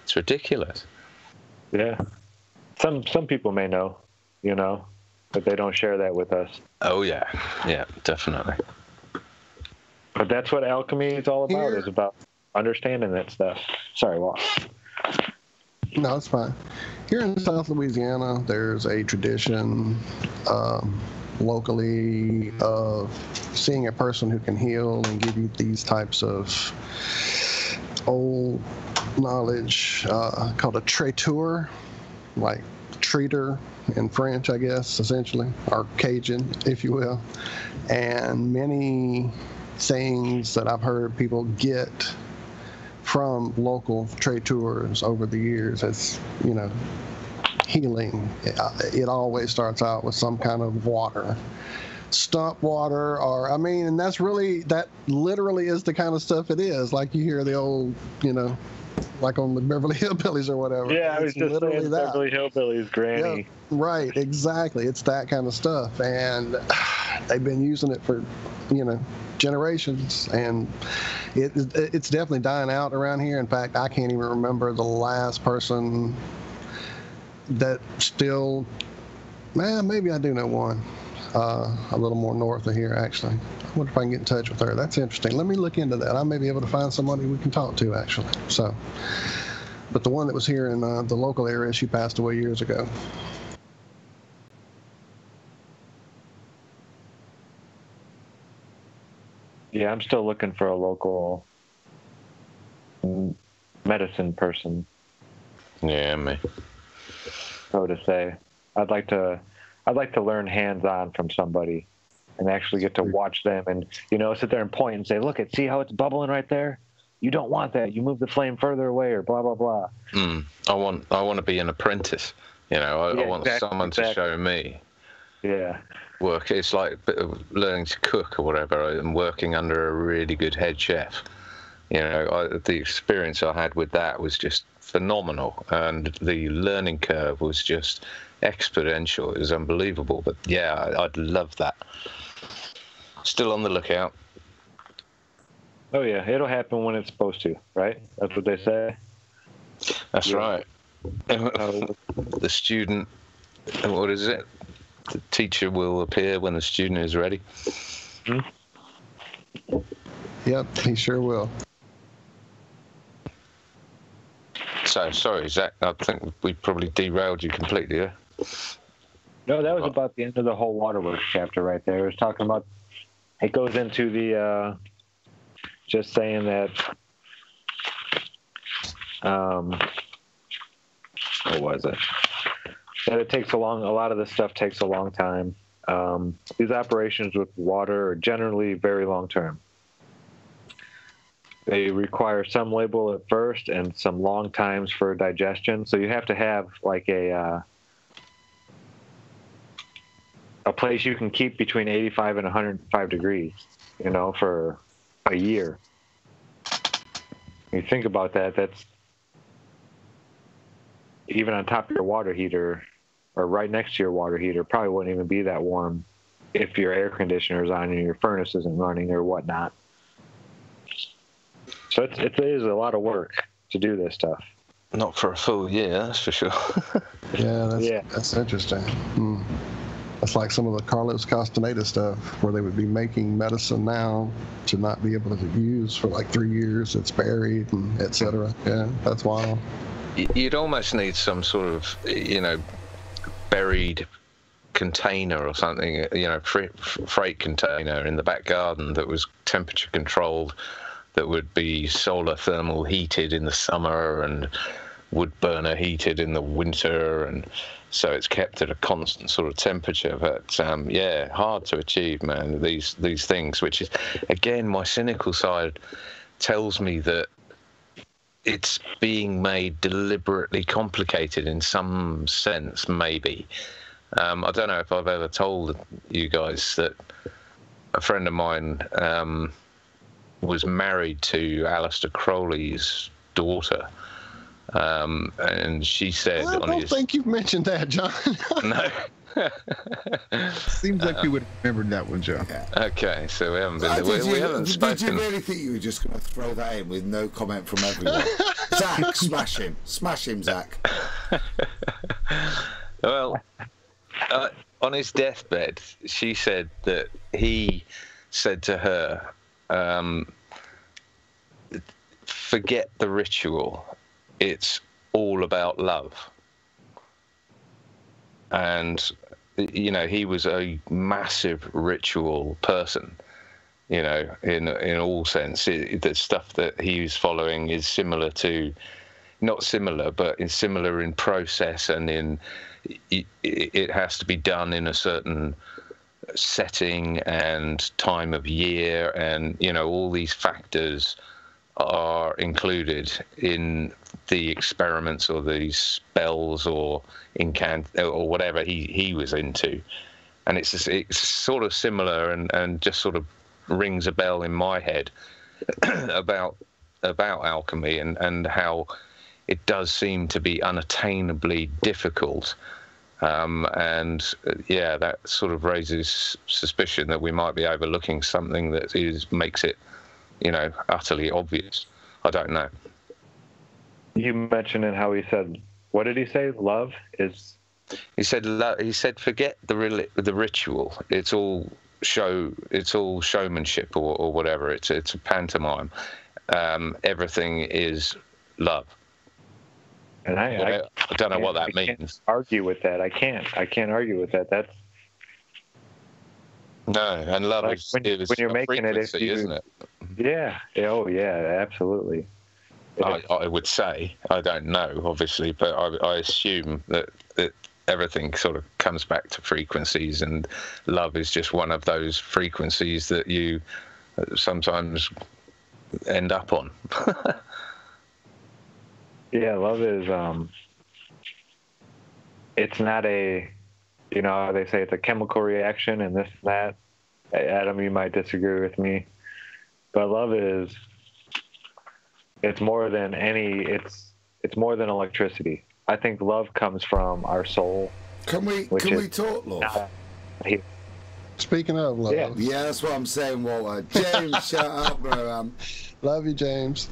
[SPEAKER 5] It's ridiculous.
[SPEAKER 3] Yeah. Some people may know, you know, but they don't share that with us.
[SPEAKER 5] Oh, yeah. Yeah, definitely.
[SPEAKER 3] But that's what alchemy is all about, is about understanding that stuff. Sorry, Walt.
[SPEAKER 2] No, it's fine. Here in South Louisiana, there's a tradition locally of seeing a person who can heal and give you these types of old knowledge called a traiteur, like treater in French, I guess, essentially, or Cajun, if you will. And many things that I've heard people get from local traiteurs over the years as, you know, healing. It always starts out with some kind of water, stump water, or, I mean, and that literally is the kind of stuff it is. Like you hear the old, you know, like on the Beverly Hillbillies or whatever.
[SPEAKER 3] Yeah, I was just saying Beverly Hillbillies, Granny.
[SPEAKER 2] Right, exactly. It's that kind of stuff, and they've been using it for, generations, and it's definitely dying out around here. In fact, I can't even remember the last person that still. Man, maybe I do know one, a little more north of here, actually. I wonder if I can get in touch with her. That's interesting. Let me look into that. I may be able to find somebody we can talk to, actually. So, but the one that was here in the local area, she passed away years ago.
[SPEAKER 3] Yeah, I'm still looking for a local medicine person.
[SPEAKER 5] Yeah, me.
[SPEAKER 3] So to say, I'd like to learn hands-on from somebody, and actually get to watch them, and sit there and point and say, "Look, see how it's bubbling right there? You don't want that. You move the flame further away, or blah blah blah."
[SPEAKER 5] I want to be an apprentice. I want someone to show me.
[SPEAKER 3] Yeah.
[SPEAKER 5] Work. It's like learning to cook or whatever, and working under a really good head chef. The experience I had with that was just phenomenal, and the learning curve was just exponential. It was unbelievable. But yeah, I'd love that. Still on the lookout.
[SPEAKER 3] Oh yeah, it'll happen when it's supposed to, right? That's what they say.
[SPEAKER 5] That's right. The student, what is it? The teacher will appear when the student is ready.
[SPEAKER 2] Mm-hmm. Yep, he sure will.
[SPEAKER 5] So, sorry, Zach, I think we probably derailed you completely, yeah?
[SPEAKER 3] No, that was about the end of the whole waterworks chapter right there. It was talking about, it goes into the, just saying that, what was it? That it takes a lot of this stuff takes a long time. These operations with water are generally very long term. They require some label at first and some long times for digestion. So you have to have like a place you can keep between 85 and 105 degrees, for a year. You think about that, that's even on top of your water heater or right next to your water heater, probably wouldn't even be that warm if your air conditioner is on and your furnace isn't running or whatnot. So it is a lot of work to do this stuff.
[SPEAKER 5] Not for a full year, that's for sure.
[SPEAKER 2] That's interesting. That's like some of the Carlos Castaneda stuff, where they would be making medicine now to not be able to use for like 3 years. It's buried, and et cetera. Yeah, that's wild.
[SPEAKER 5] You'd almost need some sort of, buried container or something, freight container in the back garden that was temperature controlled, that would be solar thermal heated in the summer and wood burner heated in the winter, and so it's kept at a constant sort of temperature. But hard to achieve, man, these things, which is, again, my cynical side tells me that it's being made deliberately complicated in some sense, maybe. I don't know if I've ever told you guys that a friend of mine was married to Aleister Crowley's daughter, and she said...
[SPEAKER 2] I don't think you've mentioned that, John.
[SPEAKER 5] No.
[SPEAKER 1] Seems like we would have remembered that one, Joe.
[SPEAKER 5] Yeah. Okay, so we haven't been... We haven't spoken.
[SPEAKER 4] Did you really think you were just going to throw that in with no comment from everyone? Zach, smash him. Smash him, Zach.
[SPEAKER 5] Well, on his deathbed, she said that he said to her, forget the ritual. It's all about love. And, he was a massive ritual person, in all sense. The stuff that he was following is similar to, not similar, but is similar in process, and it has to be done in a certain setting and time of year, and all these factors are included in the experiments or the spells or or whatever he was into. And it's sort of similar, and just sort of rings a bell in my head about alchemy, and how it does seem to be unattainably difficult Yeah, that sort of raises suspicion that we might be overlooking something that makes it, utterly obvious. I don't know.
[SPEAKER 3] You mentioned in how he said, what did he say? Love is.
[SPEAKER 5] He said forget the ritual. It's all show. It's all showmanship or whatever. It's a pantomime. Everything is love.
[SPEAKER 3] And I
[SPEAKER 5] don't know what that means.
[SPEAKER 3] Can't argue with that. I can't argue with that. That's
[SPEAKER 5] no, and love
[SPEAKER 3] like
[SPEAKER 5] is
[SPEAKER 3] when you're making it,
[SPEAKER 5] isn't it?
[SPEAKER 3] Yeah. Oh, yeah. Absolutely.
[SPEAKER 5] I would say, I don't know, obviously, but I assume that everything sort of comes back to frequencies, and love is just one of those frequencies that you sometimes end up on.
[SPEAKER 3] Yeah, love is, it's not a, they say it's a chemical reaction and this and that. Adam, you might disagree with me, but love is, it's more than it's more than electricity. I think love comes from our soul.
[SPEAKER 4] Can we talk love?
[SPEAKER 2] Speaking of love.
[SPEAKER 4] Yeah, that's what I'm saying, Walter. James, shout out, bro.
[SPEAKER 2] Love you, James.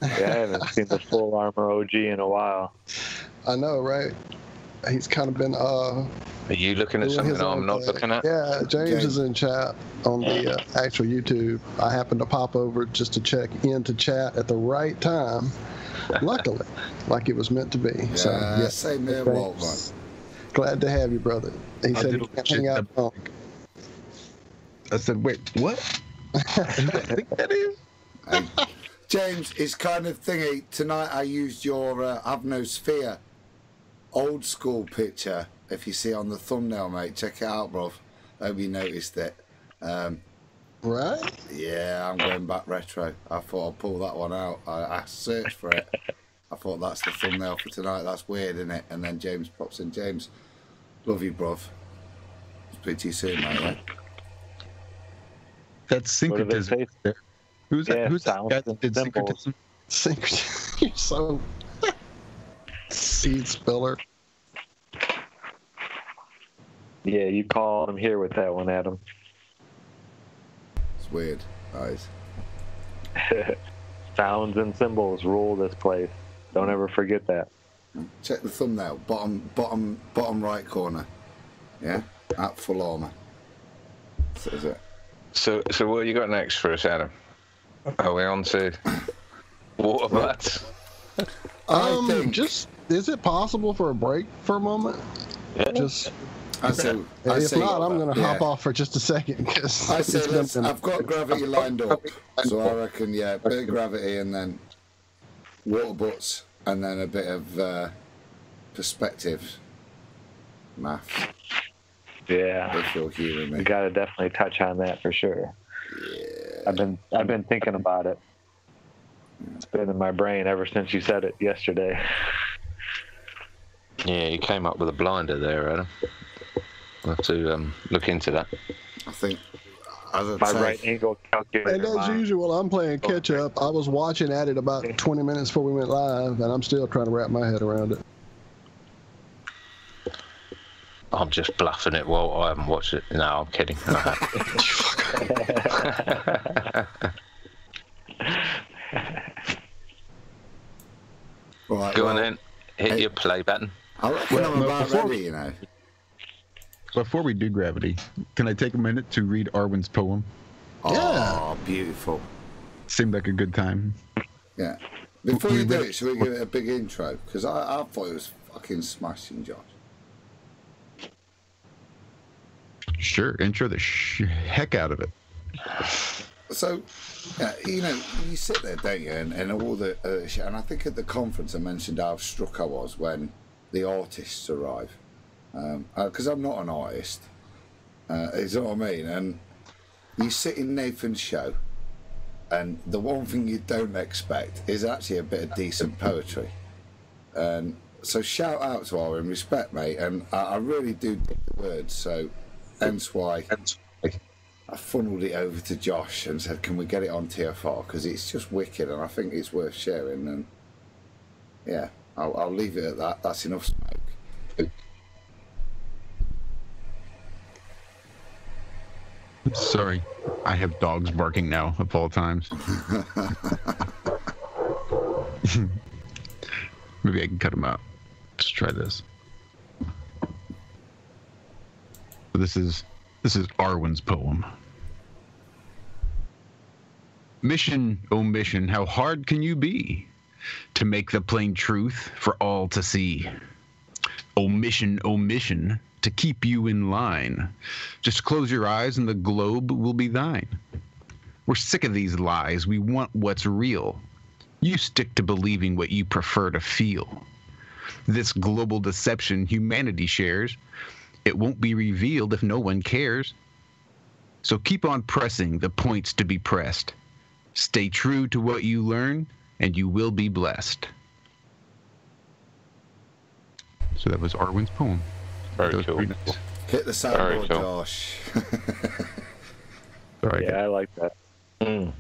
[SPEAKER 3] Yeah, I haven't seen the FullArmorOG in a while.
[SPEAKER 2] I know, right? He's kind of been.
[SPEAKER 5] Are you looking at something I'm not looking at?
[SPEAKER 2] Yeah, James is in chat on the actual YouTube. I happened to pop over just to check into chat at the right time. Luckily, like it was meant to be.
[SPEAKER 4] Yeah,
[SPEAKER 2] so, yeah.
[SPEAKER 4] Same here, Walt. Man.
[SPEAKER 2] Glad to have you, brother. He said he can't hang out long.
[SPEAKER 1] I said, wait, what? I think that is.
[SPEAKER 4] James, it's kind of thingy. Tonight I used your Avnosphere old school picture. If you see on the thumbnail, mate, check it out, bro. Hope you noticed it.
[SPEAKER 2] Right?
[SPEAKER 4] Yeah, I'm going back retro. I thought I'd pull that one out. I searched for it. I thought that's the thumbnail for tonight. That's weird, isn't it? And then James pops in. James, love you, bruv. Speak to you soon, mate. Right?
[SPEAKER 1] That's syncretism. Who's that? Who's that guy that did syncretism?
[SPEAKER 2] Syncretism. You're so seed spiller.
[SPEAKER 3] Yeah, you called him here with that one, Adam.
[SPEAKER 4] It's weird. Eyes.
[SPEAKER 3] Sounds and symbols rule this place. Don't ever forget that.
[SPEAKER 4] Check the thumbnail, bottom right corner. Yeah, at full armor. Says it.
[SPEAKER 5] So what you got next for us, Adam? Are we on to water butts?
[SPEAKER 2] Is it possible for a break for a moment?
[SPEAKER 5] Yeah.
[SPEAKER 2] If not, I'm going to hop off for just a second.
[SPEAKER 4] I say I've got gravity lined up, so I reckon, a bit of gravity and then water butts and then a bit of perspective math.
[SPEAKER 3] Yeah,
[SPEAKER 4] if you'll humor me.
[SPEAKER 3] You got to definitely touch on that for sure.
[SPEAKER 4] Yeah,
[SPEAKER 3] I've been thinking about it. It's been in my brain ever since you said it yesterday.
[SPEAKER 5] Yeah, you came up with a blinder there, Adam. I'll have to look into that.
[SPEAKER 4] I think
[SPEAKER 3] my right angle calculator.
[SPEAKER 2] And as usual, I'm playing catch up. I was watching at it about 20 minutes before we went live, and I'm still trying to wrap my head around it.
[SPEAKER 5] I'm just bluffing it. Well, I haven't watched it. No, I'm kidding.
[SPEAKER 4] Right,
[SPEAKER 5] Go on then. Hit your play button.
[SPEAKER 4] I reckon I'm about ready, you know.
[SPEAKER 1] Before we do gravity, can I take a minute to read Arwen's poem?
[SPEAKER 4] Oh, beautiful.
[SPEAKER 1] Seemed like a good time.
[SPEAKER 4] Yeah. Before you do it, should we give it a big intro? Because I thought it was fucking smashing, Josh.
[SPEAKER 1] Sure, intro the heck out of it.
[SPEAKER 4] So, you sit there, don't you, and all the shit. And I think at the conference I mentioned how struck I was when the artists arrive. Because I'm not an artist. You know what I mean? And you sit in Nathan's show, and the one thing you don't expect is actually a bit of decent poetry. And so shout out to Owen, respect, mate. And I really do dig the words, so hence why I funneled it over to Josh and said, can we get it on TFR? Because it's just wicked, and I think it's worth sharing. And yeah, I'll leave it at that. That's enough smoke.
[SPEAKER 1] Sorry, I have dogs barking now of all times. Maybe I can cut them out. Let's try this. This is Arwen's poem. Mission, oh mission, how hard can you be to make the plain truth for all to see? Oh mission, to keep you in line. Just close your eyes and the globe will be thine. We're sick of these lies. We want what's real. You stick to believing what you prefer to feel. This global deception humanity shares, it won't be revealed if no one cares. So keep on pressing the points to be pressed. Stay true to what you learn, and you will be blessed. So that was Arwen's poem.
[SPEAKER 5] Very cool.
[SPEAKER 1] Nice.
[SPEAKER 4] Hit the soundboard, cool. Josh.
[SPEAKER 1] Sorry,
[SPEAKER 3] yeah, I like that.
[SPEAKER 5] Mm.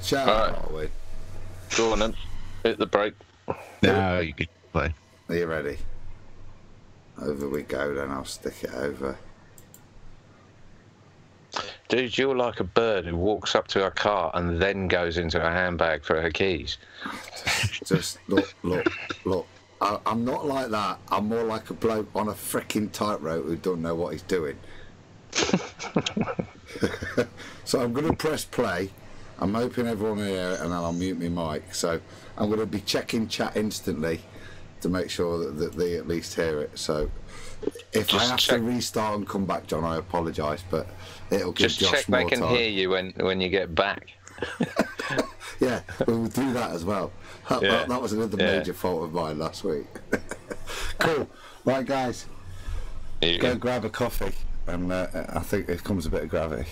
[SPEAKER 4] Shall we?
[SPEAKER 5] Go on then. Hit the break.
[SPEAKER 1] Now you can play.
[SPEAKER 4] Are you ready? Over we go then, I'll stick it over.
[SPEAKER 5] Dude, you're like a bird who walks up to a car and then goes into a handbag for her keys.
[SPEAKER 4] Just look. I'm not like that. I'm more like a bloke on a freaking tightrope who don't know what he's doing. So I'm going to press play. I'm hoping everyone will hear it, and then I'll mute my mic. So I'm going to be checking chat instantly to make sure that they at least hear it. So if I have to restart and come back, John, I apologise, but it'll give Josh more time.
[SPEAKER 5] Just check they can hear you when you get back.
[SPEAKER 4] Yeah, we'll do that as well. That was another major fault of mine last week. Cool. Right, guys, go grab a coffee, and I think it comes a bit of gravity.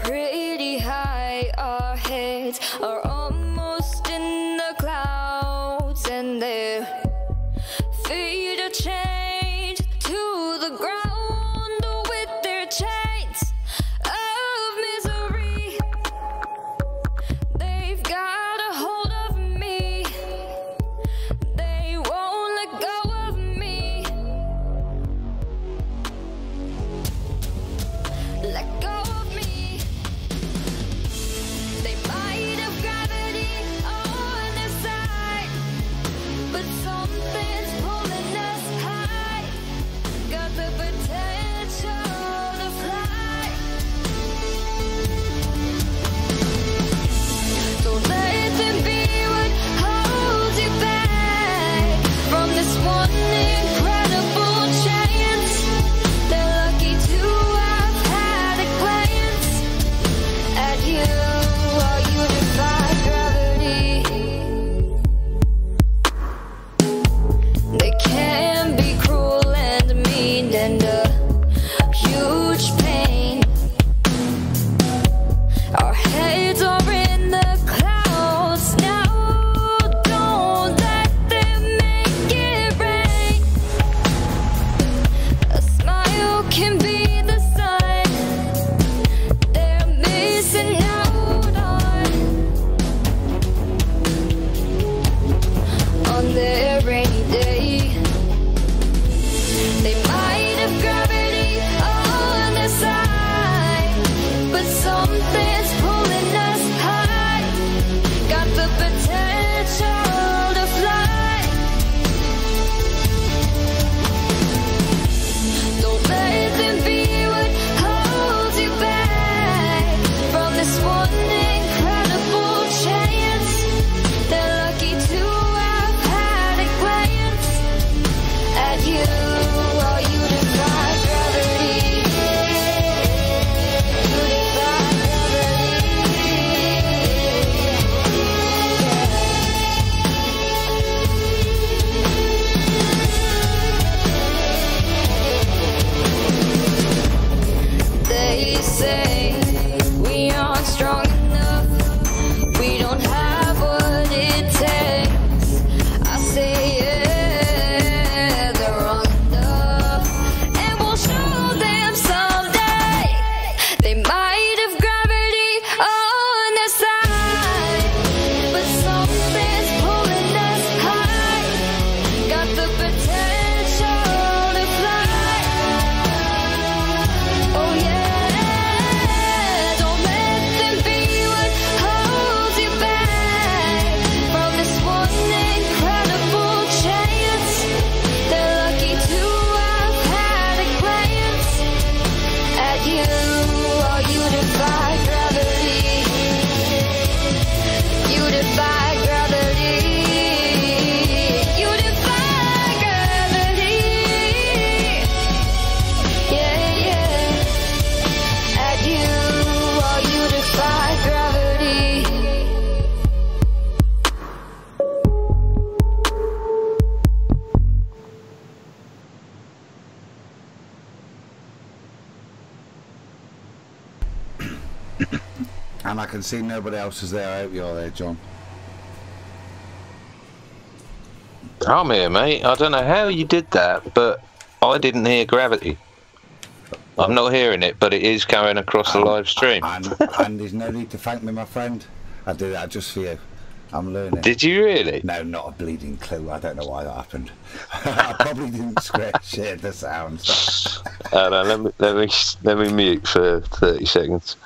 [SPEAKER 7] Pretty high, our heads are almost in the clouds, and their feet are chained to the ground with their chains of misery. They've got a hold of me, they won't let go of me. Let go. They might have grabbed
[SPEAKER 4] And I can see nobody else is there. I hope you're there, John.
[SPEAKER 5] I'm here, mate. I don't know how you did that, but I didn't hear gravity. I'm not hearing it, but it is going across the live stream.
[SPEAKER 4] And there's no need to thank me, my friend. I did that just for you. I'm learning.
[SPEAKER 5] Did you really?
[SPEAKER 4] No, not a bleeding clue. I don't know why that happened. I probably didn't share the sounds.
[SPEAKER 5] No, let me mute for 30 seconds.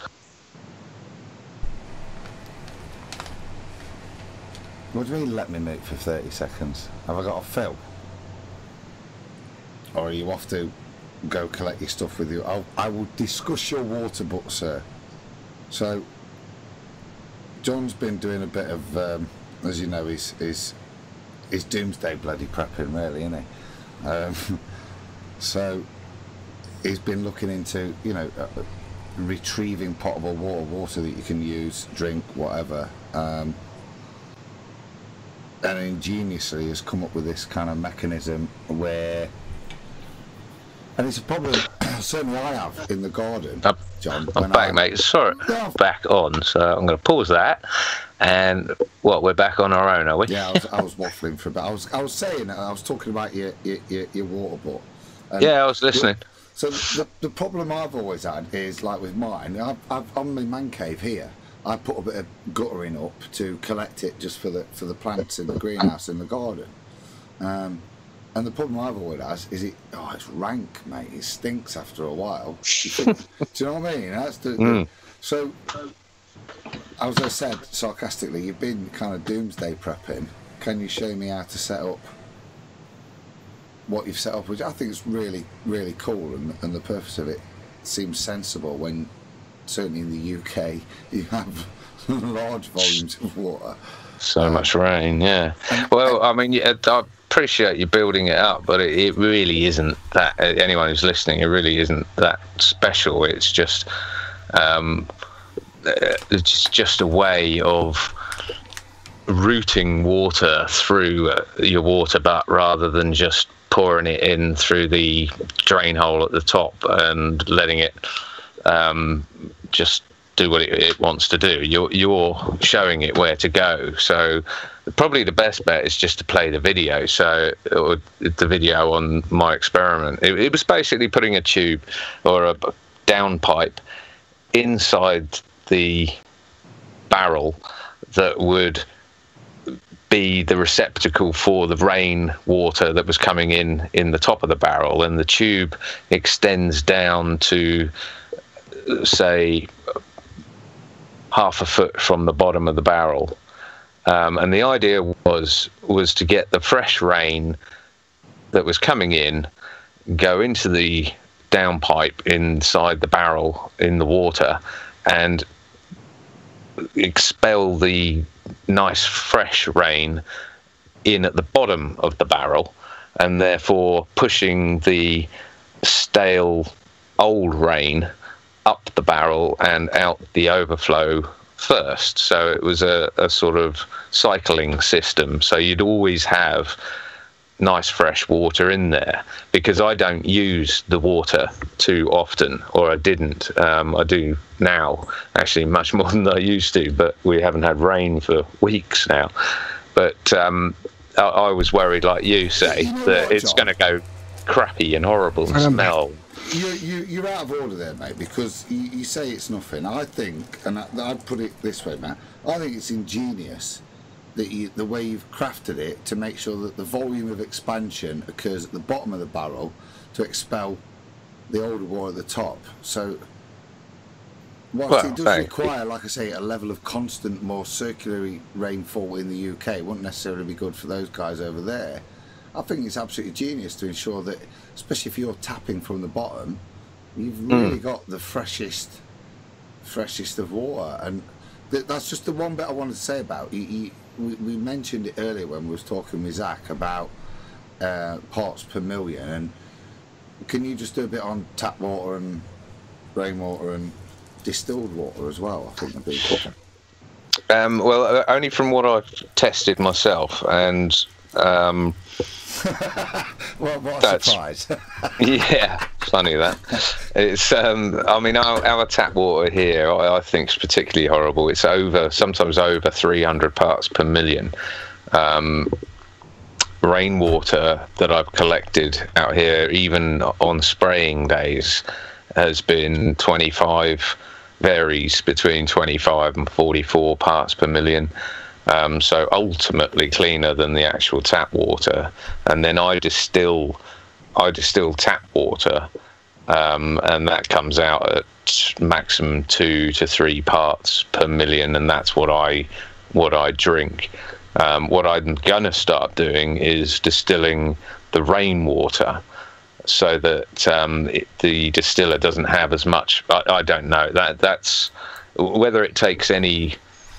[SPEAKER 4] What do you mean, let me mute for 30 seconds? Have I got a fill? Or are you off to go collect your stuff with you? I will discuss your water book, sir. So, John's been doing a bit of, as you know, his doomsday bloody prepping, really, isn't he? So, he's been looking into, you know, retrieving potable water that you can use, drink, whatever. And ingeniously has come up with this kind of mechanism where, and it's a problem certainly I have in the garden, John.
[SPEAKER 5] I'm back, mate. Sorry, back on. So I'm going to pause that. And what, we're back on our own, are we?
[SPEAKER 4] Yeah, I was waffling for a bit. I was saying, I was talking about your water butt.
[SPEAKER 5] Yeah, I was listening.
[SPEAKER 4] So the problem I've always had is, like with mine, I've on my man cave here, I put a bit of guttering up to collect it just for the plants in the greenhouse in the garden. And the problem I've always had is it's rank, mate. It stinks after a while. Do you know what I mean? That's so, as I said sarcastically, you've been kind of doomsday prepping. Can you show me how to set up what you've set up? Which I think is really, really cool, and the purpose of it seems sensible when, certainly in the UK, you have large volumes of water.
[SPEAKER 5] So much rain, yeah. Well, I mean, I appreciate you building it up, but it really isn't that. Anyone who's listening, it really isn't that special. It's just a way of routing water through your water butt rather than just pouring it in through the drain hole at the top and letting it just do what it wants to do. You're showing it where to go. So probably the best bet is just to play the video. So the video on my experiment, it was basically putting a tube or a downpipe inside the barrel that would be the receptacle for the rain water that was coming in the top of the barrel, and the tube extends down to, say, half a foot from the bottom of the barrel, and the idea was to get the fresh rain that was coming in, go into the downpipe inside the barrel in the water, and expel the nice fresh rain in at the bottom of the barrel, and therefore pushing the stale old rain up the barrel and out the overflow first. So it was a sort of cycling system. So you'd always have nice fresh water in there, because I don't use the water too often, or I didn't. I do now, actually, much more than I used to, but we haven't had rain for weeks now. But I was worried, like you say, that it's going to go crappy and horrible and smell.
[SPEAKER 4] You're out of order there, mate, because you say it's nothing. I think, and I'd put it this way, Matt, I think it's ingenious that the way you've crafted it to make sure that the volume of expansion occurs at the bottom of the barrel to expel the older water at the top. So whilst it does require, like I say, a level of constant, more circular rainfall in the UK, it wouldn't necessarily be good for those guys over there. I think it's absolutely genius to ensure that, especially if you're tapping from the bottom, you've really got the freshest of water. And that's just the one bit I wanted to say about. We mentioned it earlier when we was talking with Zach about parts per million. And can you just do a bit on tap water and rainwater and distilled water as well? I think that'd be important.
[SPEAKER 5] Well, only from what I've tested myself, and
[SPEAKER 4] What a surprise.
[SPEAKER 5] Yeah, funny that. It's I mean, our tap water here I think is particularly horrible. It's sometimes over 300 parts per million. Rainwater that I've collected out here, even on spraying days, has been 25, varies between 25 and 44 parts per million. So ultimately cleaner than the actual tap water. And then I distill tap water, and that comes out at maximum 2 to 3 parts per million, and that's what I drink. What I'm gonna start doing is distilling the rainwater, so that the distiller doesn't have as much. I don't know. That's whether it takes any.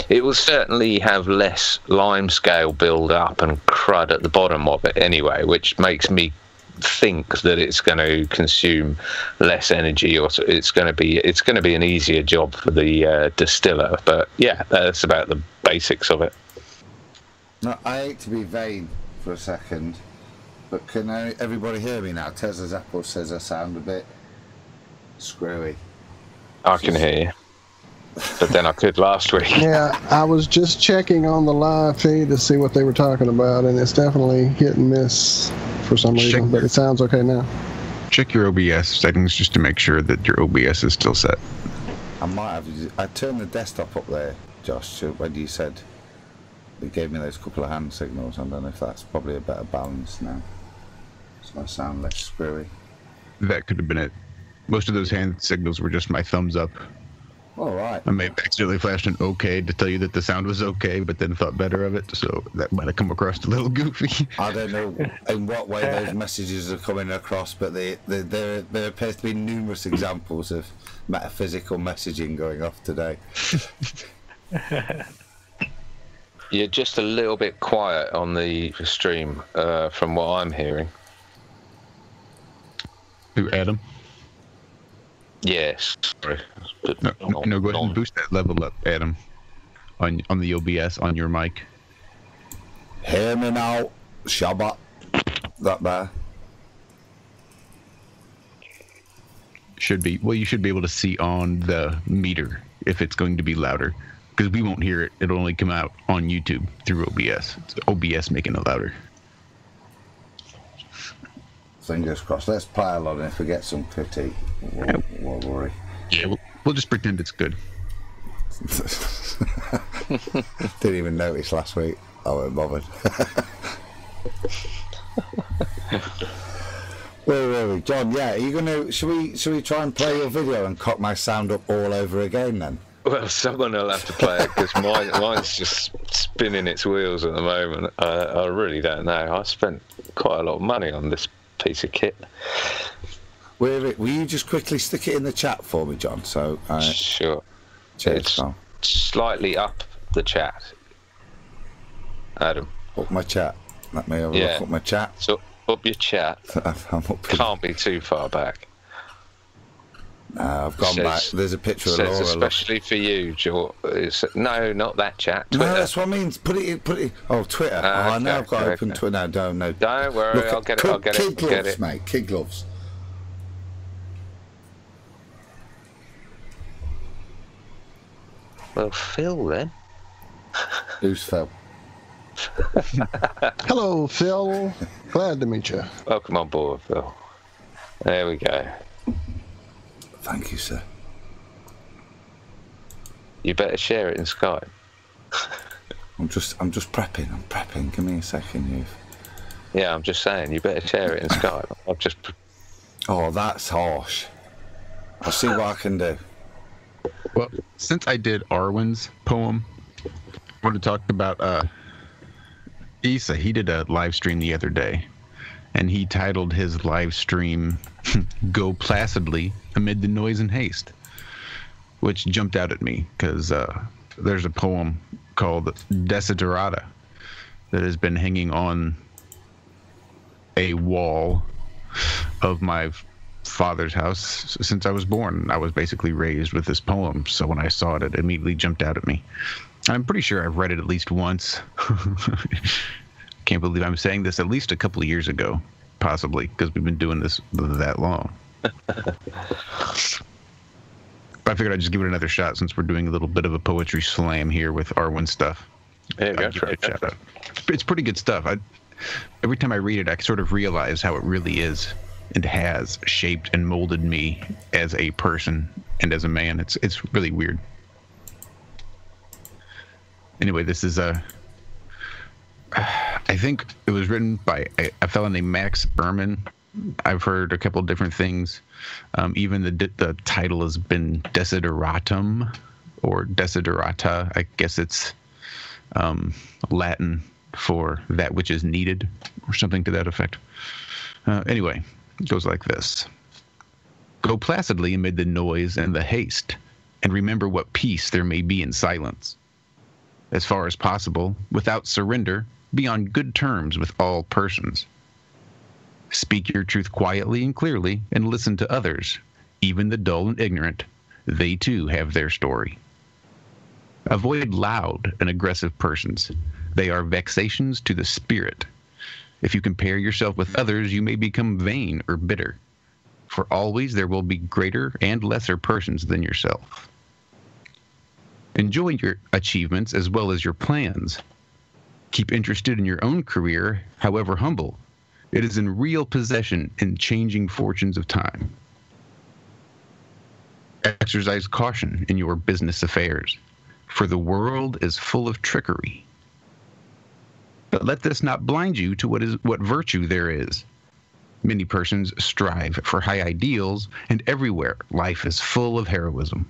[SPEAKER 5] It will certainly have less limescale build up and crud at the bottom of it anyway, which makes me think that it's going to consume less energy, or it's going to be an easier job for the distiller. But yeah, that's about the basics of it.
[SPEAKER 4] No, I hate to be vain for a second, but can everybody hear me now? Tesla's Apple says I sound a bit screwy.
[SPEAKER 5] I can hear you, but then I could last week.
[SPEAKER 2] Yeah, I was just checking on the live feed to see what they were talking about, and it's definitely hit and miss for some reason, but it sounds okay now.
[SPEAKER 1] Check your OBS settings just to make sure that your OBS is still set.
[SPEAKER 4] I turned the desktop up there, Josh, when you said it gave me those couple of hand signals. I don't know if that's probably a better balance now, so I sound less screwy.
[SPEAKER 1] That could have been it. Most of those hand signals were just my thumbs up.
[SPEAKER 4] All right.
[SPEAKER 1] I may have accidentally flashed an OK to tell you that the sound was okay, but then thought better of it, so that might have come across a little goofy.
[SPEAKER 4] I don't know in what way those messages are coming across, but there appears to be numerous examples of metaphysical messaging going off today.
[SPEAKER 5] You're just a little bit quiet on the stream, from what I'm hearing.
[SPEAKER 1] Who, Adam?
[SPEAKER 5] Yes. Sorry.
[SPEAKER 1] No, go ahead and boost that level up, Adam. On the OBS, on your mic.
[SPEAKER 4] Hear me now, Shabbat. That better?
[SPEAKER 1] Should be. Well, you should be able to see on the meter if it's going to be louder. Because we won't hear it. It'll only come out on YouTube through OBS. It's OBS making it louder.
[SPEAKER 4] Fingers crossed. Let's pile on. If we get some critique, we'll worry.
[SPEAKER 1] Yeah, we'll just pretend it's good.
[SPEAKER 4] Didn't even notice last week. I wasn't bothered. Where were we? John, yeah, are you gonna should we try and play your video and cock my sound up all over again then?
[SPEAKER 5] Well, someone will have to play it, because mine's just spinning its wheels at the moment. I really don't know. I spent quite a lot of money on this piece of kit.
[SPEAKER 4] Will you just quickly stick it in the chat for me, John? So
[SPEAKER 5] sure.
[SPEAKER 4] Cheers,
[SPEAKER 5] it's
[SPEAKER 4] pal.
[SPEAKER 5] Slightly up the chat, Adam.
[SPEAKER 4] Up my chat. Let me have a look up my chat.
[SPEAKER 5] So up your chat.
[SPEAKER 4] I'm up.
[SPEAKER 5] Can't be too far back.
[SPEAKER 4] I've gone back. There's a picture of Laura.
[SPEAKER 5] Especially for you, George. No, not that chat. Twitter.
[SPEAKER 4] No, that's what I mean. Put it. Oh, Twitter. I know I've got to open Twitter now. Don't
[SPEAKER 5] worry.
[SPEAKER 4] Look,
[SPEAKER 5] I'll get it.
[SPEAKER 4] Kid gloves, mate. Kid gloves.
[SPEAKER 5] Well, Phil then.
[SPEAKER 4] Who's Phil?
[SPEAKER 2] Hello, Phil. Glad to meet you.
[SPEAKER 5] Welcome on board, Phil. There we go.
[SPEAKER 4] Thank you, sir.
[SPEAKER 5] You better share it in Skype.
[SPEAKER 4] I'm just prepping. I'm prepping. Give me a second, youth.
[SPEAKER 5] Yeah, I'm just saying. You better share it in Skype. I've just.
[SPEAKER 4] Oh, that's harsh. I'll see what I can do.
[SPEAKER 1] Well, since I did Arwen's poem, I want to talk about Issa. He did a live stream the other day, and he titled his live stream "Go Placidly Amid the Noise and Haste," which jumped out at me because there's a poem called Desiderata that has been hanging on a wall of my father's house since I was born. I was basically raised with this poem, so when I saw it, it immediately jumped out at me. I'm pretty sure I've read it at least once can't believe I'm saying this, at least a couple of years ago, possibly, because we've been doing this that long. But I figured I'd just give it another shot since we're doing a little bit of a poetry slam here with R1 stuff.
[SPEAKER 5] There you go.
[SPEAKER 1] It's pretty good stuff. Every time I read it, I sort of realize how it really is and has shaped and molded me as a person and as a man. It's really weird. Anyway, this is I think it was written by a fellow named Max Berman. I've heard a couple of different things. Even the title has been Desideratum or Desiderata. I guess it's Latin for that which is needed or something to that effect. Anyway, it goes like this. Go placidly amid the noise and the haste, and remember what peace there may be in silence. As far as possible, without surrender, be on good terms with all persons. Speak your truth quietly and clearly, and listen to others, even the dull and ignorant. They too have their story. Avoid loud and aggressive persons. They are vexations to the spirit. If you compare yourself with others, you may become vain or bitter. For always there will be greater and lesser persons than yourself. Enjoy your achievements as well as your plans. Keep interested in your own career, however humble. It is in real possession in changing fortunes of time. Exercise caution in your business affairs, for the world is full of trickery. But let this not blind you to what virtue there is. Many persons strive for high ideals, and everywhere life is full of heroism.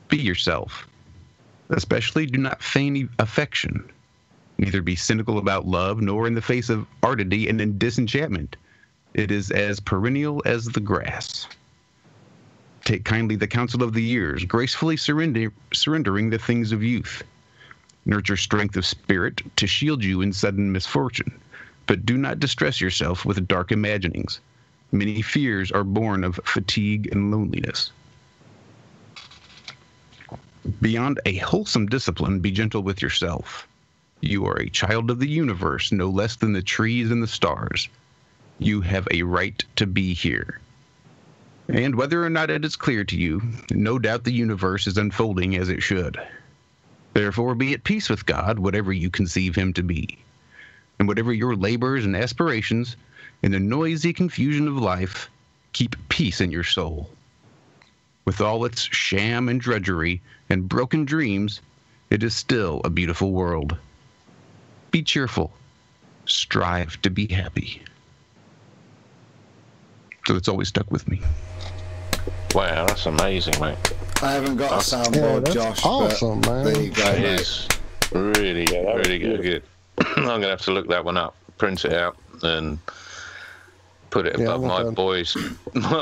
[SPEAKER 1] Be yourself. Especially do not feign affection. Neither be cynical about love, nor in the face of ardity and in disenchantment. It is as perennial as the grass. Take kindly the counsel of the years, gracefully surrendering the things of youth. Nurture strength of spirit to shield you in sudden misfortune, but do not distress yourself with dark imaginings. Many fears are born of fatigue and loneliness. Beyond a wholesome discipline, be gentle with yourself. You are a child of the universe, no less than the trees and the stars. You have a right to be here. And whether or not it is clear to you, no doubt the universe is unfolding as it should. Therefore, be at peace with God, whatever you conceive him to be. And whatever your labors and aspirations, in the noisy confusion of life, keep peace in your soul. With all its sham and drudgery and broken dreams, it is still a beautiful world. Be cheerful. Strive to be happy. So it's always stuck with me.
[SPEAKER 5] Wow, that's amazing, mate.
[SPEAKER 4] I haven't got a soundboard, Josh.
[SPEAKER 2] Awesome, man.
[SPEAKER 4] There you go,
[SPEAKER 5] It
[SPEAKER 4] mate.
[SPEAKER 5] is really good. I'm going to have to look that one up, print it out, and put it above my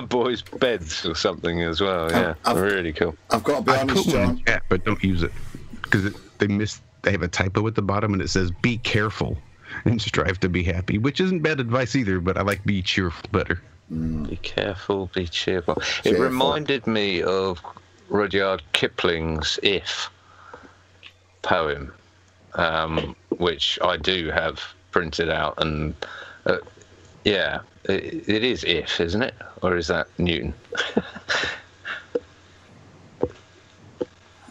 [SPEAKER 5] boys' beds or something as well. Yeah, really cool.
[SPEAKER 4] I've got to be honest, John.
[SPEAKER 1] Yeah, but don't use it because they have a typo at the bottom and it says "Be careful and strive to be happy," which isn't bad advice either. But I like "Be cheerful" better.
[SPEAKER 5] Be careful, be cheerful. It reminded me of Rudyard Kipling's "If" poem, which I do have printed out, and yeah. It is "If," isn't it? Or is that Newton?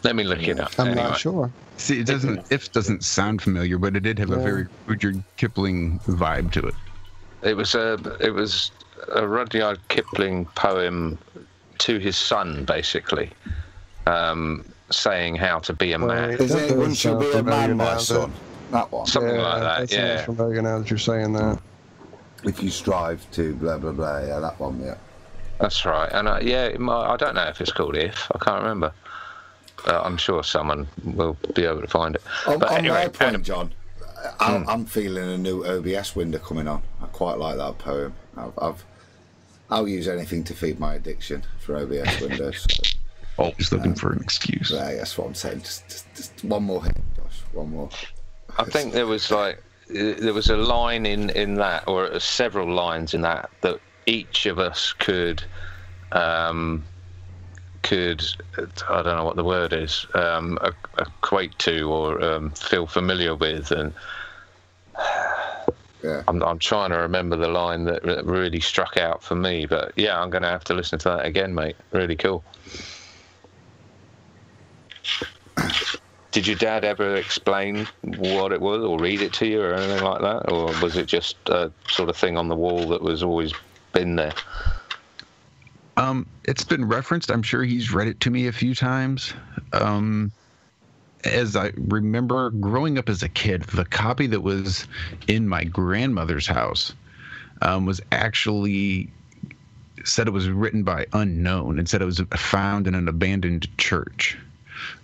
[SPEAKER 5] Let me look it up.
[SPEAKER 2] I'm not sure.
[SPEAKER 1] See, "If" doesn't sound familiar, but it did have a very Rudyard Kipling vibe to it.
[SPEAKER 5] It was a Rudyard Kipling poem to his son, basically, saying how to be a man.
[SPEAKER 4] Is it "Wouldn't You Be a Man, My Son"? That one.
[SPEAKER 5] Something like that.
[SPEAKER 2] That sounds familiar now that you're saying that.
[SPEAKER 4] If you strive to blah blah blah, yeah, that one, yeah.
[SPEAKER 5] That's right, and I don't know if it's called "If." I can't remember. I'm sure someone will be able to find it.
[SPEAKER 4] On my point, John, I'm feeling a new OBS window coming on. I quite like that poem. I'll use anything to feed my addiction for OBS windows.
[SPEAKER 1] Always looking for an excuse.
[SPEAKER 4] Yeah, that's what I'm saying. Just one more hit, Josh. One more.
[SPEAKER 5] I think there was a line in that, or several lines in that each of us could could, I don't know what the word is, equate to or feel familiar with. And
[SPEAKER 4] yeah.
[SPEAKER 5] I'm trying to remember the line that really struck out for me. But yeah, I'm going to have to listen to that again, mate. Really cool. Did your dad ever explain what it was or read it to you or anything like that? Or was it just a sort of thing on the wall that was always been there?
[SPEAKER 1] It's been referenced. I'm sure he's read it to me a few times. As I remember growing up as a kid, the copy that was in my grandmother's house was actually said it was written by unknown and said it was found in an abandoned church.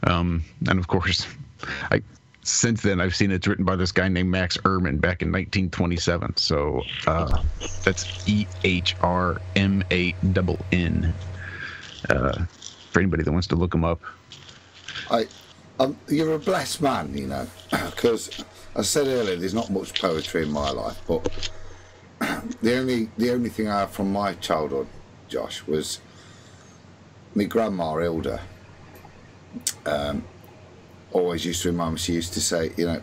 [SPEAKER 1] And of course, since then I've seen it's written by this guy named Max Ehrman back in 1927. So that's EHRMANN. For anybody that wants to look him up.
[SPEAKER 4] You're a blessed man, you know, because as I said earlier, there's not much poetry in my life, but the only thing I have from my childhood, Josh, was my grandma Hilda. Always used to remind me, she used to say, you know,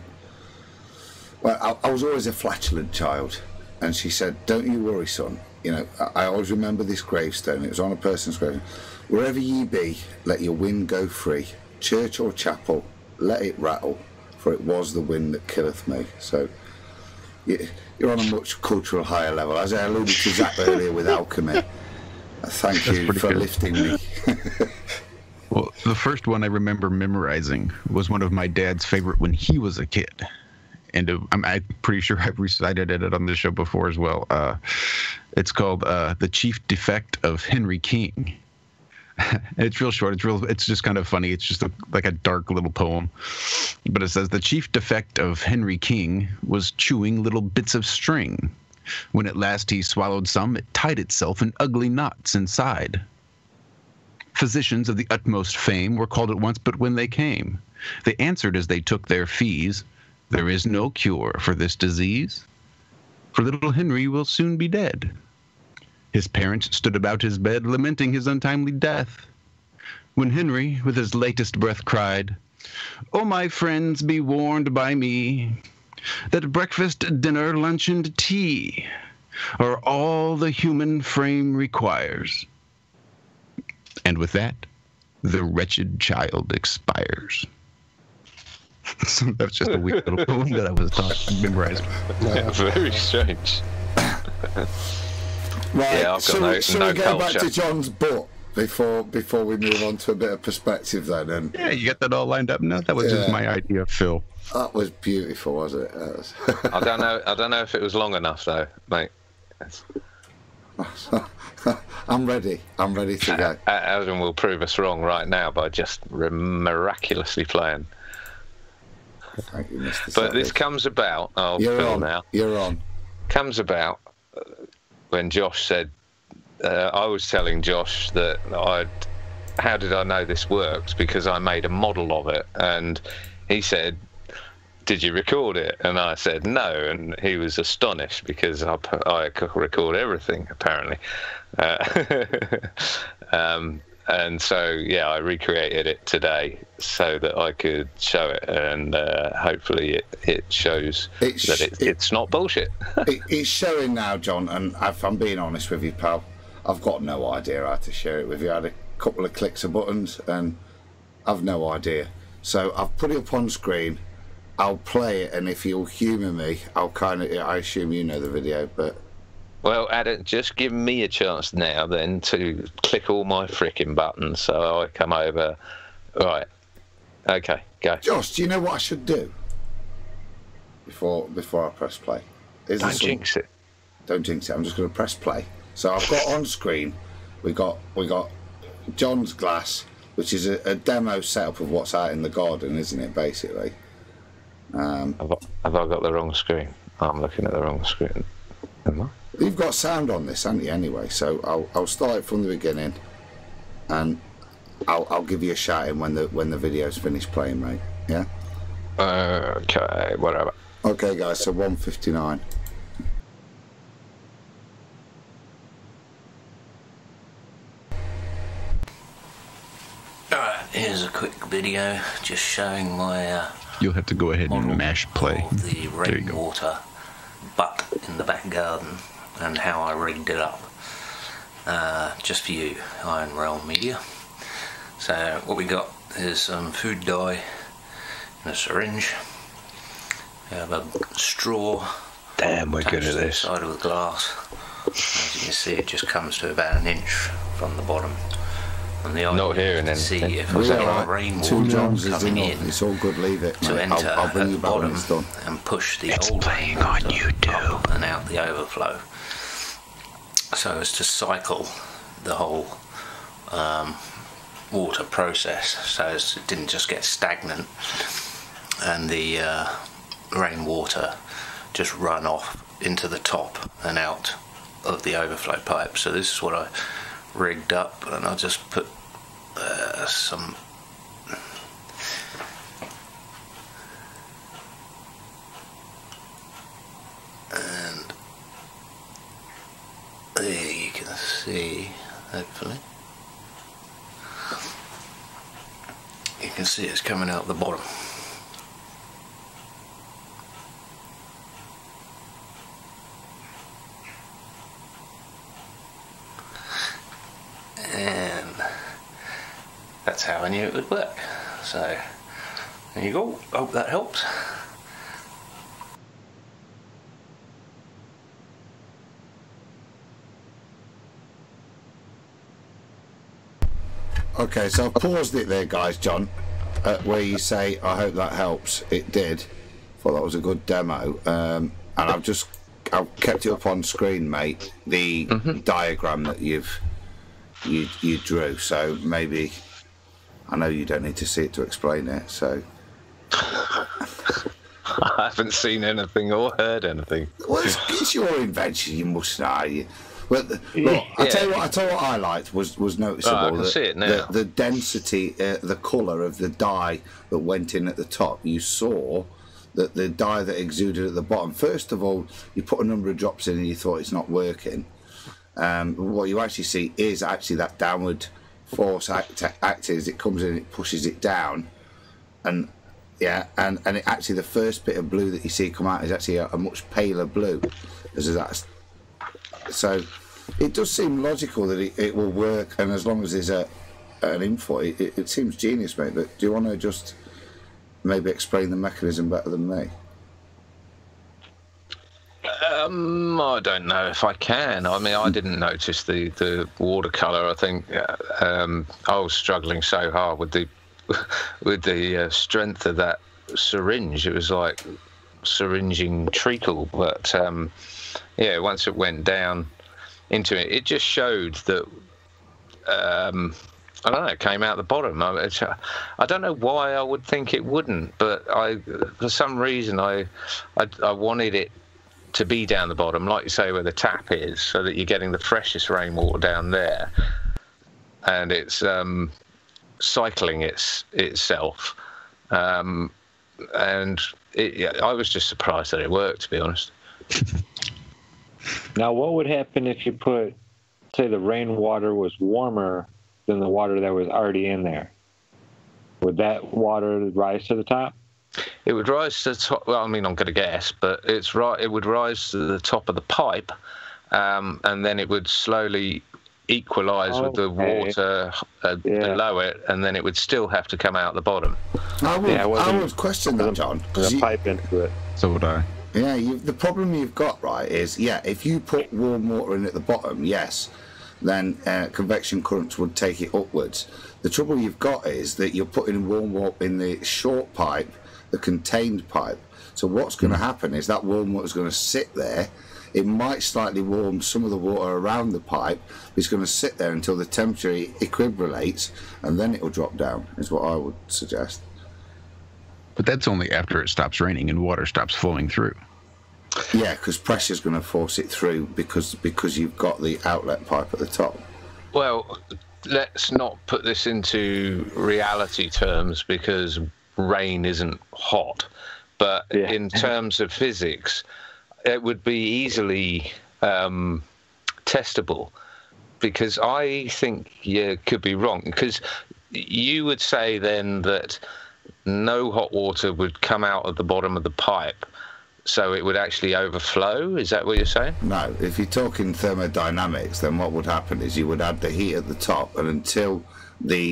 [SPEAKER 4] well, I was always a flatulent child, and she said, don't you worry, son, you know, I always remember this gravestone, it was on a person's grave, wherever ye be, let your wind go free, church or chapel, let it rattle, for it was the wind that killeth me. So you're on a much cultural higher level, as I alluded to Zach earlier with alchemy. Thank you for lifting me.
[SPEAKER 1] Well, the first one I remember memorizing was one of my dad's favorite when he was a kid. And I'm pretty sure I've recited it on this show before as well. It's called The Chief Defect of Henry King. And it's real short. It's just kind of funny. It's just like a dark little poem. But it says, the chief defect of Henry King was chewing little bits of string. When at last he swallowed some, it tied itself in ugly knots inside. Physicians of the utmost fame were called at once, but when they came, they answered as they took their fees, there is no cure for this disease, for little Henry will soon be dead. His parents stood about his bed, lamenting his untimely death, when Henry, with his latest breath, cried, "O my friends, be warned by me, that breakfast, dinner, lunch, and tea are all the human frame requires." And with that, the wretched child expires. So that's just a weird little poem that I was taught to memorize.
[SPEAKER 5] Yeah, very strange.
[SPEAKER 4] Right,
[SPEAKER 5] yeah,
[SPEAKER 4] so we go back to John's butt before we move on to a bit of perspective then? And
[SPEAKER 1] yeah, you got that all lined up now? That was just my idea, Phil.
[SPEAKER 4] That was beautiful, wasn't it?
[SPEAKER 5] I don't know if it was long enough though, mate.
[SPEAKER 4] I'm ready to go.
[SPEAKER 5] Adam will prove us wrong right now by just miraculously playing.
[SPEAKER 4] Thank you, Mr.
[SPEAKER 5] But
[SPEAKER 4] Savage.
[SPEAKER 5] this comes about. Oh,
[SPEAKER 4] You're
[SPEAKER 5] Phil
[SPEAKER 4] on.
[SPEAKER 5] now.
[SPEAKER 4] You're on.
[SPEAKER 5] Comes about when Josh said, I was telling Josh that how did I know this worked? Because I made a model of it, and he said, did you record it? And I said no, and he was astonished because I could record everything apparently. And so yeah, I recreated it today so that I could show it, and hopefully it shows that it's not bullshit.
[SPEAKER 4] It's showing now, John, and if I'm being honest with you, pal, I've got no idea how to share it with you. I had a couple of clicks of buttons and I've no idea. So I've put it up on screen. I'll play it, and if you'll humour me, I assume you know the video, but...
[SPEAKER 5] Well, Adam, just give me a chance now then to click all my frickin' buttons so I come over. Right. Okay, go.
[SPEAKER 4] Josh, do you know what I should do before I press play?
[SPEAKER 5] Don't jinx it.
[SPEAKER 4] Don't jinx it. I'm just going to press play. So I've got on screen, we got John's glass, which is a demo setup of what's out in the garden, isn't it, basically?
[SPEAKER 5] Have I got the wrong screen? I'm looking at the wrong screen. Am I?
[SPEAKER 4] You've got sound on this, haven't you, anyway? So I'll start it from the beginning, and I'll give you a shout in when the video's finished playing, mate. Yeah.
[SPEAKER 5] Okay. Whatever.
[SPEAKER 4] Okay, guys. So 1:59.
[SPEAKER 8] Right, here's a quick video just showing my
[SPEAKER 1] You'll have to go ahead and mash play.
[SPEAKER 8] of the rainwater butt in the back garden and how I rigged it up. Just for you, Iron Realm Media. So what we got is some food dye in a syringe. We have a straw.
[SPEAKER 5] Damn, we're good at this.
[SPEAKER 8] Side of the glass. As you can see, it just comes to about an inch from the bottom. And the
[SPEAKER 5] Not hearing anything.
[SPEAKER 8] See if there's any rainwater coming in.
[SPEAKER 4] It's all good. Leave it.
[SPEAKER 8] To enter
[SPEAKER 4] I'll bring you
[SPEAKER 8] at the
[SPEAKER 4] back when
[SPEAKER 8] bottom
[SPEAKER 4] it's done.
[SPEAKER 8] and push the
[SPEAKER 1] It's
[SPEAKER 8] old
[SPEAKER 1] playing on YouTube.
[SPEAKER 8] up and out the overflow, so as to cycle the whole water process, so as it didn't just get stagnant and the rainwater just run off into the top and out of the overflow pipe. So this is what I rigged up, and I'll just put some and there you can see, hopefully you can see it's coming out the bottom. And that's how I knew it would work. So there you go. Hope that helps.
[SPEAKER 4] Okay, so I've paused it there, guys, John, where you say, I hope that helps. It did. Thought that was a good demo. And I've kept it up on screen, mate, the diagram that you drew. So maybe, I know you don't need to see it to explain it, so.
[SPEAKER 5] I haven't seen anything or heard anything.
[SPEAKER 4] Well, it's your invention, you must know. Well, look, I tell you what I liked was noticeable.
[SPEAKER 5] I can see it now.
[SPEAKER 4] The density, the colour of the dye that went in at the top. You saw that the dye that exuded at the bottom. First of all, you put a number of drops in and you thought it's not working. What you actually see is actually that downward force acting as it comes in, it pushes it down, and yeah, and it actually, the first bit of blue that you see come out is actually a much paler blue. So it does seem logical that it will work, and as long as there's an input, it seems genius, mate. But do you want to just maybe explain the mechanism better than me?
[SPEAKER 5] I don't know if I can. I mean, I didn't notice the watercolour. I think I was struggling so hard with the strength of that syringe. It was like syringing treacle, but yeah, once it went down into it, it just showed that I don't know, it came out the bottom. I don't know why I would think it wouldn't, but for some reason I wanted it to be down the bottom, like you say, where the tap is, so that you're getting the freshest rainwater down there, and it's cycling itself. And I was just surprised that it worked, to be honest.
[SPEAKER 3] Now, what would happen if you put, say, the rainwater was warmer than the water that was already in there? Would that water rise to the top?
[SPEAKER 5] It would rise to the top. Well, I mean, I'm going to guess, but it's right. It would rise to the top of the pipe, and then it would slowly equalise with the water below it, and then it would still have to come out the bottom.
[SPEAKER 4] I would question that, John.
[SPEAKER 3] There's a pipe into it.
[SPEAKER 1] So would I.
[SPEAKER 4] Yeah, the problem you've got, right, is, yeah, if you put warm water in at the bottom, yes, then convection currents would take it upwards. The trouble you've got is that you're putting warm water in the short pipe, the contained pipe. So what's going to happen is that warm water is going to sit there. It might slightly warm some of the water around the pipe. It's going to sit there until the temperature equilibrates, and then it will drop down, is what I would suggest.
[SPEAKER 1] But that's only after it stops raining and water stops flowing through.
[SPEAKER 4] Yeah, because pressure's going to force it through because you've got the outlet pipe at the top.
[SPEAKER 5] Well, let's not put this into reality terms, because rain isn't hot. But in terms of physics, it would be easily testable, because I think you could be wrong, because you would say then that no hot water would come out of the bottom of the pipe, so it would actually overflow? Is that what you're saying?
[SPEAKER 4] No, if you're talking thermodynamics, then what would happen is you would add the heat at the top, and until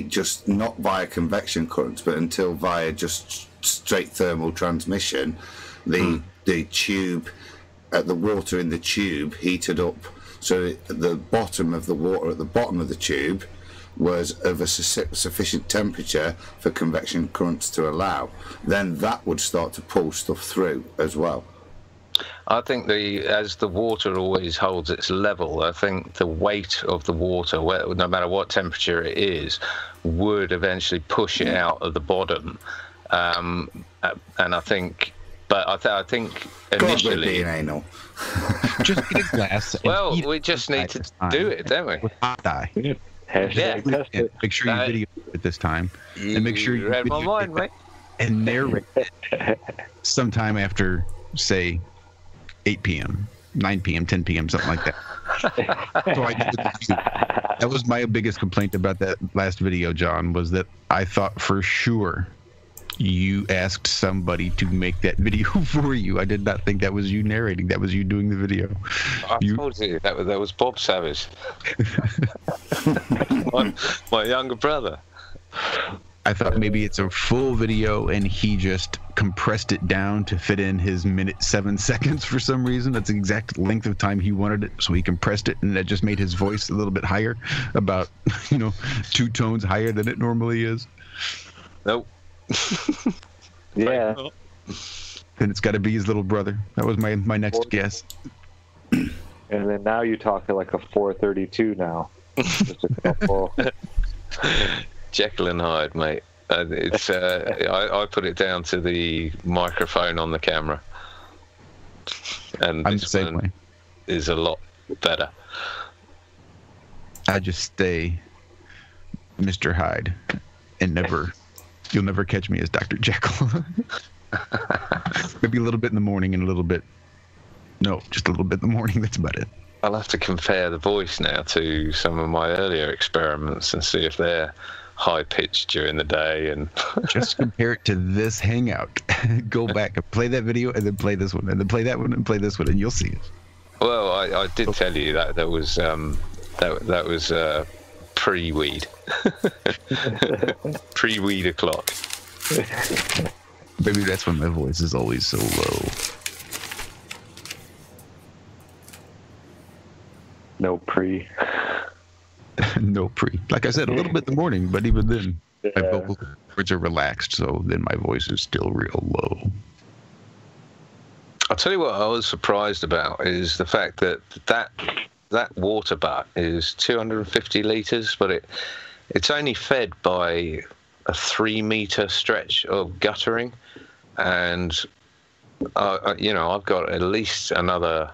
[SPEAKER 4] just not via convection currents, but until via just straight thermal transmission, the tube, the water in the tube heated up, so the bottom of the water at the bottom of the tube was of a sufficient temperature for convection currents to allow. Then that would start to pull stuff through as well.
[SPEAKER 5] I think as the water always holds its level, I think the weight of the water, no matter what temperature it is, would eventually push it out of the bottom. And I think, I think initially,
[SPEAKER 4] being anal.
[SPEAKER 1] Just get a glass.
[SPEAKER 5] Well, we just need to do it, don't we?
[SPEAKER 1] With hot dye.
[SPEAKER 3] Hashtag test it.
[SPEAKER 1] Make sure you video it this time, and make sure you
[SPEAKER 5] read my mind, mate.
[SPEAKER 1] And narrate it sometime after, say, 8 p.m., 9 p.m., 10 p.m., something like that. So I did the review. That was my biggest complaint about that last video, John, was that I thought for sure you asked somebody to make that video for you. I did not think that was you narrating. That was you doing the video.
[SPEAKER 5] I told you that was Bob Savage, my younger brother.
[SPEAKER 1] I thought maybe it's a full video and he just compressed it down to fit in his minute 7 seconds for some reason. That's the exact length of time he wanted it, so he compressed it, and that just made his voice a little bit higher, about 2 tones higher than it normally is.
[SPEAKER 5] Nope.
[SPEAKER 3] Yeah.
[SPEAKER 1] Then it's got to be his little brother. That was my next guess.
[SPEAKER 3] And then now you talk to like a 432 now. Just a couple.
[SPEAKER 5] Jekyll and Hyde, mate. It's I put it down to the microphone on the camera, and
[SPEAKER 1] I'm the same way.
[SPEAKER 5] Is a lot better.
[SPEAKER 1] I just stay Mr. Hyde, and you'll never catch me as Dr. Jekyll. Maybe a little bit in the morning and a little bit. No, just a little bit in the morning. That's about it.
[SPEAKER 5] I'll have to compare the voice now to some of my earlier experiments and see if they're high pitched during the day, and
[SPEAKER 1] just compare it to this hangout. Go back and play that video, and then play this one, and then play that one, and play this one, and you'll see it.
[SPEAKER 5] Well, I did tell you that was that was pre-weed. Pre-weed o'clock.
[SPEAKER 1] Maybe that's when my voice is always so low.
[SPEAKER 3] No pre.
[SPEAKER 1] No pre. Like I said, a little bit in the morning, but even then, my vocal cords are relaxed, so then my voice is still real low.
[SPEAKER 5] I'll tell you what I was surprised about is the fact that water butt is 250 litres, but it's only fed by a 3-metre stretch of guttering, and I've got at least another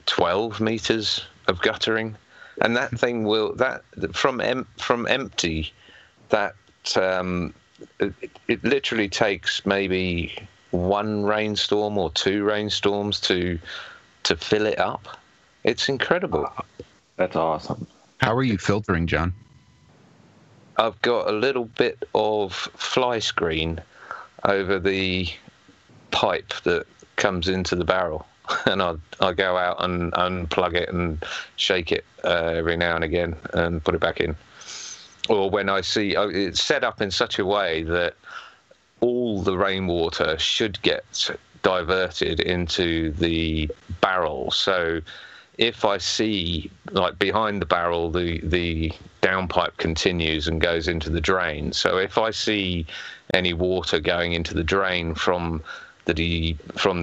[SPEAKER 5] 12 meters of guttering, and that thing from empty, that it literally takes maybe 1 rainstorm or 2 rainstorms to fill it up. It's incredible.
[SPEAKER 3] That's awesome.
[SPEAKER 1] How are you filtering, John?
[SPEAKER 5] I've got a little bit of fly screen over the pipe that comes into the barrel, and I go out and unplug it and shake it every now and again and put it back in. Or when I see it's set up in such a way that all the rainwater should get diverted into the barrel. So if I see, like behind the barrel, the downpipe continues and goes into the drain. So if I see any water going into the drain from the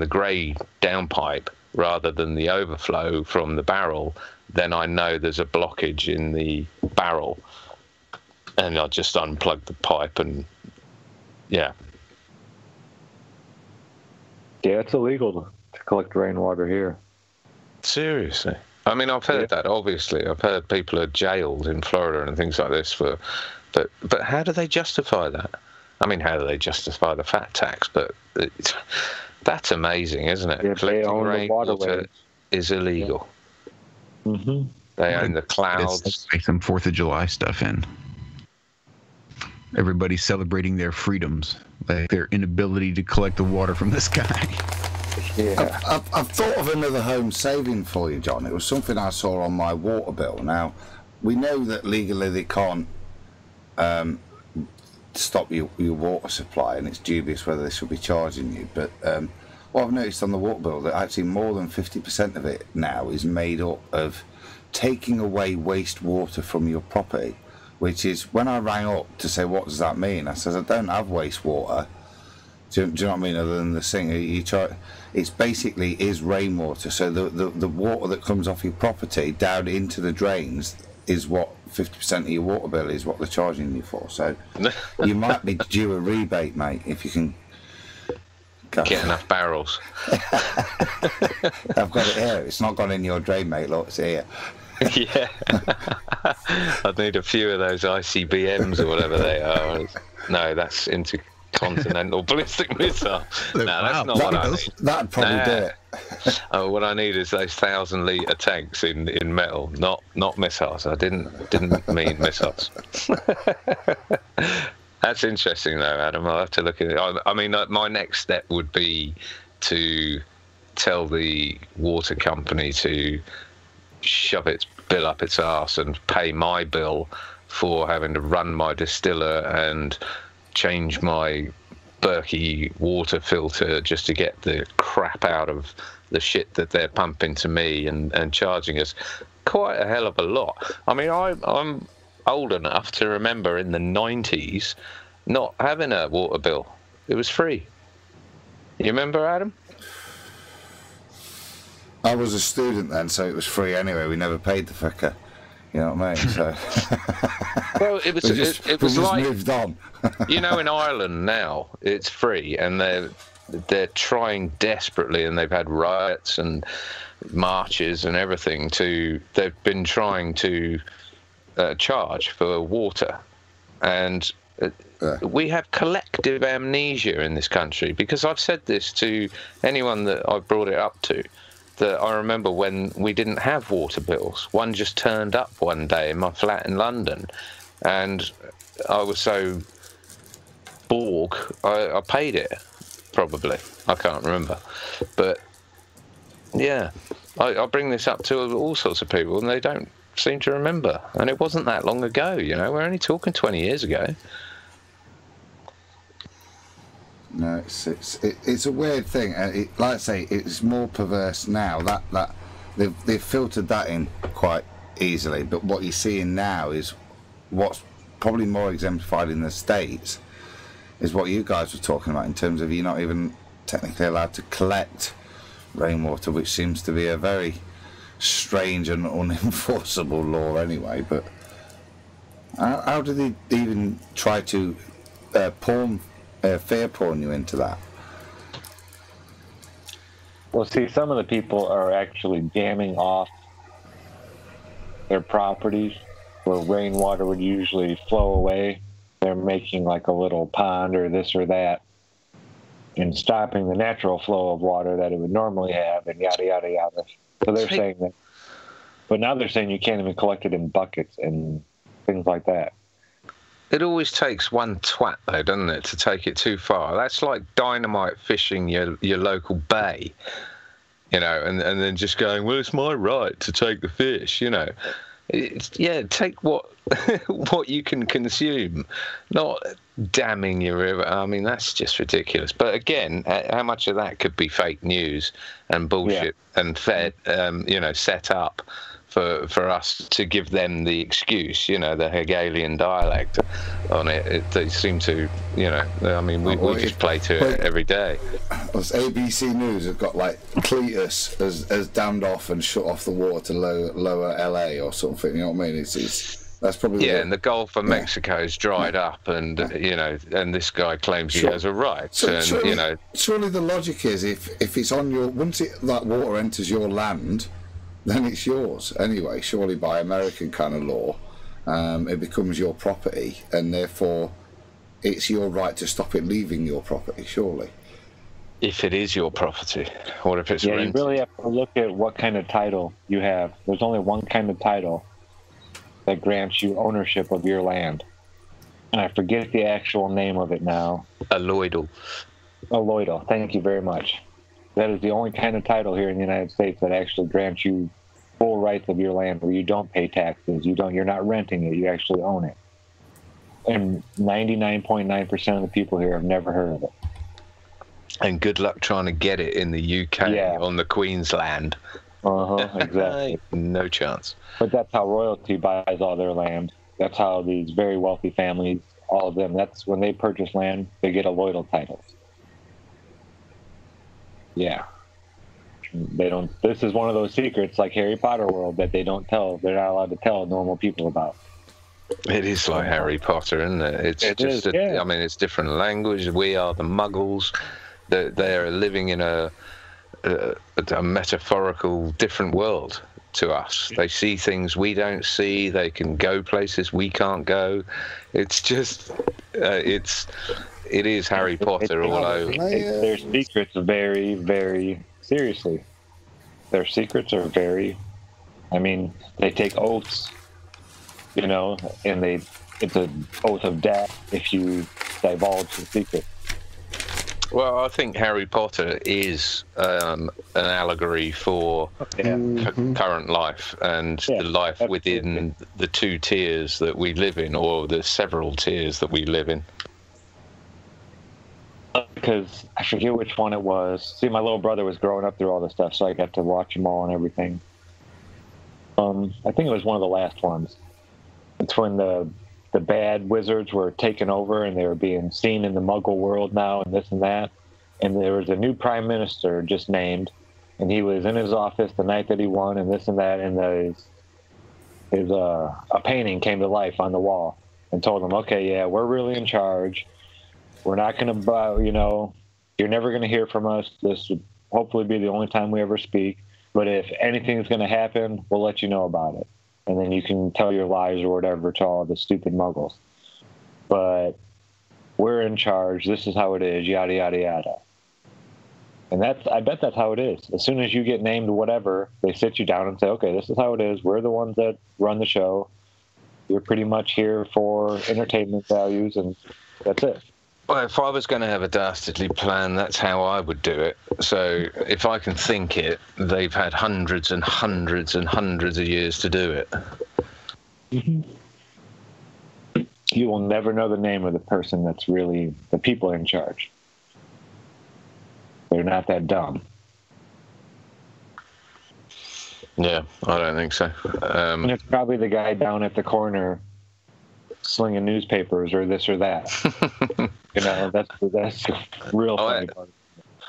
[SPEAKER 5] grey downpipe rather than the overflow from the barrel, then I know there's a blockage in the barrel, and I'll just unplug the pipe. And yeah,
[SPEAKER 3] it's illegal to collect rainwater here.
[SPEAKER 5] Seriously. I mean, I've heard that, obviously. I've heard people are jailed in Florida and things like this but how do they justify that? I mean, how do they justify the fat tax? But that's amazing, isn't it?
[SPEAKER 3] Yeah,
[SPEAKER 5] collecting rainwater is illegal.
[SPEAKER 3] Mm-hmm.
[SPEAKER 5] They own the clouds.
[SPEAKER 1] It's like some 4th of July stuff in. Everybody's celebrating their freedoms, like their inability to collect the water from the sky.
[SPEAKER 4] Yeah. I've thought of another home saving for you, John. It was something I saw on my water bill. Now, we know that legally they can't stop your water supply, and it's dubious whether they should be charging you. But what I've noticed on the water bill, that actually more than 50% of it now is made up of taking away wastewater from your property, which is, when I rang up to say, what does that mean? I said, I don't have wastewater. Do you know what I mean? Other than the thing, it's basically is rainwater. So the water that comes off your property down into the drains is what 50% of your water bill is what they're charging you for. So you might be due a rebate, mate, if you can
[SPEAKER 5] get enough barrels.
[SPEAKER 4] I've got it here. It's not gone in your drain, mate. Look, it's here.
[SPEAKER 5] Yeah. I'd need a few of those ICBMs or whatever they are. No, that's intercontinental ballistic missile. No, that's not what I need.
[SPEAKER 4] That'd probably do it.
[SPEAKER 5] What I need is those 1,000-litre tanks in metal, not missiles. I didn't mean missiles. That's interesting, though, Adam. I'll have to look at it. I mean, my next step would be to tell the water company to shove its bill up its arse and pay my bill for having to run my distiller and change my Berkey water filter just to get the crap out of the shit that they're pumping to me and charging us quite a hell of a lot. I mean, I'm old enough to remember in the 90s not having a water bill. It was free. You remember, Adam?
[SPEAKER 4] I was a student then, so it was free anyway. We never paid the fucker. You know what I mean? So
[SPEAKER 5] well, it was like
[SPEAKER 4] moved on.
[SPEAKER 5] You know, in Ireland now it's free, and they're trying desperately, and they've had riots and marches and everything. They've been trying to charge for water, and we have collective amnesia in this country, because I've said this to anyone that I've brought it up to, that I remember when we didn't have water bills. One just turned up one day in my flat in London, and I was so borg, I paid it, probably. I can't remember. But, yeah, I bring this up to all sorts of people, and they don't seem to remember. And it wasn't that long ago, you know. We're only talking 20 years ago.
[SPEAKER 4] No, it's a weird thing, and like I say, it's more perverse now. That they've filtered that in quite easily. But what you're seeing now is what's probably more exemplified in the States is what you guys were talking about, in terms of you're not even technically allowed to collect rainwater, which seems to be a very strange and unenforceable law anyway. But how do they even try to fear porn you into that?
[SPEAKER 3] Well, see, some of the people are actually damming off their properties where rainwater would usually flow away. They're making like a little pond or this or that and stopping the natural flow of water that it would normally have, and yada, yada, yada. So they're saying that. But now they're saying you can't even collect it in buckets and things like that.
[SPEAKER 5] It always takes one twat, though, doesn't it, to take it too far? That's like dynamite fishing your local bay, you know, and then just going, well, it's my right to take the fish, you know. Take what what you can consume, not damming your river. I mean, that's just ridiculous. But again, how much of that could be fake news and bullshit and fed, set up for us to give them the excuse, you know, the Hegelian dialect on it. They seem to, you know, I mean, we just play to it every day.
[SPEAKER 4] ABC News have got like Cletus has dammed off and shut off the water to lower LA or something, you know what I mean? That's probably
[SPEAKER 5] and the Gulf of Mexico's dried up, and you know, and this guy claims he has a right.
[SPEAKER 4] So surely the logic is if it's on your, once that water enters your land, then it's yours anyway, surely by American kind of law. It becomes your property, and therefore it's your right to stop it leaving your property, surely.
[SPEAKER 5] If it is your property, what if it's
[SPEAKER 3] Yeah,
[SPEAKER 5] rented?
[SPEAKER 3] you really have to look at what kind of title you have. There's only one kind of title that grants you ownership of your land. And I forget the actual name of it now.
[SPEAKER 5] Alloidal.
[SPEAKER 3] Alloidal. Thank you very much. That is the only kind of title here in the United States that actually grants you full rights of your land, where you don't pay taxes. You're not renting it. You actually own it. And 99.9% of the people here have never heard of it.
[SPEAKER 5] And good luck trying to get it in the UK on the Queen's land.
[SPEAKER 3] Exactly.
[SPEAKER 5] No chance.
[SPEAKER 3] But that's how royalty buys all their land. That's how these very wealthy families, all of them, that's when they purchase land, they get alloidal titles. Yeah. They don't. This is one of those secrets like Harry Potter world that they don't tell. They're not allowed to tell normal people about.
[SPEAKER 5] It is like Harry Potter, isn't it? I mean, it's different language. We are the Muggles. They are living in a metaphorical different world to us. They see things we don't see. They can go places we can't go. It's just, it is Harry Potter all over.
[SPEAKER 3] Their secrets very, very seriously. Their secrets are very, I mean, they take oaths, and it's an oath of death if you divulge the secret.
[SPEAKER 5] Well, I think Harry Potter is an allegory for current life and the life within the two tiers that we live in, or the several tiers that we live in.
[SPEAKER 3] Because I forget which one it was. See, my little brother was growing up through all this stuff, so I got to watch them all and everything. I think it was one of the last ones. It's when the bad wizards were taken over and they were being seen in the Muggle world now and this and that. And there was a new prime minister just named, and he was in his office the night that he won and this and that. And a painting came to life on the wall and told him, okay, yeah, we're really in charge. We're not going to, you're never going to hear from us. This would hopefully be the only time we ever speak. But if anything's going to happen, we'll let you know about it. And then you can tell your lies or whatever to all the stupid Muggles. But we're in charge. This is how it is, yada, yada, yada. And I bet that's how it is. As soon as you get named whatever, they sit you down and say, okay, this is how it is. We're the ones that run the show. You're pretty much here for entertainment values, and that's it.
[SPEAKER 5] Well, if I was going to have a dastardly plan, that's how I would do it. So if I can think it, they've had hundreds and hundreds and hundreds of years to do it.
[SPEAKER 3] Mm-hmm. You will never know the name of the person that's really the people in charge. They're not that dumb.
[SPEAKER 5] Yeah, I don't think so.
[SPEAKER 3] And it's probably the guy down at the corner slinging newspapers or this or that. That's the real funny part.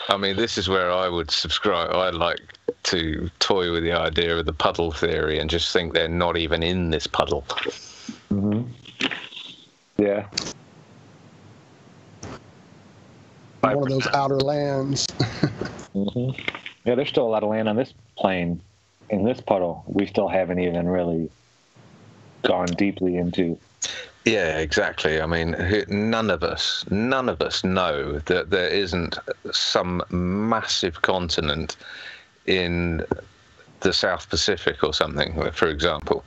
[SPEAKER 5] I mean, this is where I would subscribe. I'd like to toy with the idea of the puddle theory and just think they're not even in this puddle.
[SPEAKER 3] Mm-hmm. Yeah.
[SPEAKER 2] One of those outer lands.
[SPEAKER 3] Mm-hmm. Yeah, there's still a lot of land on this plane. In this puddle, we still haven't even really gone deeply into.
[SPEAKER 5] Yeah, exactly. I mean, none of us know that there isn't some massive continent in the South Pacific or something, for example.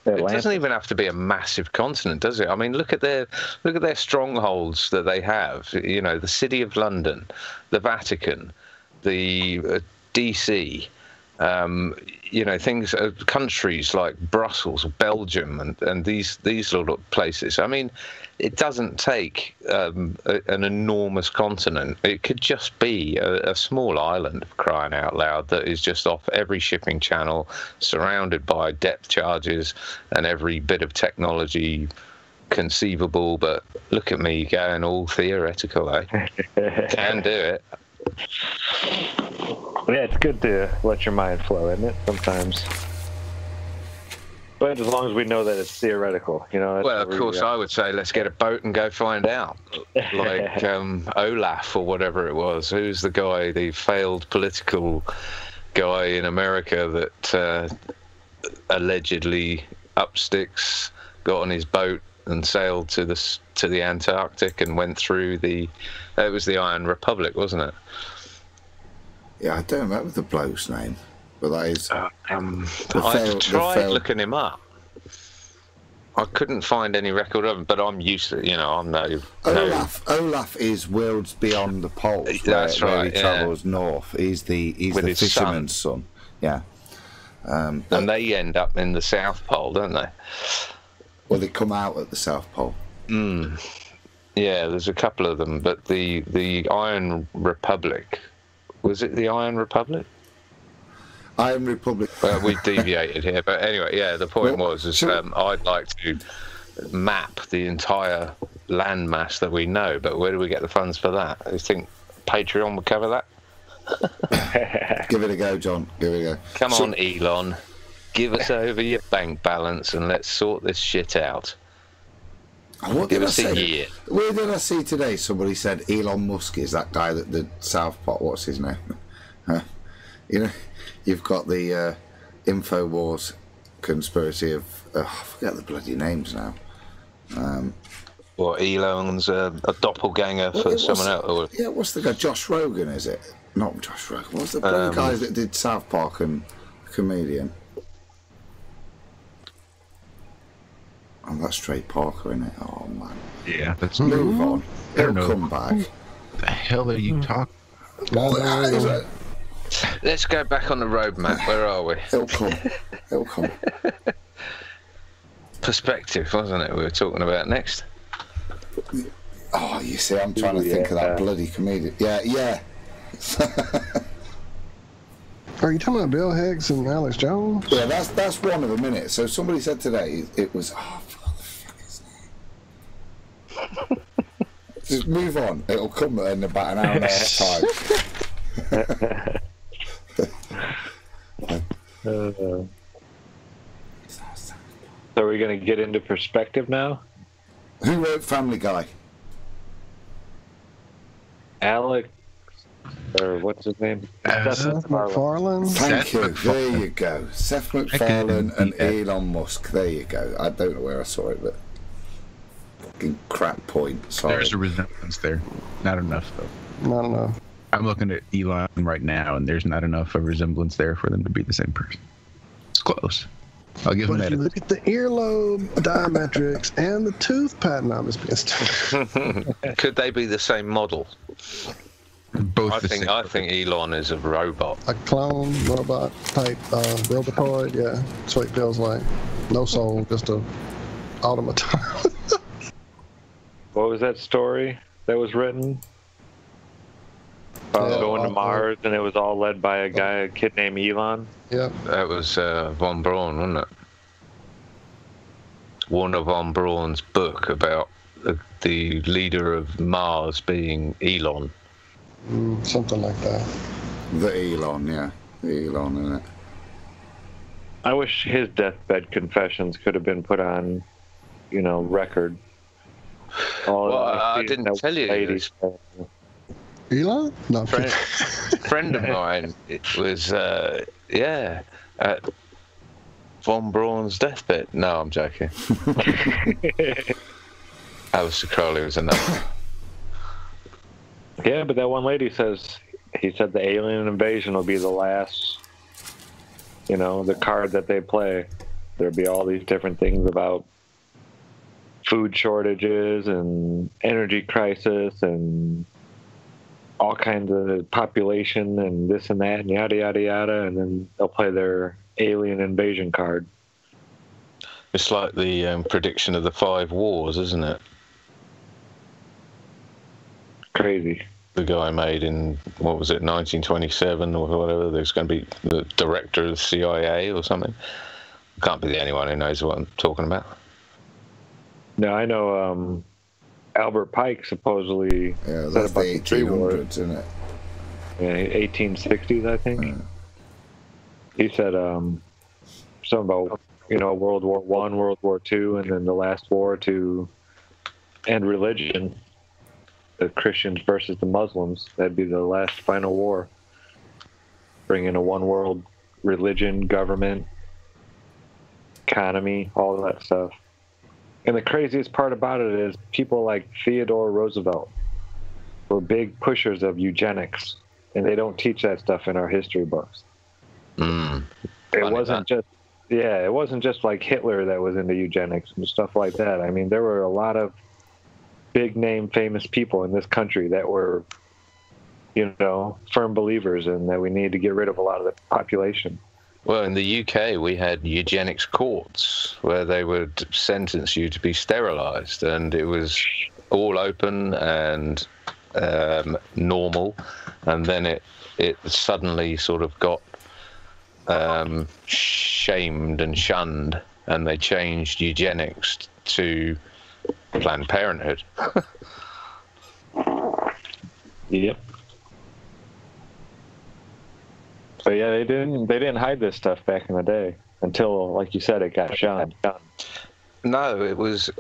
[SPEAKER 5] It doesn't even have to be a massive continent, does it? I mean, look at their strongholds that they have. The City of London, the Vatican, the DC. Things, countries like Brussels, Belgium, and these little places. I mean, it doesn't take an enormous continent. It could just be a small island, for crying out loud, that is just off every shipping channel, surrounded by depth charges and every bit of technology conceivable. But look at me going all theoretical, eh? Can do it.
[SPEAKER 3] Yeah, it's good to let your mind flow, isn't it? Sometimes. But as long as we know that it's theoretical, Well,
[SPEAKER 5] of course, I would say let's get a boat and go find out. Like Olaf or whatever it was. Who's the guy, the failed political guy in America that allegedly up sticks, got on his boat and sailed to the Antarctic and went through the. It was the Iron Republic, wasn't it?
[SPEAKER 4] Yeah, I don't remember the bloke's name, but that is.
[SPEAKER 5] I tried looking him up. I couldn't find any record of him, but I'm used to, I'm no.
[SPEAKER 4] Olaf is worlds beyond the poles.
[SPEAKER 5] That's
[SPEAKER 4] where
[SPEAKER 5] right.
[SPEAKER 4] He travels north. He's the fisherman's son. Yeah.
[SPEAKER 5] And they end up in the South Pole, don't they?
[SPEAKER 4] Well, they come out at the South Pole.
[SPEAKER 5] Yeah, there's a couple of them, but the Iron Republic, was it the Iron Republic?
[SPEAKER 4] Iron Republic.
[SPEAKER 5] Well, we deviated here, but anyway, yeah. The point I'd like to map the entire landmass that we know, but where do we get the funds for that? I think Patreon would cover that.
[SPEAKER 4] Give it a go, John. Give it a go.
[SPEAKER 5] Come on, Elon. Give us over your bank balance and let's sort this shit out.
[SPEAKER 4] Give us a year. Where did I see today? Somebody said Elon Musk is that guy that did South Park. What's his name? You've got the InfoWars conspiracy of... I forget the bloody names now.
[SPEAKER 5] Elon's a doppelganger for someone else? Or...
[SPEAKER 4] Yeah, what's the guy? Josh Rogan, is it? Not Josh Rogan. What's the bloody guy that did South Park and the comedian? Oh, that's Trey Parker, isn't it? Oh, man.
[SPEAKER 1] Yeah, that's...
[SPEAKER 4] Move on. He'll come back.
[SPEAKER 1] What the hell are you talking...
[SPEAKER 5] Let's go back on the road, Matt. Where are we?
[SPEAKER 4] It'll come. It'll come.
[SPEAKER 5] Perspective, wasn't it? We were talking about next.
[SPEAKER 4] Oh, you see, I'm trying to think of that bloody comedian. Yeah.
[SPEAKER 2] Are you talking about Bill Hicks and Alex Jones?
[SPEAKER 4] Yeah, that's one of them, innit? So somebody said today it was. Oh, what the fuck is that? Just move on. It'll come in about an hour and a half time.
[SPEAKER 3] So are we going to get into perspective now?
[SPEAKER 4] Who wrote Family Guy?
[SPEAKER 3] Alex, or what's his name?
[SPEAKER 2] Seth MacFarlane.
[SPEAKER 4] Thank you. There you go. Seth MacFarlane and Elon Musk. There you go. I don't know where I saw it, but fucking crap point. Sorry.
[SPEAKER 1] There's a resemblance there. Not enough, though.
[SPEAKER 2] Not enough.
[SPEAKER 1] I'm looking at Elon right now, and there's not enough of a resemblance there for them to be the same person. It's close. I'll give him that.
[SPEAKER 2] But if you look at the earlobe diametrics and the tooth pattern, I'm just being stupid.
[SPEAKER 5] Could they be the same model?
[SPEAKER 1] Both.
[SPEAKER 5] I think Elon is a robot.
[SPEAKER 2] A clone robot type robotoid. Yeah, that's what it feels like. No soul, just a automaton.
[SPEAKER 3] What was that story that was written? Going to Mars, and it was all led by a kid named Elon.
[SPEAKER 2] Yep.
[SPEAKER 5] That was von Braun, wasn't it? Warner von Braun's book about the leader of Mars being Elon.
[SPEAKER 2] Something like that.
[SPEAKER 4] The Elon, yeah. The Elon, isn't it?
[SPEAKER 3] I wish his deathbed confessions could have been put on, record.
[SPEAKER 5] I didn't tell you this.
[SPEAKER 2] Elon? No.
[SPEAKER 5] Friend of mine, it was, at von Braun's deathbed. No, I'm joking. Alistair Crowley was enough.
[SPEAKER 3] Yeah, but that one lady he said the alien invasion will be the last, the card that they play. There'll be all these different things about food shortages and energy crisis and all kinds of population and this and that and yada, yada, yada, and then they'll play their alien invasion card.
[SPEAKER 5] It's like the prediction of the 5 wars, isn't it?
[SPEAKER 3] Crazy.
[SPEAKER 5] The guy made in, 1927 or whatever, there's going to be the director of the CIA or something. Can't be the only one who knows what I'm talking about.
[SPEAKER 3] No, I know Albert Pike supposedly
[SPEAKER 4] said
[SPEAKER 3] about
[SPEAKER 4] the 1800s, isn't it?
[SPEAKER 3] Yeah, 1860s, I think. Yeah. He said something about, World War I, World War II, and then the last war to end religion, the Christians versus the Muslims. That'd be the last final war. Bring in a one world religion, government, economy, all of that stuff. And the craziest part about it is people like Theodore Roosevelt were big pushers of eugenics, and they don't teach that stuff in our history books. It wasn't just like Hitler that was into eugenics and stuff like that. I mean, there were a lot of big name famous people in this country that were, you know, firm believers in that we need to get rid of a lot of the population.
[SPEAKER 5] Well, in the UK, we had eugenics courts where they would sentence you to be sterilised, and it was all open and normal, and then it suddenly sort of got shamed and shunned, and they changed eugenics to Planned Parenthood.
[SPEAKER 3] Yep. But yeah, they didn't hide this stuff back in the day until, like you said, it got shunned.
[SPEAKER 5] No, it was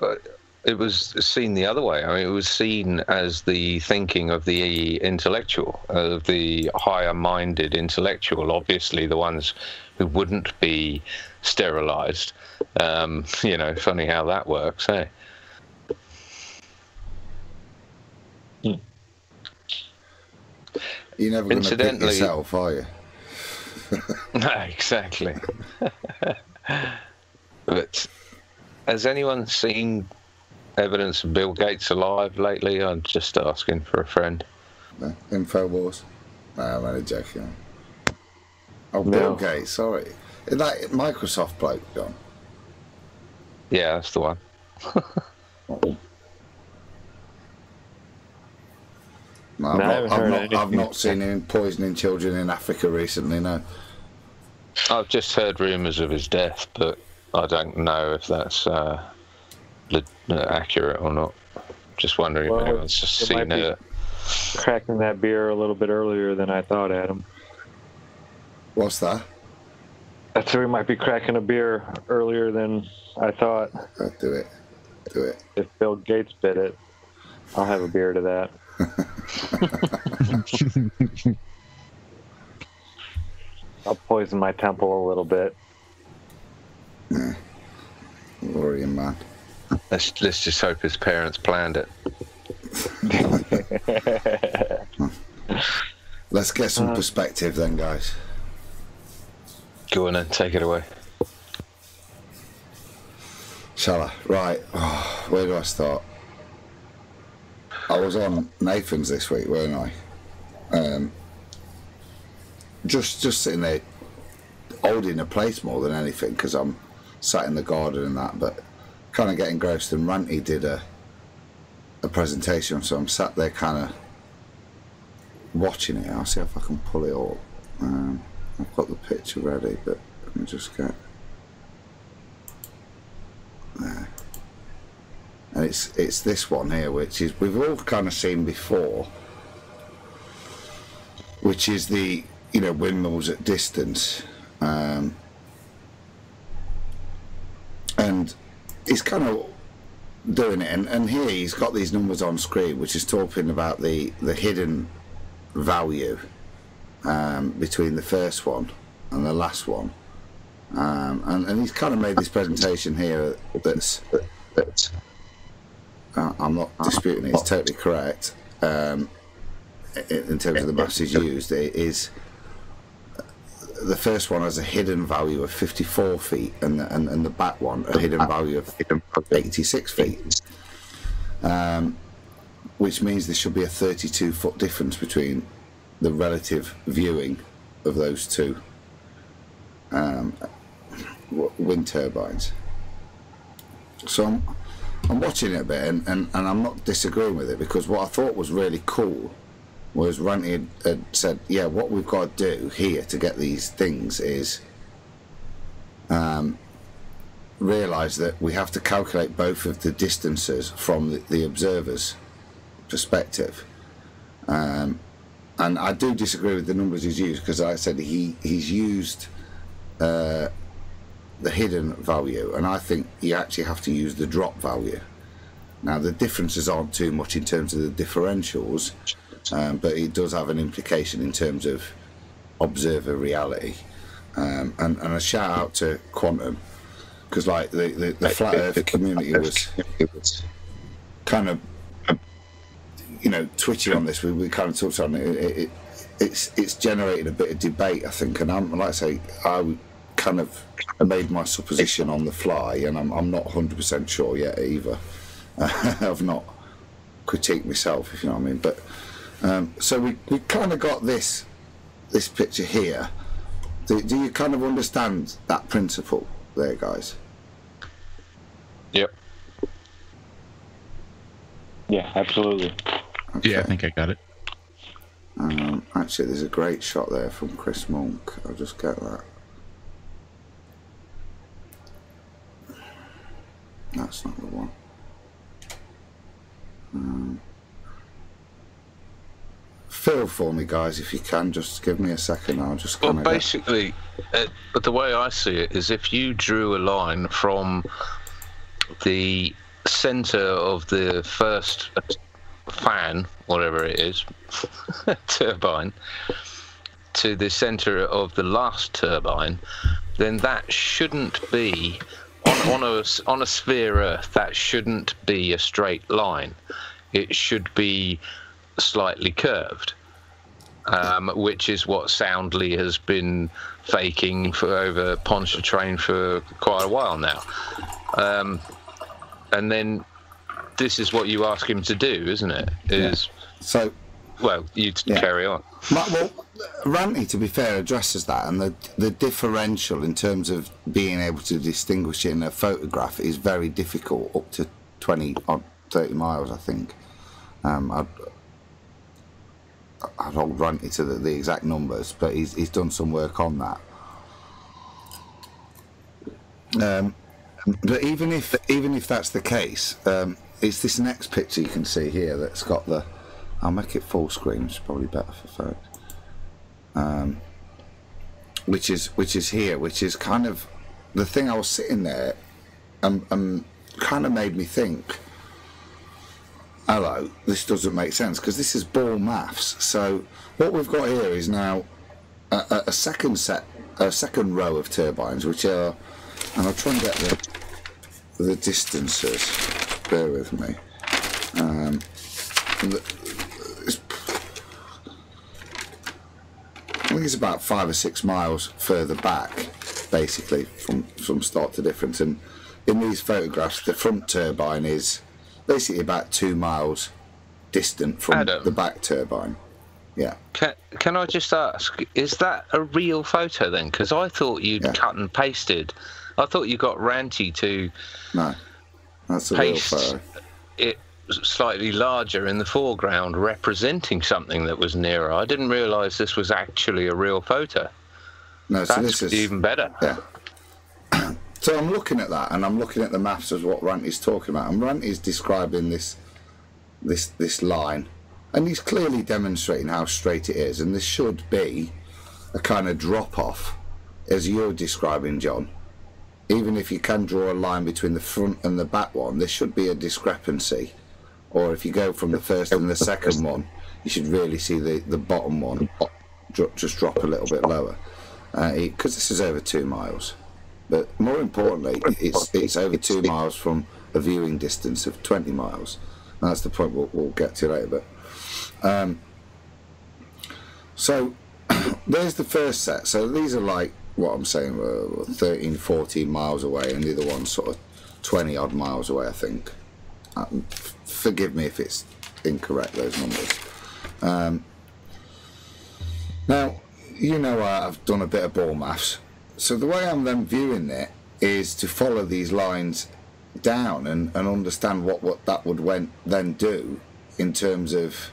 [SPEAKER 5] seen the other way. I mean, it was seen as the thinking of the intellectual, of the higher-minded intellectual. Obviously, the ones who wouldn't be sterilized. You know, funny how that works, eh?
[SPEAKER 4] You're never going to pick yourself, are you?
[SPEAKER 5] No, exactly. But has anyone seen evidence of Bill Gates alive lately? I'm just asking for a friend.
[SPEAKER 4] Infowars? No, I'm only joking. Oh, Bill Gates, sorry. Is that Microsoft bloke, John?
[SPEAKER 5] Yeah, that's the one.
[SPEAKER 4] No, I've not seen him poisoning children in Africa recently, no.
[SPEAKER 5] I've just heard rumours of his death, but I don't know if that's accurate or not. Just wondering if anyone's just seen it.
[SPEAKER 3] Cracking that beer a little bit earlier than I thought, Adam.
[SPEAKER 4] What's that?
[SPEAKER 3] I said we might be cracking a beer earlier than I thought.
[SPEAKER 4] Do it. Do it.
[SPEAKER 3] If Bill Gates bit it, I'll have a beer to that. I'll poison my temple a little bit.
[SPEAKER 4] Yeah. Worrying man.
[SPEAKER 5] Let's just hope his parents planned it.
[SPEAKER 4] Let's get some perspective then, guys.
[SPEAKER 5] Go on then, take it away.
[SPEAKER 4] Shall I? Right. Where do I start? I was on Nathan's this week, weren't I? Just sitting there holding a place more than anything, because I'm sat in the garden and that, but kind of getting engrossed. And Ranty did a presentation, so I'm sat there kind of watching it. I'll see if I can pull it all. I've got the picture ready, but let me just get there. And it's this one here, which is we've all kind of seen before, which is the windmills at distance, and he's kind of doing it, and here he's got these numbers on screen, which is talking about the hidden value between the first one and the last one, and he's kind of made this presentation here that's I'm not disputing it, it's totally correct in terms of the maths used. It is the first one has a hidden value of 54 feet, and the back one a hidden value of 86 feet, which means there should be a 32-foot difference between the relative viewing of those two wind turbines. So I'm watching it a bit, and I'm not disagreeing with it, because what I thought was really cool was Ranty had said, yeah, what we've got to do here to get these things is realise that we have to calculate both of the distances from the observer's perspective. And I do disagree with the numbers he's used, because like I said he's used the hidden value, and I think you actually have to use the drop value. Now the differences aren't too much in terms of the differentials, but it does have an implication in terms of observer reality, and a shout out to Quantum because like the flat Earth community was kind of, you know, twitchy on this. We kind of talked on it. It's generated a bit of debate, I think, and I'm, like I say, I kind of made my supposition on the fly, and I'm not 100% sure yet either. I've not critiqued myself, if you know what I mean. But so we kind of got this picture here. Do you kind of understand that principle there, guys?
[SPEAKER 5] Yep.
[SPEAKER 3] Yeah, absolutely.
[SPEAKER 1] Okay. Yeah, I think I got it.
[SPEAKER 4] Actually, there's a great shot there from Chris Monk. I'll just get that. That's not the one. Fill for me, guys, if you can. Just give me a second. I'll just kind of.
[SPEAKER 5] Well, basically, but the way I see it is, if you drew a line from the centre of the first fan, whatever it is, turbine, to the centre of the last turbine, then that shouldn't be on a sphere Earth. That shouldn't be a straight line. It should be slightly curved, which is what Soundly has been faking for over Pontchartrain for quite a while now. And then this is what you ask him to do, isn't it? So, well, you carry on.
[SPEAKER 4] Well, Ranty, to be fair, addresses that, and the differential in terms of being able to distinguish it in a photograph is very difficult, up to 20 or 30 miles, I think. I'd hold Ranty to the exact numbers, but he's done some work on that. But even if that's the case, it's this next picture you can see here that's got the. I'll make it full screen. It's probably better for folks. Which is here, which is kind of the thing. I was sitting there, and kind of made me think. Hello, this doesn't make sense, because this is ball maths. So what we've got here is now a second row of turbines, which are, and I'll try and get the distances. Bear with me. I think it's about 5 or 6 miles further back, basically, from start to difference. And in these photographs, the front turbine is basically about 2 miles distant from the back turbine. Yeah.
[SPEAKER 5] Can I just ask, is that a real photo then? Because I thought you'd cut and pasted. I thought you got Ranty to
[SPEAKER 4] that's a real photo.
[SPEAKER 5] It slightly larger in the foreground, representing something that was nearer. I didn't realise this was actually a real photo.
[SPEAKER 4] No, so
[SPEAKER 5] this is even better.
[SPEAKER 4] Yeah. So I'm looking at that, and I'm looking at the maths of what Ranty's talking about, and Ranty's describing this line, and he's clearly demonstrating how straight it is, and this should be a kind of drop off, as you're describing, John. Even if you can draw a line between the front and the back one, there should be a discrepancy. Or if you go from the first and the second one, you should really see the bottom one just drop a little bit lower, because this is over 2 miles. But more importantly, it's over 2 miles from a viewing distance of 20 miles. And that's the point we'll get to later. But so there's the first set. So these are like what I'm saying, 13, 14 miles away, and the other one's sort of 20 odd miles away, I think. Forgive me if it's incorrect, those numbers. Now, you know, I've done a bit of ball maths. So the way I'm then viewing it is to follow these lines down and understand what that would then do in terms of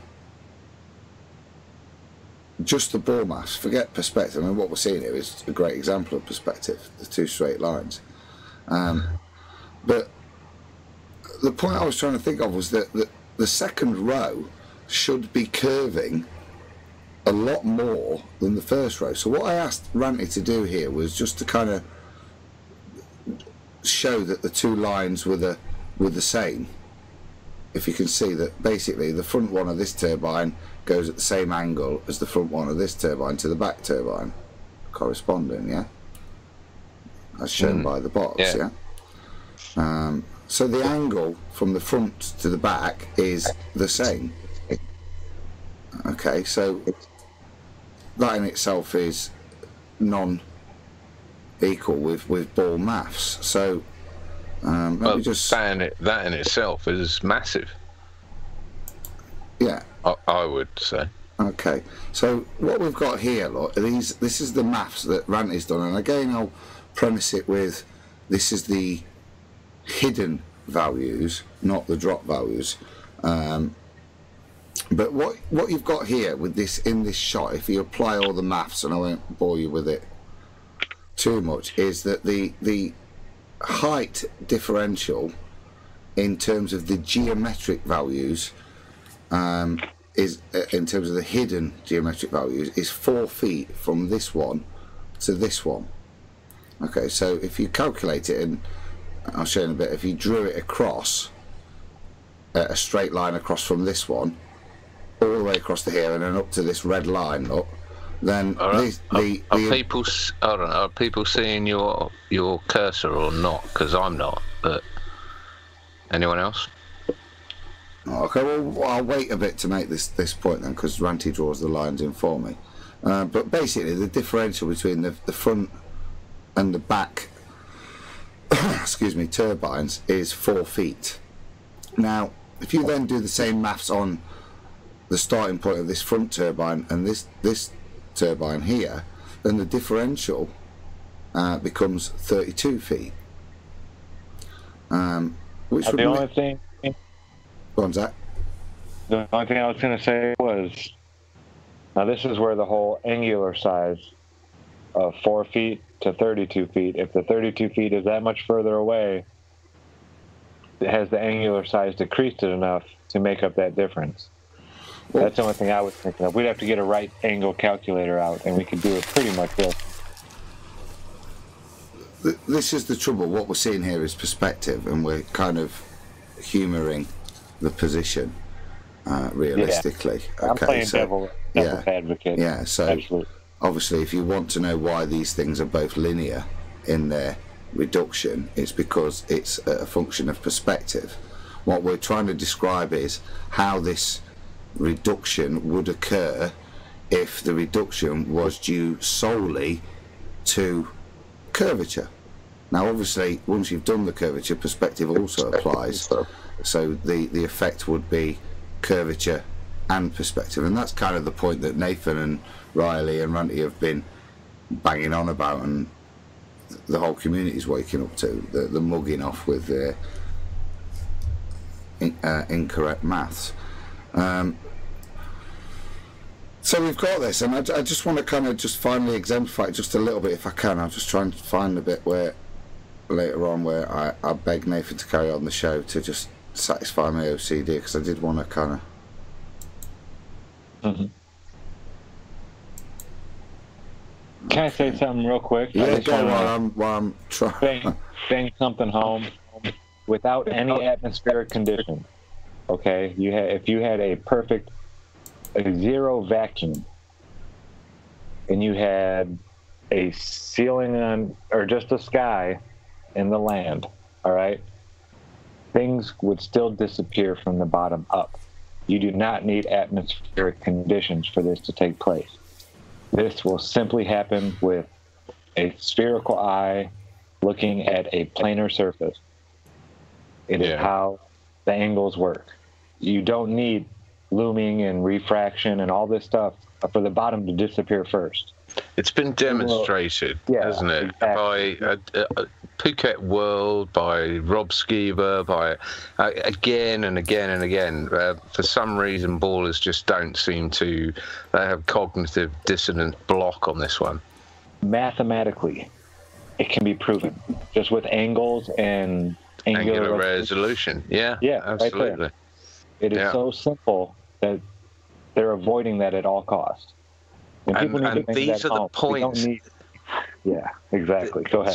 [SPEAKER 4] just the ball maths. Forget perspective. I mean, what we're seeing here is a great example of perspective, the two straight lines. But the point I was trying to think of was that the second row should be curving a lot more than the first row. So what I asked Ranty to do here was just to kind of show that the two lines were the same. If you can see that basically the front one of this turbine goes at the same angle as the front one of this turbine to the back turbine, corresponding, yeah? As shown by the box, yeah? So the angle from the front to the back is the same. Okay, so that in itself is non-equal with ball maths. So let me just...
[SPEAKER 5] that in itself is massive.
[SPEAKER 4] Yeah.
[SPEAKER 5] I would say.
[SPEAKER 4] Okay, so what we've got here, look, this is the maths that Ranty's done, and again I'll premise it with this is the hidden values, not the drop values. But what you've got here with this in this shot, if you apply all the maths, and I won't bore you with it too much, is that the height differential in terms of the geometric values is in terms of the hidden geometric values is 4 feet from this one to this one. Okay, so if you calculate it, and I'll show you in a bit, if you drew it across a straight line across from this one all the way across to here and then up to this red line, look, then
[SPEAKER 5] are people seeing your cursor or not? Because I'm not, but anyone else?
[SPEAKER 4] Okay, well I'll wait a bit to make this point then, because Ranty draws the lines in for me. But basically the differential between the front and the back excuse me, turbines is 4 feet. Now if you then do the same maths on the starting point of this front turbine and this turbine here, then the differential becomes 32 feet. Which would
[SPEAKER 3] the only thing...
[SPEAKER 4] Go on, Zach.
[SPEAKER 3] The only thing I was going to say was, now this is where the whole angular size of 4 feet to 32 feet, if the 32 feet is that much further away, has the angular size decreased it enough to make up that difference? Well, that's the only thing I was thinking of. We'd have to get a right angle calculator out, and we could do it pretty much this.
[SPEAKER 4] This is the trouble. What we're seeing here is perspective, and we're kind of humouring the position realistically.
[SPEAKER 3] Yeah. I'm playing devil's advocate.
[SPEAKER 4] Yeah, so
[SPEAKER 3] absolutely.
[SPEAKER 4] Obviously if you want to know why these things are both linear in their reduction, it's because it's a function of perspective. What we're trying to describe is how this reduction would occur if the reduction was due solely to curvature. Now obviously once you've done the curvature, perspective also applies, so the effect would be curvature and perspective, and that's kind of the point that Nathan and Riley and Ranty have been banging on about, and the whole community is waking up to, the mugging off with their incorrect maths. So we've got this, and I just want to kind of just finally exemplify it just a little bit if I can. I'll just try and find a bit where later on where I beg Nathan to carry on the show to just satisfy my OCD, because I did want to kind of...
[SPEAKER 3] Can I say something real quick?
[SPEAKER 4] Yeah, go while I'm trying.
[SPEAKER 3] Bang something home. Without any atmospheric conditions, okay? If you had a perfect zero vacuum, and you had a ceiling on, or just the sky and the land, all right? Things would still disappear from the bottom up. You do not need atmospheric conditions for this to take place. This will simply happen with a spherical eye looking at a planar surface. It is how the angles work. You don't need looming and refraction and all this stuff for the bottom to disappear first.
[SPEAKER 5] It's been demonstrated, hasn't it? Exactly. By Phuket World, by Rob Skiver, by again and again and again. For some reason, ballers just don't seem to have cognitive dissonance block on this one.
[SPEAKER 3] Mathematically, it can be proven just with angles and angular
[SPEAKER 5] resolution. Yeah, absolutely.
[SPEAKER 3] Right, it is so simple that they're avoiding that at all costs.
[SPEAKER 5] And these are the points.
[SPEAKER 3] Yeah, exactly. Go ahead.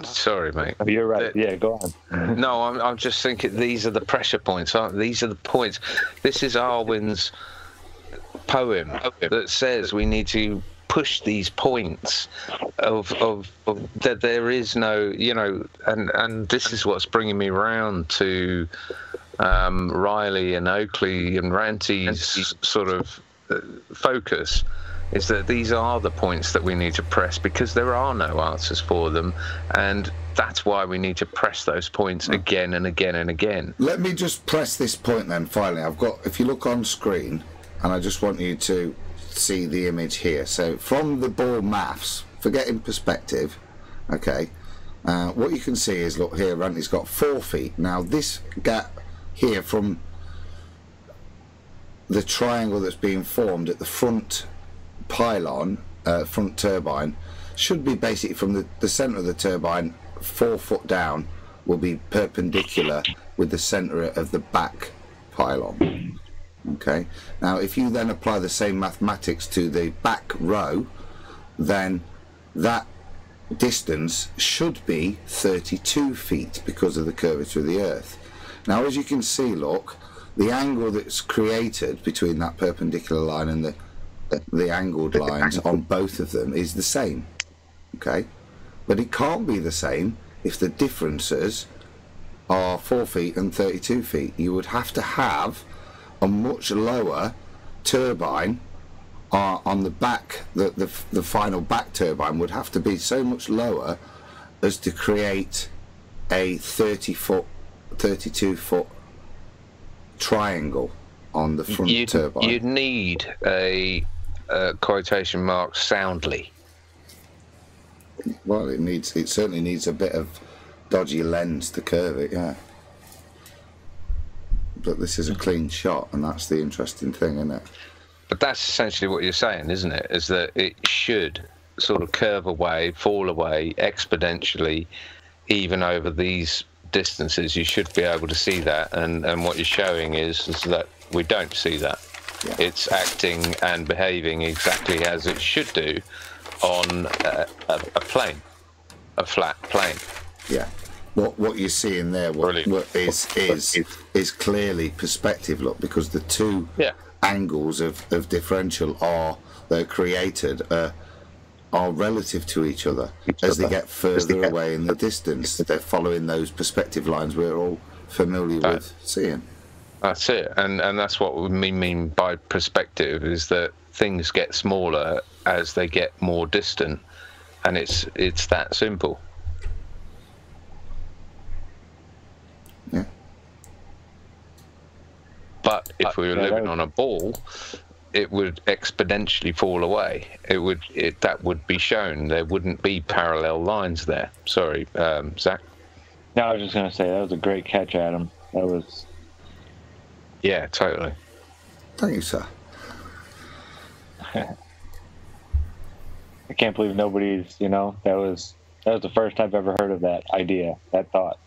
[SPEAKER 5] Sorry, mate.
[SPEAKER 3] You're right. Yeah, go on.
[SPEAKER 5] No, I'm just thinking these are the pressure points, aren't they? These are the points. This is Arwen's poem that says we need to push these points of that there is no, and this is what's bringing me round to Riley and Oakley and Ranty's sort of focus, is that these are the points that we need to press because there are no answers for them, and that's why we need to press those points again and again and again.
[SPEAKER 4] Let me just press this point then, finally. If you look on screen, and I just want you to see the image here. So from the ball maths, forgetting perspective, okay, what you can see is, look here, Ranty's got 4 feet. Now this gap here from the triangle that's being formed at the front pylon, front turbine, should be basically from the centre of the turbine 4 foot down, will be perpendicular with the centre of the back pylon. Okay, now if you then apply the same mathematics to the back row, then that distance should be 32 feet because of the curvature of the Earth. Now as you can see, look, the angle that's created between that perpendicular line and the angled lines on both of them is the same. Okay, but it can't be the same if the differences are 4 feet and 32 feet. You would have to have a much lower turbine on the back. The final back turbine would have to be so much lower as to create a 30-foot, 32-foot triangle on the front turbine.
[SPEAKER 5] You'd need a quotation mark soundly.
[SPEAKER 4] Well, it certainly needs a bit of dodgy lens to curve it, yeah. But this is a clean shot, and that's the interesting thing, isn't it?
[SPEAKER 5] But that's essentially what you're saying, isn't it? Is that it should sort of curve away, fall away exponentially, even over these distances. You should be able to see that, and what you're showing is that we don't see that. Yeah. It's acting and behaving exactly as it should do on a plane, a flat plane.
[SPEAKER 4] Yeah. What you're seeing there is clearly perspective, look, because the two angles of differential that are created are relative to each other as they get further away in the distance. They're following those perspective lines we're all familiar with seeing.
[SPEAKER 5] That's it, and that's what we mean by perspective, is that things get smaller as they get more distant, and it's that simple.
[SPEAKER 4] Yeah.
[SPEAKER 5] But if we were living on a ball, it would exponentially fall away. That would be shown. There wouldn't be parallel lines there. Sorry, Zach.
[SPEAKER 3] No, I was just going to say that was a great catch, Adam. That was.
[SPEAKER 5] Yeah, totally.
[SPEAKER 4] Thank you, sir.
[SPEAKER 3] I can't believe nobody's. That was the first I've ever heard of that idea, that thought.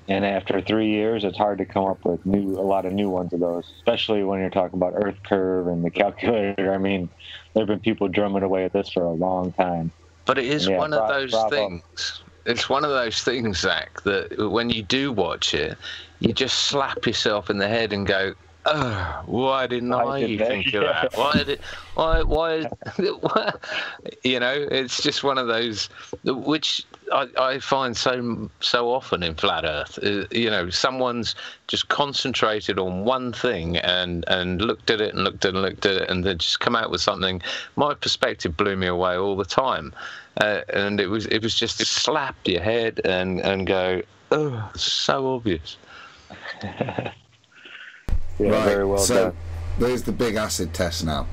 [SPEAKER 3] And after 3 years, it's hard to come up with a lot of new ones of those, especially when you're talking about Earth curve and the calculator. I mean, there have been people drumming away at this for a long time.
[SPEAKER 5] But it is one of those things. It's one of those things, Zach, that when you do watch it, you just slap yourself in the head and go, "Oh, why didn't I think of that? Why? It's just one of those, which I find so often in Flat Earth. Someone's just concentrated on one thing and looked at it and looked at it and then just come out with something. My perspective blew me away all the time, and it was just slap your head and go, "Oh, so obvious."
[SPEAKER 3] Yeah,
[SPEAKER 4] right,
[SPEAKER 3] very well done.
[SPEAKER 4] There's the big acid test now.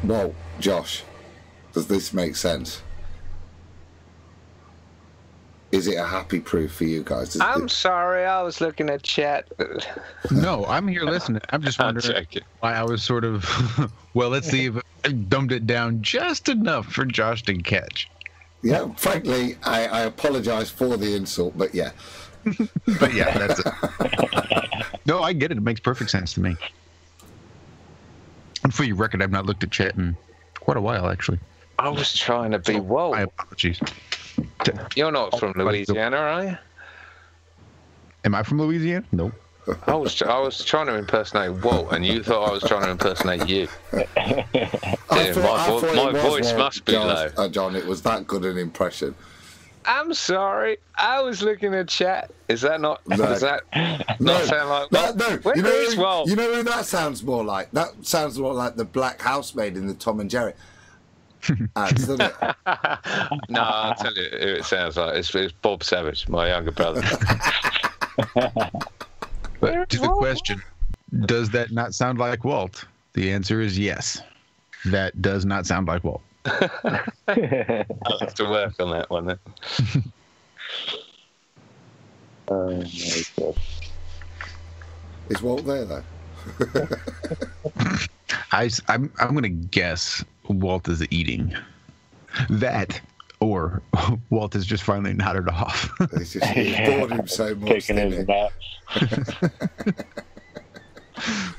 [SPEAKER 4] Walt, Josh, does this make sense? Is it a happy proof for you guys?
[SPEAKER 5] I'm sorry, I was looking at chat.
[SPEAKER 1] No, I'm here listening. I'm just wondering why I was sort of, well, let's see if I dumbed it down just enough for Josh to catch.
[SPEAKER 4] Yeah, frankly, I apologize for the insult, but yeah.
[SPEAKER 1] But yeah, that's it. No, I get it. It makes perfect sense to me. And for your record, I've not looked at chat in quite a while, actually.
[SPEAKER 5] I was trying to be Walt.
[SPEAKER 1] My apologies.
[SPEAKER 5] You're not from Louisiana, are you?
[SPEAKER 1] Am I from Louisiana? Nope.
[SPEAKER 5] I was trying to impersonate Walt, and you thought I was trying to impersonate you. My voice must be low.
[SPEAKER 4] John, it was that good an impression.
[SPEAKER 5] I'm sorry. I was looking at chat. Is that not?
[SPEAKER 4] No.
[SPEAKER 5] Does that not sound like?
[SPEAKER 4] No.
[SPEAKER 5] Where is Walt?
[SPEAKER 4] You know who that sounds more like? That sounds more like the black housemaid in the Tom and Jerry ads, doesn't it?
[SPEAKER 5] No, I'll tell you who it sounds like. It's Bob Savage, my younger brother.
[SPEAKER 1] But to the question, does that not sound like Walt? The answer is yes. That does not sound like Walt.
[SPEAKER 5] I'll have to work on that one then.
[SPEAKER 3] Oh my God.
[SPEAKER 4] Is Walt there though?
[SPEAKER 1] I'm going to guess Walt is eating. That, or Walt has just finally nodded off.
[SPEAKER 4] He's bored him so much.
[SPEAKER 3] Taking his nap.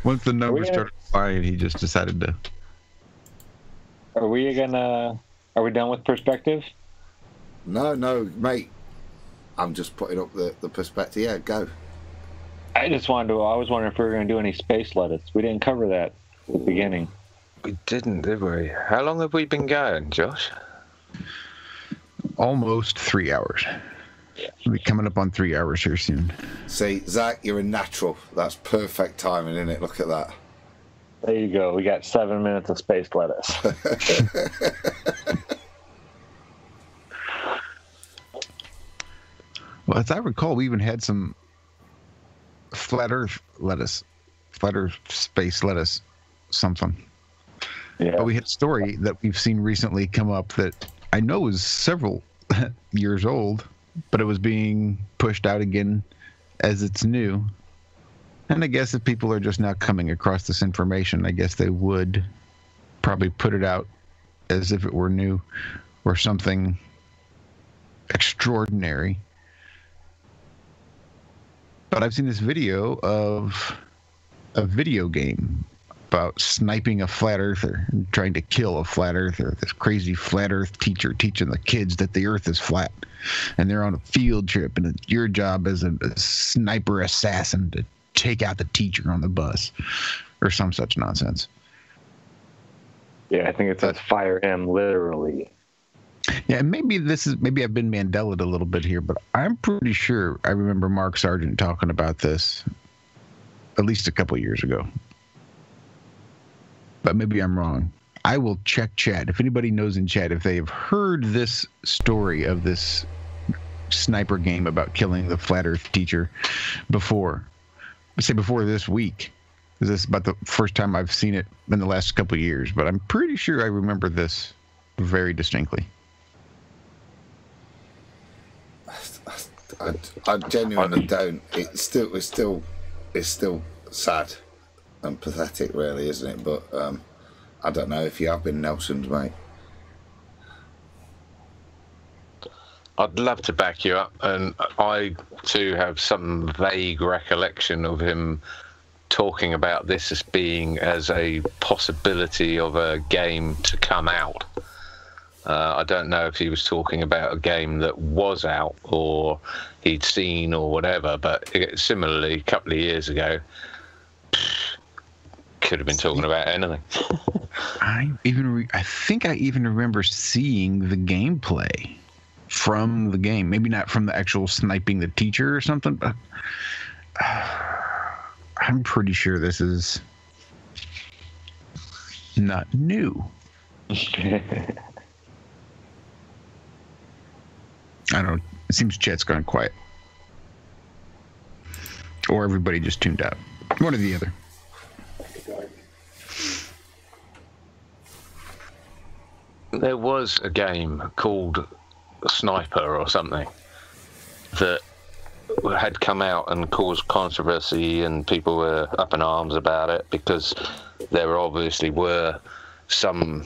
[SPEAKER 1] Once the numbers started flying, he just decided to.
[SPEAKER 3] Are we done with perspective?
[SPEAKER 4] No, mate. I'm just putting up the perspective. Yeah, go.
[SPEAKER 3] I was wondering if we were going to do any space lettuce. We didn't cover that at the beginning.
[SPEAKER 5] We didn't, did we? How long have we been going, Josh?
[SPEAKER 1] Almost 3 hours. We'll be coming up on 3 hours here soon.
[SPEAKER 4] See, Zach, you're a natural. That's perfect timing, isn't it? Look at that.
[SPEAKER 3] There you go. We got 7 minutes of space lettuce.
[SPEAKER 1] Well, as I recall, we even had some flat Earth space lettuce, something.
[SPEAKER 3] Yeah.
[SPEAKER 1] But we had a story that we've seen recently come up that I know is several years old, but it was being pushed out again as it's new. And I guess if people are just now coming across this information, I guess they would probably put it out as if it were new or something extraordinary. But I've seen this video of a video game about sniping a flat earther and trying to kill a flat earther. This crazy flat earth teacher teaching the kids that the earth is flat. And they're on a field trip, and it's your job as a sniper assassin to take out the teacher on the bus or some such nonsense.
[SPEAKER 3] Yeah, I think it says fire him literally.
[SPEAKER 1] Yeah, and maybe I've been Mandela'd a little bit here, but I'm pretty sure I remember Mark Sargent talking about this at least a couple years ago. But maybe I'm wrong. I will check chat. If anybody knows in chat if they have heard this story of this sniper game about killing the flat earth teacher before. Let's say before this week. This is about the first time I've seen it in the last couple of years, but I'm pretty sure I remember this very distinctly.
[SPEAKER 4] I genuinely don't. It's still sad and pathetic, really, isn't it? But I don't know if you have been Nelson's, mate.
[SPEAKER 5] I'd love to back you up, and I too have some vague recollection of him talking about this as being as a possibility of a game to come out. I don't know if he was talking about a game that was out or he'd seen or whatever, but similarly, a couple of years ago, could have been talking about anything.
[SPEAKER 1] I think I even remember seeing the gameplay from the game. Maybe not from the actual sniping the teacher or something, but I'm pretty sure this is not new. I don't know. It seems chat's gone quiet. Or everybody just tuned out. One or the other.
[SPEAKER 5] There was a game called Sniper or something that had come out and caused controversy, and people were up in arms about it because there obviously were some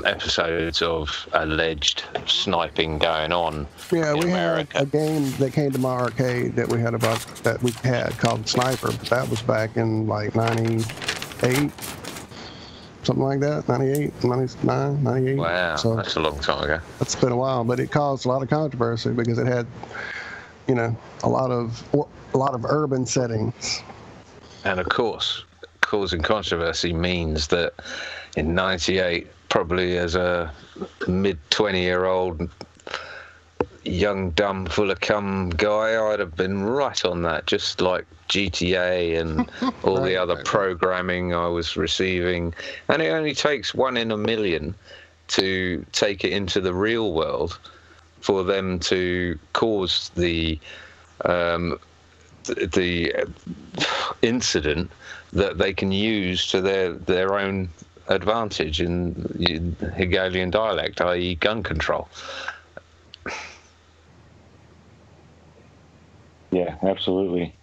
[SPEAKER 5] episodes of alleged sniping going on.
[SPEAKER 2] Yeah, we
[SPEAKER 5] America.
[SPEAKER 2] had a game that came to my arcade that we had called Sniper, but that was back in like 98, something like that, 98, 99, 98.
[SPEAKER 5] Wow,
[SPEAKER 2] so
[SPEAKER 5] that's a long time ago.
[SPEAKER 2] It's been a while, but it caused a lot of controversy because it had a lot of urban settings.
[SPEAKER 5] And of course, causing controversy means that in '98, probably as a mid-20-year-old young, dumb, full of cum guy, I'd have been right on that, just like GTA and all the other programming I was receiving. And it only takes 1 in a million to take it into the real world for them to cause the incident that they can use to their own advantage in Hegelian dialect, i.e. gun control.
[SPEAKER 3] Yeah, absolutely.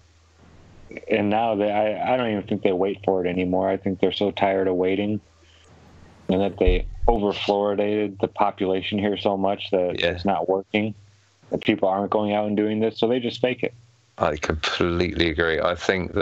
[SPEAKER 3] And now I don't even think they wait for it anymore. I think they're so tired of waiting, and that they over-fluoridated the population here so much that it's not working, that people aren't going out and doing this, so they just fake it.
[SPEAKER 5] I completely agree. I think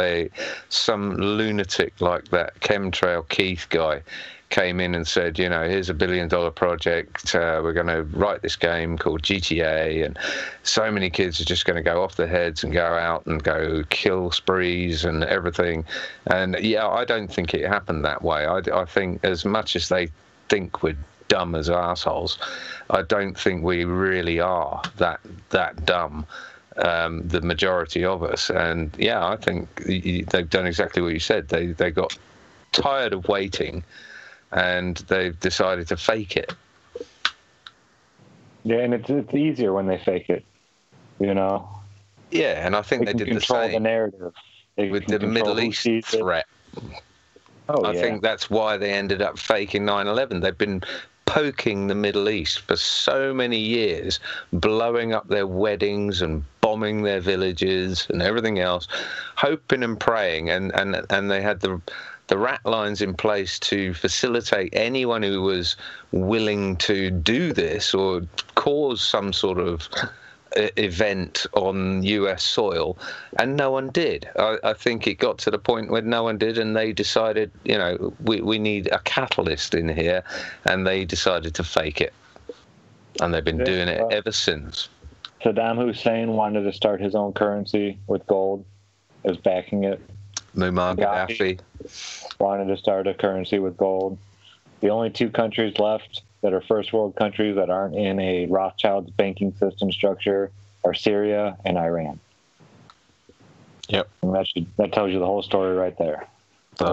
[SPEAKER 5] some lunatic like that Chemtrail Keith guy came in and said, here's $1 billion project. We're going to write this game called GTA, and so many kids are just going to go off their heads and go out and go kill sprees and everything. And I don't think it happened that way. I think as much as they think we're dumb as assholes, I don't think we really are that dumb. The majority of us, and I think they've done exactly what you said. They got tired of waiting, and they've decided to fake it.
[SPEAKER 3] Yeah, and it's easier when they fake it, Yeah,
[SPEAKER 5] and I think they did the same
[SPEAKER 3] the narrative
[SPEAKER 5] with the Middle East threat. I think that's why they ended up faking 9/11. They've been poking the Middle East for so many years, blowing up their weddings and bombing their villages and everything else, hoping and praying, and they had the rat lines in place to facilitate anyone who was willing to do this or cause some sort of event on US soil, and no one did. I think it got to the point where no one did, and they decided, we need a catalyst in here, and they decided to fake it, and they've been doing it ever since.
[SPEAKER 3] Saddam Hussein wanted to start his own currency with gold, is backing it.
[SPEAKER 5] Muammar Gaddafi
[SPEAKER 3] wanted to start a currency with gold. The only 2 countries left that are first world countries that aren't in a Rothschild's banking system structure are Syria and Iran.
[SPEAKER 5] Yep.
[SPEAKER 3] And that tells you the whole story right there. Where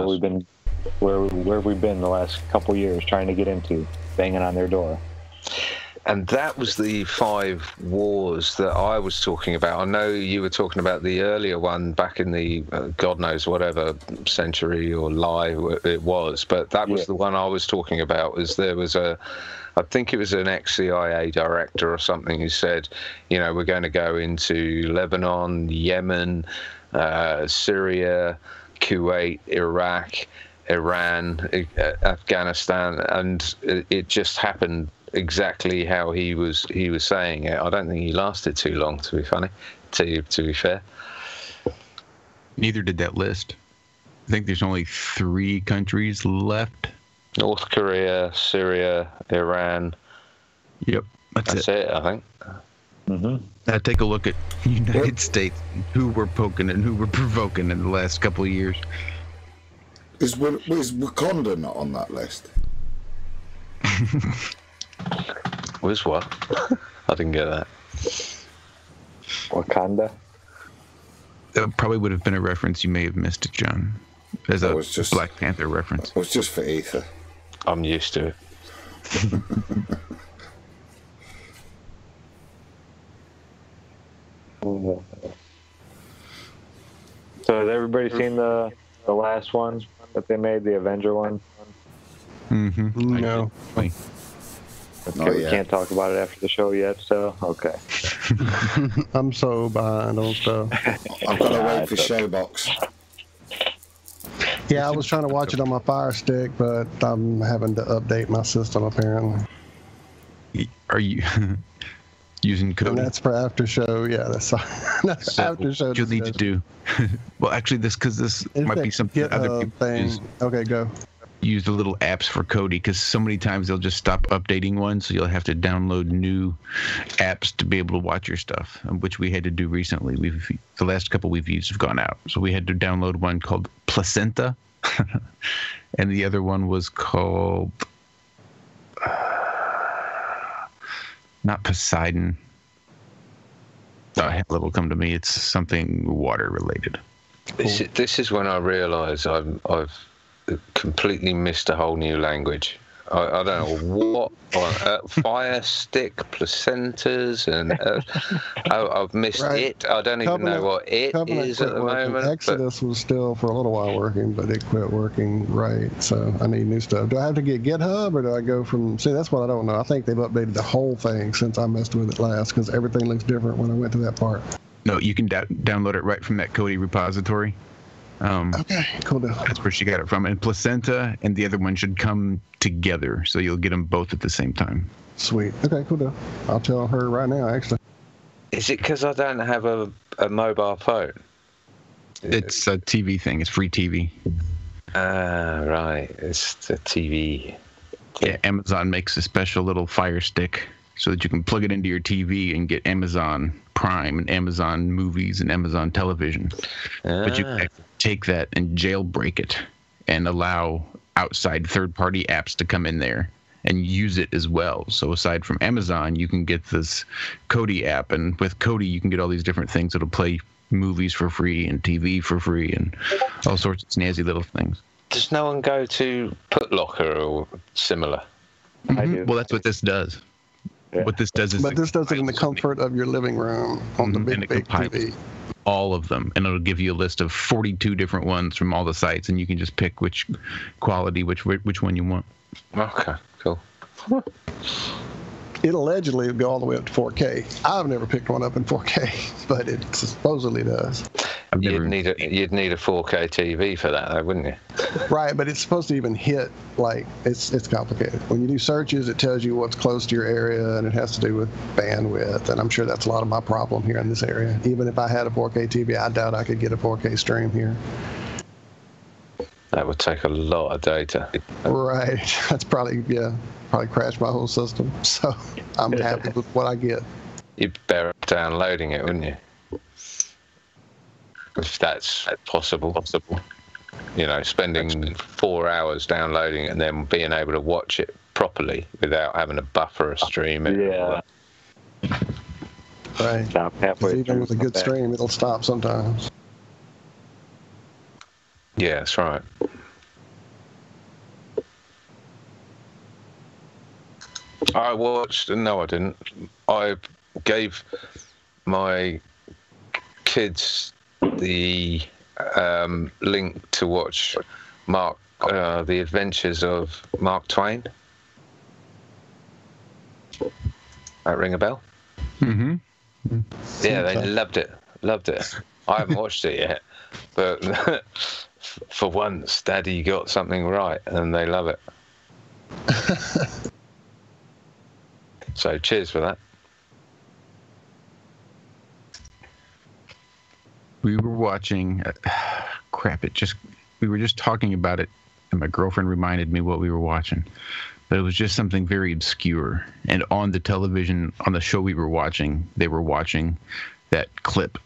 [SPEAKER 3] have we been the last couple years trying to get into, banging on their door.
[SPEAKER 5] And that was the 5 wars that I was talking about. I know you were talking about the earlier one back in the God knows whatever century or lie it was, but that was the one I was talking about. There was I think it was an ex-CIA director or something who said, we're going to go into Lebanon, Yemen, Syria, Kuwait, Iraq, Iran, Afghanistan, and it just happened exactly how he was saying it. I don't think he lasted too long, to be fair.
[SPEAKER 1] Neither did that list. I think there's only 3 countries left.
[SPEAKER 5] North Korea, Syria, Iran.
[SPEAKER 1] Yep, that's
[SPEAKER 5] it, I think.
[SPEAKER 3] Mm-hmm.
[SPEAKER 1] Now take a look at United States, who we're poking and who we're provoking in the last couple of years.
[SPEAKER 4] Is Wakanda not on that list?
[SPEAKER 5] Was what? I didn't get that.
[SPEAKER 3] Wakanda?
[SPEAKER 1] That probably would have been a reference you may have missed it, John. As a Black Panther reference.
[SPEAKER 4] It was just for ether.
[SPEAKER 5] I'm used to it.
[SPEAKER 3] So has everybody seen the last one that they made, the Avenger one?
[SPEAKER 1] Mm-hmm.
[SPEAKER 2] No.
[SPEAKER 3] Okay, we can't talk about it after the show yet, so okay.
[SPEAKER 2] I'm so behind on stuff.
[SPEAKER 4] I've got to wait for Showbox.
[SPEAKER 2] Yeah, I was trying to watch it on my Fire Stick, but I'm having to update my system apparently.
[SPEAKER 1] Are you using code?
[SPEAKER 2] And that's for after show. Yeah, that's after show.
[SPEAKER 1] What you'll need to do. Well, actually, this might be something other people use.
[SPEAKER 2] Okay, go.
[SPEAKER 1] use the little apps for Kodi, because so many times they'll just stop updating one, so you'll have to download new apps to be able to watch your stuff, which we had to do recently. The last couple we've used have gone out, so we had to download one called Placenta, and the other one was called not Poseidon. It'll come to me. It's something water related.
[SPEAKER 5] This is when I realise I've completely missed a whole new language. I don't know what fire stick placentas and I've missed it. I don't even know what it is at the moment.
[SPEAKER 2] Exodus was still for a little while working, but it quit working. Right, so I need new stuff. Do I have to get GitHub, or do I go from? See, that's what I don't know. I think they've updated the whole thing since I messed with it last, because everything looks different when I went to that part.
[SPEAKER 1] No, you can download it right from that Kodi repository.
[SPEAKER 2] Okay, cool deal.
[SPEAKER 1] That's where she got it from. And Placenta and the other one should come together, so you'll get them both at the same time.
[SPEAKER 2] Sweet. Okay, cool deal. I'll tell her right now, actually.
[SPEAKER 5] Is it because I don't have a mobile phone?
[SPEAKER 1] It's a TV thing. It's free TV.
[SPEAKER 5] Right. It's the TV.
[SPEAKER 1] Yeah, Amazon makes a special little Fire Stick so that you can plug it into your TV and get Amazon Prime and Amazon Movies and Amazon Television. But you can take that and jailbreak it and allow outside third-party apps to come in there and use it as well. So aside from Amazon, you can get this Kodi app, and with Kodi you can get all these different things that'll play movies for free and TV for free and all sorts of snazzy little things.
[SPEAKER 5] Does no one go to Putlocker or similar?
[SPEAKER 1] Mm-hmm. I do. Well, that's what this does. Yeah. What this does is...
[SPEAKER 2] But this does it in the comfort of your living room on the big TV.
[SPEAKER 1] All of them, and it'll give you a list of 42 different ones from all the sites, and you can just pick which quality, which one you want.
[SPEAKER 5] Okay, cool.
[SPEAKER 2] It allegedly will go all the way up to 4K. I've never picked one up in 4K, but it supposedly does.
[SPEAKER 5] You'd need a 4K TV for that, though, wouldn't you?
[SPEAKER 2] Right, but it's supposed to even hit, like, it's complicated. When you do searches, it tells you what's close to your area, and it has to do with bandwidth, and I'm sure that's a lot of my problem here in this area. Even if I had a 4K TV, I doubt I could get a 4K stream here.
[SPEAKER 5] That would take a lot of data.
[SPEAKER 2] Right. That's probably crash my whole system. So I'm happy with what I get.
[SPEAKER 5] You'd better downloading it, wouldn't you? If that's possible. You know, spending 4 hours downloading it and then being able to watch it properly without having to buffer a stream.
[SPEAKER 2] Yeah. Right.
[SPEAKER 3] Stop halfway.
[SPEAKER 2] Even with a good stream, it'll stop sometimes.
[SPEAKER 5] Yeah, that's right. I watched... No, I didn't. I gave my kids the link to watch The Adventures of Mark Twain. That ring a bell?
[SPEAKER 1] Mm-hmm.
[SPEAKER 5] Yeah, they loved it. I haven't watched it yet, but for once, Daddy got something right, and they love it. So cheers for that.
[SPEAKER 1] We were watching we were just talking about it, and my girlfriend reminded me what we were watching, but it was just something very obscure. And on the television, on the show we were watching, they were watching that clip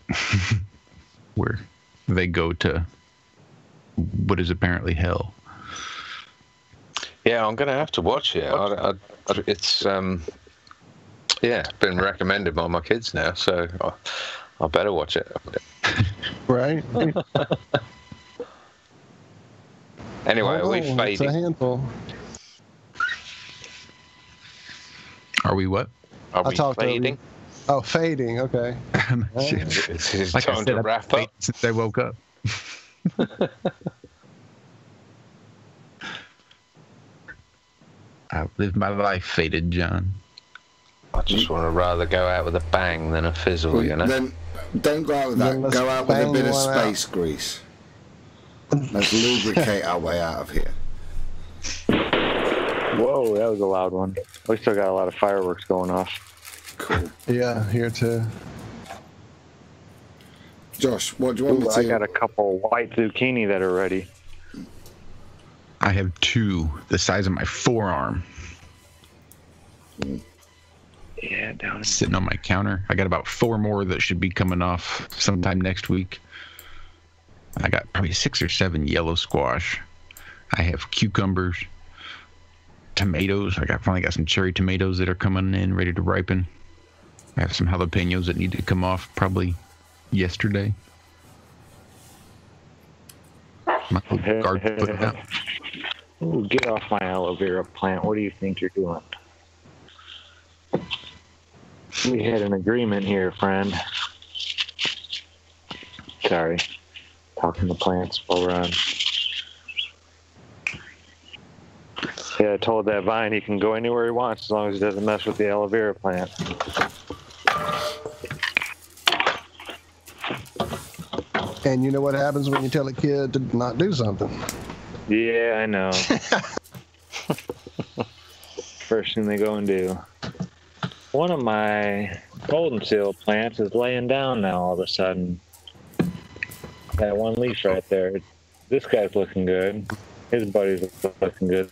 [SPEAKER 1] where they go to what is apparently hell.
[SPEAKER 5] Yeah, I'm gonna have to watch it. It's been recommended by my kids now, so I better watch it.
[SPEAKER 2] Right.
[SPEAKER 5] Anyway, are we fading?
[SPEAKER 2] It's a handful.
[SPEAKER 1] Are we what?
[SPEAKER 5] Are we fading?
[SPEAKER 2] Oh, fading. Okay.
[SPEAKER 5] It's
[SPEAKER 1] like
[SPEAKER 5] time to wrap up.
[SPEAKER 1] Since I woke up. I've lived my life faded, John.
[SPEAKER 5] I just want to rather go out with a bang than a fizzle, you know?
[SPEAKER 4] Then don't go out with that. Go out with a bit of space grease. Let's lubricate our way out of here.
[SPEAKER 3] Whoa, that was a loud one. We still got a lot of fireworks going off.
[SPEAKER 4] Cool.
[SPEAKER 2] Yeah, here too.
[SPEAKER 4] Josh, what do you want me to...
[SPEAKER 3] I got a couple white zucchini that are ready.
[SPEAKER 1] I have 2 the size of my forearm.
[SPEAKER 3] Yeah, down
[SPEAKER 1] Sitting on my counter. I got about 4 more that should be coming off sometime next week. I got probably 6 or 7 yellow squash. I have cucumbers, tomatoes. I finally got some cherry tomatoes that are coming in, ready to ripen. I have some jalapenos that need to come off probably yesterday. My garden putting out.
[SPEAKER 3] Ooh, get off my aloe vera plant. What do you think you're doing? We had an agreement here, friend. Sorry. Talking to plants while we're on. Yeah, I told that vine he can go anywhere he wants as long as he doesn't mess with the aloe vera plant.
[SPEAKER 2] And you know what happens when you tell a kid to not do something?
[SPEAKER 3] Yeah, I know. First thing they go and do. One of my golden seal plants is laying down now all of a sudden. That one leaf right there. This guy's looking good. His buddy's looking good.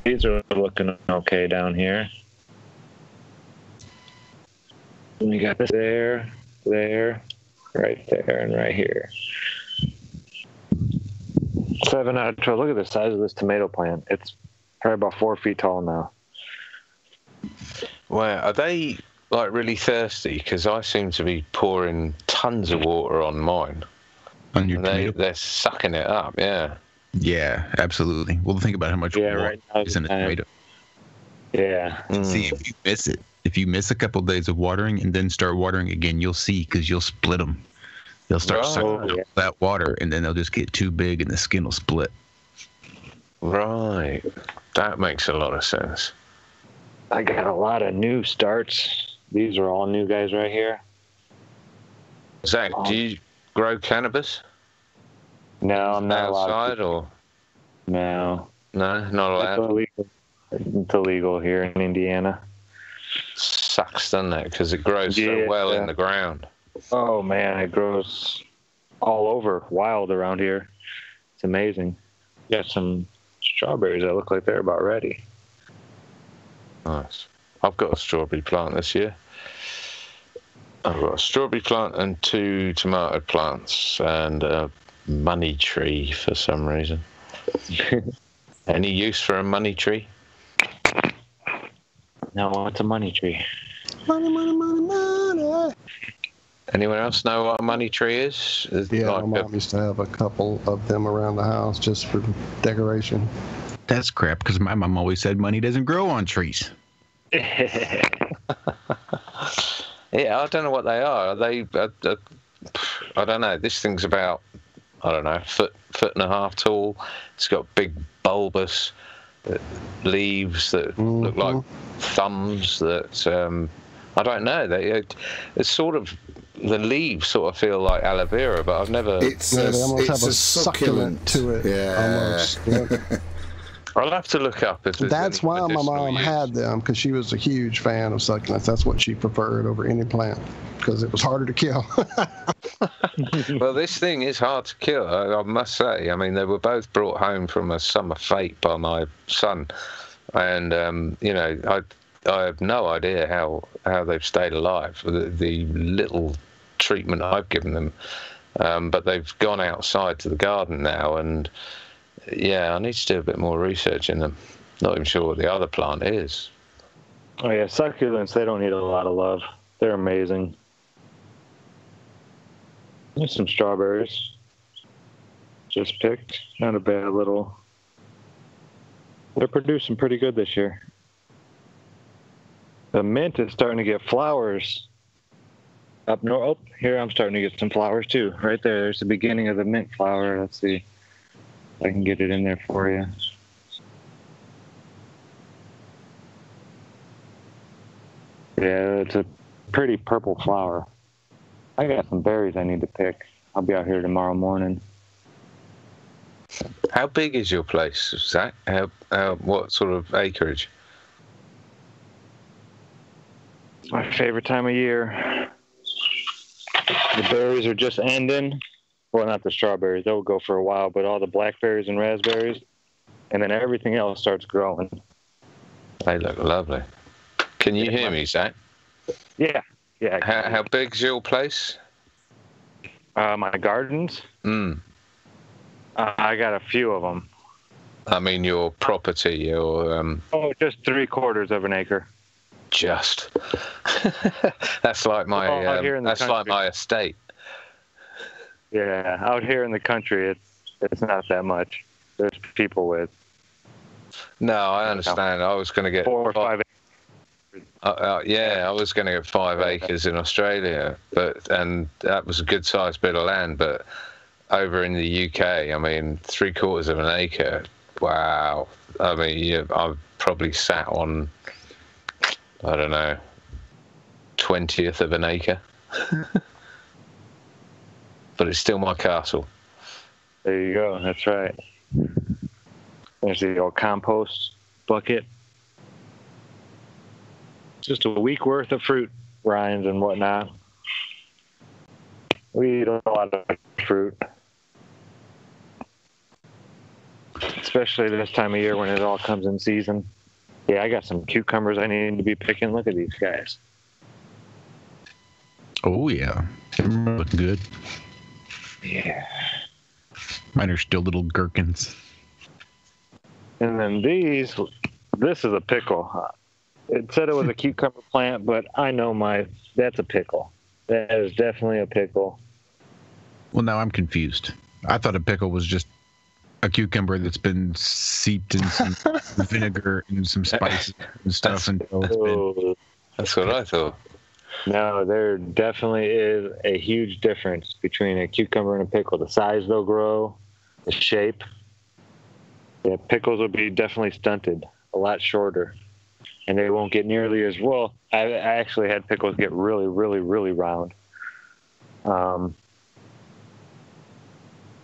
[SPEAKER 3] These are looking okay down here. And you got this there, right there, and right here. 7 out of 12. Look at the size of this tomato plant. It's probably about 4 feet tall now.
[SPEAKER 5] Wow, are they like really thirsty? Because I seem to be pouring tons of water on mine.
[SPEAKER 1] On your tomato?
[SPEAKER 5] They're sucking it up, yeah.
[SPEAKER 1] Yeah, absolutely. Well, think about how much water
[SPEAKER 3] right now
[SPEAKER 1] is in a tomato.
[SPEAKER 3] Yeah.
[SPEAKER 1] See, if you miss it, if you miss a couple days of watering and then start watering again, you'll see because you'll split them. They'll start sucking up that water, and then they'll just get too big, and the skin will split.
[SPEAKER 5] Right. That makes a lot of sense.
[SPEAKER 3] I got a lot of new starts. These are all new guys right here.
[SPEAKER 5] Zach, do you grow cannabis?
[SPEAKER 3] No, I'm not
[SPEAKER 5] outside
[SPEAKER 3] allowed.
[SPEAKER 5] Or
[SPEAKER 3] No,
[SPEAKER 5] not allowed.
[SPEAKER 3] It's illegal here in Indiana.
[SPEAKER 5] Sucks, doesn't it? Because it grows so well in the ground.
[SPEAKER 3] Oh man, it grows all over, wild around here. It's amazing. Got some strawberries that look like they're about ready.
[SPEAKER 5] Nice. I've got a strawberry plant this year. I've got a strawberry plant and 2 tomato plants and a money tree for some reason. Any use for a money tree?
[SPEAKER 3] No, it's a money tree.
[SPEAKER 2] Money, money, money, money.
[SPEAKER 5] Anyone else know what a money tree is?
[SPEAKER 2] Yeah, my mom used to have a couple of them around the house just for decoration.
[SPEAKER 1] That's crap, because my mom always said money doesn't grow on trees.
[SPEAKER 5] Yeah, I don't know what they are. Are they? I don't know. This thing's about, I don't know, foot and a half tall. It's got big bulbous leaves that look like thumbs. That I don't know. It's sort of, the leaves sort of feel like aloe vera, but I've never.
[SPEAKER 2] They almost have a succulent to it.
[SPEAKER 4] Yeah.
[SPEAKER 2] Almost. Yeah.
[SPEAKER 5] I'll have to look up if there's
[SPEAKER 2] That's why my mom had them, because she was a huge fan of succulents. That's what she preferred over any plant, because it was harder to kill.
[SPEAKER 5] Well, this thing is hard to kill, I must say. I mean, they were both brought home from a summer fete by my son, and you know, I have no idea how they've stayed alive. The little treatment I've given them, but they've gone outside to the garden now, and yeah, I need to do a bit more research in them. Not even sure what the other plant is.
[SPEAKER 3] Oh yeah, succulents, they don't need a lot of love. They're amazing. There's some strawberries. Just picked. Not a bad little. They're producing pretty good this year. The mint is starting to get flowers. Up north. Oh, here I'm starting to get some flowers too. Right there. There's the beginning of the mint flower. Let's see. I can get it in there for you. Yeah, it's a pretty purple flower. I got some berries I need to pick. I'll be out here tomorrow morning.
[SPEAKER 5] How big is your place, Zach? What sort of acreage?
[SPEAKER 3] It's my favorite time of year. The berries are just ending. Well, not the strawberries. They'll go for a while, but all the blackberries and raspberries, and then everything else starts growing.
[SPEAKER 5] They look lovely. Can you hear me, Zach?
[SPEAKER 3] Yeah.
[SPEAKER 5] How big's your place?
[SPEAKER 3] My gardens? I got a few of them.
[SPEAKER 5] I mean, your property, your...
[SPEAKER 3] just 3/4 of an acre.
[SPEAKER 5] Just. That's like my like my estate.
[SPEAKER 3] Yeah, out here in the country, it's not that much. There's people with.
[SPEAKER 5] No, I understand. I was going to get
[SPEAKER 3] 4 or 5 acres.
[SPEAKER 5] I was going to get 5 acres in Australia, and that was a good sized bit of land. But over in the UK, I mean, 3/4 of an acre. Wow. I mean, I've probably sat on, I don't know, 20th of an acre. But it's still my castle.
[SPEAKER 3] There you go. That's right. There's the old compost bucket. Just a week worth of fruit rinds and whatnot. We eat a lot of fruit. Especially this time of year when it all comes in season. Yeah, I got some cucumbers I need to be picking. Look at these guys.
[SPEAKER 1] Oh, yeah. They're looking good.
[SPEAKER 3] Yeah.
[SPEAKER 1] Mine are still little gherkins.
[SPEAKER 3] And then this is a pickle. It said it was a cucumber plant, but I know that's a pickle. That is definitely a pickle.
[SPEAKER 1] Well, now I'm confused. I thought a pickle was just a cucumber that's been seeped in some vinegar and some spices and stuff.
[SPEAKER 5] That's what I thought.
[SPEAKER 3] No, there definitely is a huge difference between a cucumber and a pickle. The size they'll grow, the shape. Yeah, pickles will be definitely stunted, a lot shorter, and they won't get nearly as well. I actually had pickles get really, really, really round,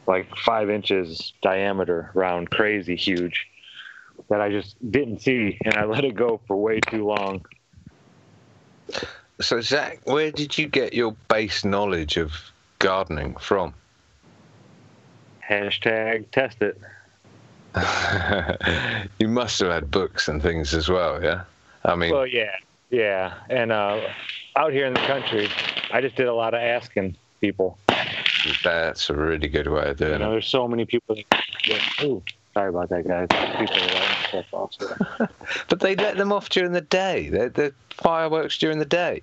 [SPEAKER 3] like 5 inches diameter, round, crazy huge, that I just didn't see, and I let it go for way too long.
[SPEAKER 5] So, Zach, where did you get your base knowledge of gardening from?
[SPEAKER 3] Hashtag test it.
[SPEAKER 5] You must have had books and things as well, yeah? I mean...
[SPEAKER 3] Well, yeah. And out here in the country, I just did a lot of asking people.
[SPEAKER 5] That's a really good way of doing it.
[SPEAKER 3] There's so many people ooh, sorry about that, guys. People are letting stuff off. So.
[SPEAKER 5] But they let them off during the day. They're fireworks during the day.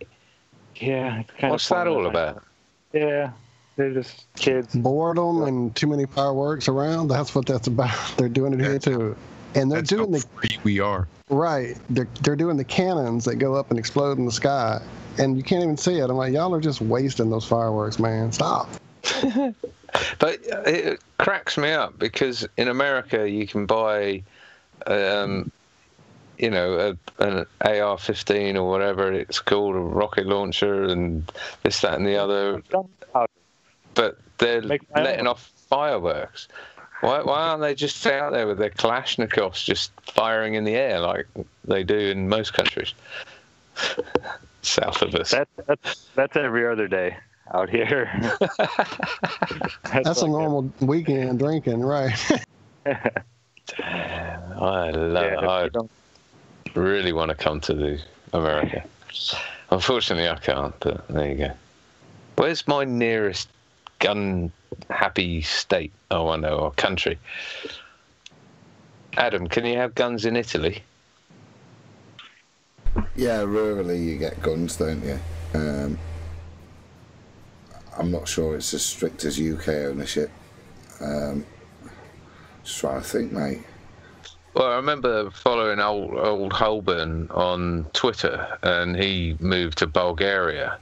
[SPEAKER 3] Yeah. It's kind
[SPEAKER 5] What's that all about?
[SPEAKER 3] Yeah. They're just kids.
[SPEAKER 2] Boredom and too many fireworks around. That's what that's about. They're doing it here too. And they're doing
[SPEAKER 1] we are.
[SPEAKER 2] Right. They're doing the cannons that go up and explode in the sky. And you can't even see it. I'm like, y'all are just wasting those fireworks, man. Stop.
[SPEAKER 5] But it cracks me up because in America you can buy, an AR-15 or whatever it's called, a rocket launcher, and this, that, and the other. But they're letting off fireworks. Why aren't they just out there with their Kalashnikovs just firing in the air like they do in most countries south of us?
[SPEAKER 3] That's every other day out here.
[SPEAKER 2] That's a normal weekend drinking, right?
[SPEAKER 5] I really want to come to America. Unfortunately, I can't, but there you go. Where's my nearest gun-happy state? Oh, I know, or country. Adam, can you have guns in Italy?
[SPEAKER 4] Yeah, rurally you get guns, don't you? I'm not sure it's as strict as UK ownership. Just trying to think, mate.
[SPEAKER 5] Well, I remember following old Holborn on Twitter, and he moved to Bulgaria,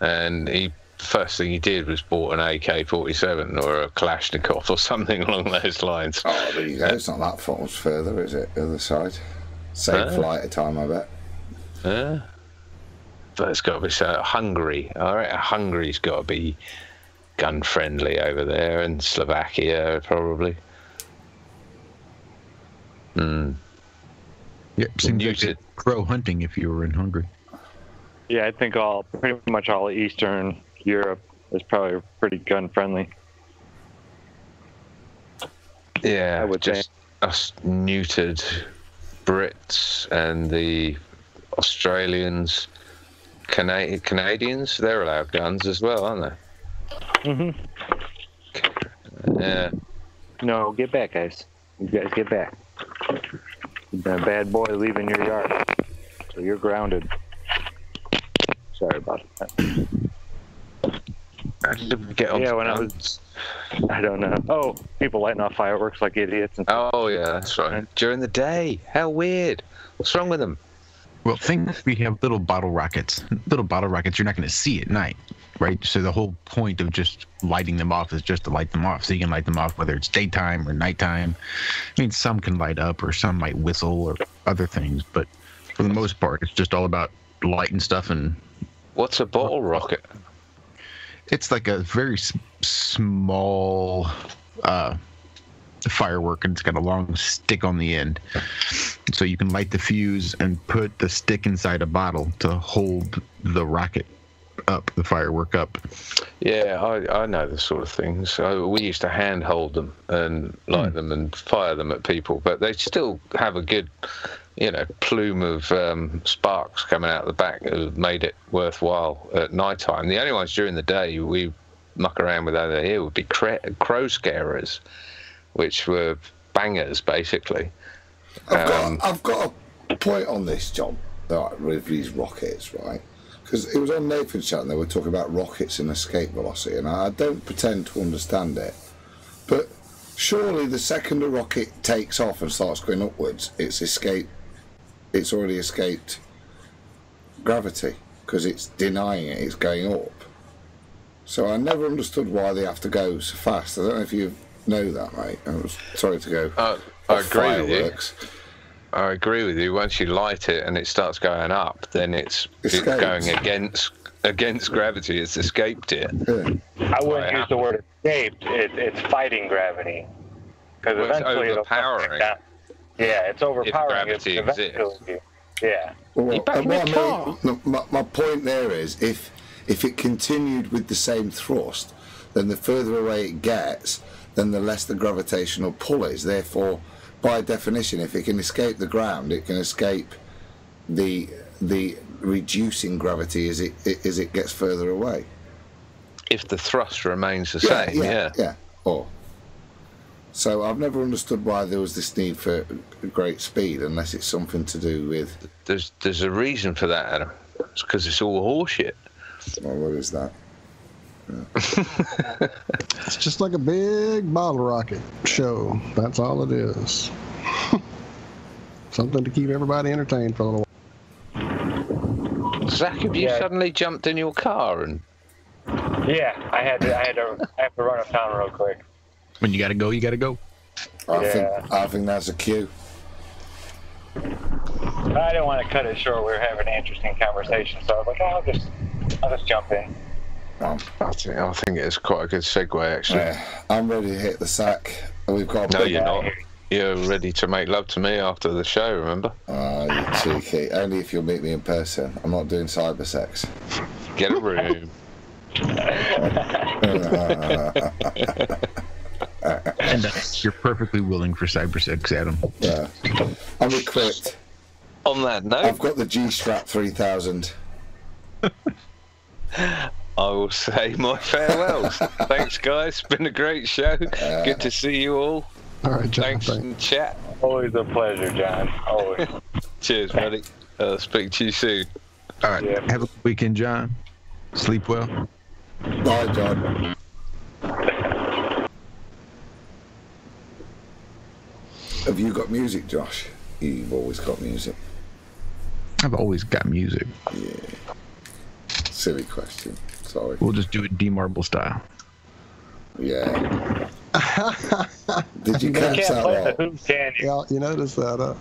[SPEAKER 5] and first thing he did was bought an AK-47 or a Kalashnikov or something along those lines.
[SPEAKER 4] Oh, there you go. It's not that far much further, is it? The other side. Same flight of time, I bet.
[SPEAKER 5] Yeah. But it's got to be so Hungary. All right, Hungary's got to be gun friendly over there, and Slovakia probably.
[SPEAKER 1] Yeah, seems like crow hunting if you were in Hungary.
[SPEAKER 3] Yeah, I think pretty much all Eastern Europe is probably pretty gun friendly.
[SPEAKER 5] Yeah, us neutered Brits and the Australians, Canadians, they're allowed guns as well, aren't they?
[SPEAKER 3] Mm-hmm.
[SPEAKER 5] Yeah.
[SPEAKER 3] No, get back, guys. You guys get back. You've been a bad boy leaving your yard, so you're grounded. Sorry about that.
[SPEAKER 5] How did we get on?
[SPEAKER 3] Yeah, when I don't know. Oh, people lighting off fireworks like idiots. And
[SPEAKER 5] oh, yeah, that's right. During the day. How weird. What's wrong with them?
[SPEAKER 1] Well, we have little bottle rockets. Little bottle rockets you're not going to see at night, right? So the whole point of just lighting them off is just to light them off. So you can light them off whether it's daytime or nighttime. I mean, some can light up or some might whistle or other things, but for the most part, it's just all about lighting stuff. And
[SPEAKER 5] what's a bottle rocket?
[SPEAKER 1] It's like a very small firework, and it's got a long stick on the end. So you can light the fuse and put the stick inside a bottle to hold the rocket up, the firework up.
[SPEAKER 5] Yeah, I know the sort of things. We used to handhold them and light them and fire them at people, but they still have a good, plume of sparks coming out the back that made it worthwhile at night time. The only ones during the day we muck around with over here would be crow scarers, which were bangers, basically.
[SPEAKER 4] I've got a point on this, John, right, with these rockets, right? Because it was on Nathan's channel, they were talking about rockets and escape velocity, and I don't pretend to understand it. But surely the second a rocket takes off and starts going upwards, it's already escaped gravity, because it's denying it, it's going up. So I never understood why they have to go so fast. I don't know if you know that, mate. I'm sorry to go.
[SPEAKER 5] I agree with you. I agree with you. Once you light it and it starts going up, then it's going against gravity. It's escaped it.
[SPEAKER 4] Yeah.
[SPEAKER 3] I wouldn't use the word escaped. It's fighting gravity. Because eventually
[SPEAKER 5] it's overpowering.
[SPEAKER 3] Yeah, it's overpowering.
[SPEAKER 5] If gravity exists.
[SPEAKER 3] Yeah.
[SPEAKER 4] Well, my point there is, if it continued with the same thrust, then the further away it gets, then the less the gravitational pull is. Therefore, by definition, if it can escape the ground, it can escape the reducing gravity as it gets further away.
[SPEAKER 5] If the thrust remains the same,
[SPEAKER 4] yeah. So I've never understood why there was this need for great speed, unless it's something to do with.
[SPEAKER 5] There's a reason for that, Adam. It's because it's all horseshit.
[SPEAKER 4] Well, what is that?
[SPEAKER 2] Yeah. It's just like a big bottle rocket show. That's all it is. Something to keep everybody entertained for a little while.
[SPEAKER 5] Zach, have you suddenly jumped in your car and?
[SPEAKER 3] Yeah, I have to run uptown real quick.
[SPEAKER 1] When you gotta go, you gotta go.
[SPEAKER 4] I think that's a cue.
[SPEAKER 3] I didn't want to cut it short. We were having an interesting conversation, so I was like, I'll just jump in.
[SPEAKER 5] I think it's quite a good segue, actually.
[SPEAKER 4] I'm ready to hit the sack. We've got.
[SPEAKER 5] No, you're not. You're ready to make love to me after the show, remember?
[SPEAKER 4] You cheeky. Only if you'll meet me in person. I'm not doing cyber sex.
[SPEAKER 5] Get a room.
[SPEAKER 1] And you're perfectly willing for cyber sex, Adam.
[SPEAKER 4] Yeah. I'm equipped.
[SPEAKER 5] On that note,
[SPEAKER 4] I've got the G-Strap 3000.
[SPEAKER 5] I will say my farewells. Thanks, guys. It's been a great show. Good to see you all.
[SPEAKER 2] All right, John.
[SPEAKER 5] Thanks and chat.
[SPEAKER 3] Always a pleasure, John. Always.
[SPEAKER 5] Cheers, buddy. I'll speak to you soon.
[SPEAKER 1] All right. Yeah. Have a good weekend, John. Sleep well.
[SPEAKER 4] Bye, John. Have you got music, Josh? You've always got music.
[SPEAKER 1] I've always got music.
[SPEAKER 4] Yeah. Silly question. Sorry.
[SPEAKER 1] We'll just do it D-Marble style.
[SPEAKER 4] Yeah. Did you catch that?
[SPEAKER 3] The Who, can you?
[SPEAKER 2] Yeah, you noticed that.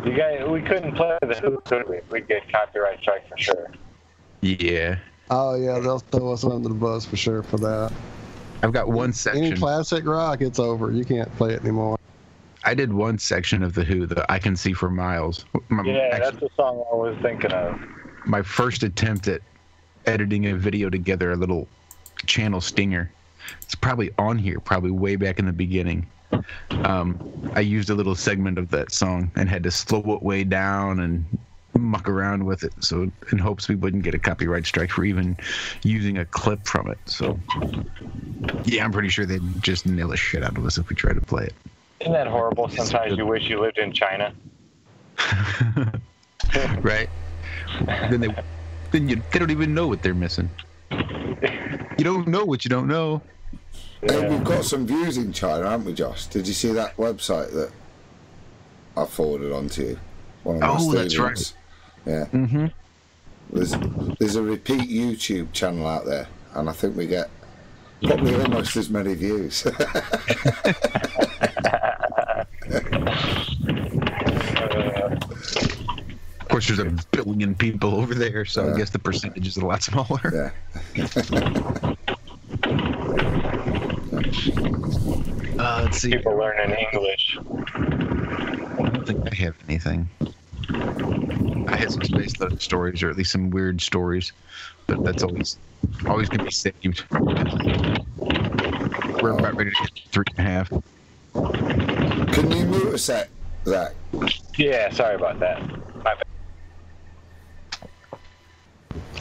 [SPEAKER 3] You guys, we couldn't play the Who, could we? We'd get copyright strike for sure.
[SPEAKER 1] Yeah.
[SPEAKER 2] Oh yeah, they'll throw us under the bus for sure for that.
[SPEAKER 1] I've got one section.
[SPEAKER 2] Any classic rock, it's over. You can't play it anymore.
[SPEAKER 1] I did one section of the Who, the I Can See for Miles.
[SPEAKER 3] That's the song I was thinking of.
[SPEAKER 1] My first attempt at editing a video together, a little channel stinger. It's probably on here, probably way back in the beginning. I used a little segment of that song and had to slow it way down and muck around with it, so in hopes we wouldn't get a copyright strike for even using a clip from it. So yeah, I'm pretty sure they'd just nail the shit out of us if we tried to play it.
[SPEAKER 3] Isn't that horrible? Sometimes you wish you lived in China.
[SPEAKER 1] Right? They don't even know what they're missing. You don't know what you don't know.
[SPEAKER 4] Hey, we've got some views in China, haven't we, Josh? Did you see that website that I forwarded on to you?
[SPEAKER 1] Oh, that's right.
[SPEAKER 4] Yeah.
[SPEAKER 1] Mm-hmm.
[SPEAKER 4] There's a repeat YouTube channel out there, and I think we get probably almost as many views.
[SPEAKER 1] Of course, there's 1 billion people over there, so I guess the percentage is a lot smaller.
[SPEAKER 4] Yeah.
[SPEAKER 1] Let's see.
[SPEAKER 3] People learning English.
[SPEAKER 1] I don't think I have anything. I had some space loaded stories, or at least some weird stories, but that's always going to be saved. We're about ready to get to 3.5.
[SPEAKER 4] Can you mute a sec, Zach?
[SPEAKER 3] Yeah, sorry about that. My bad.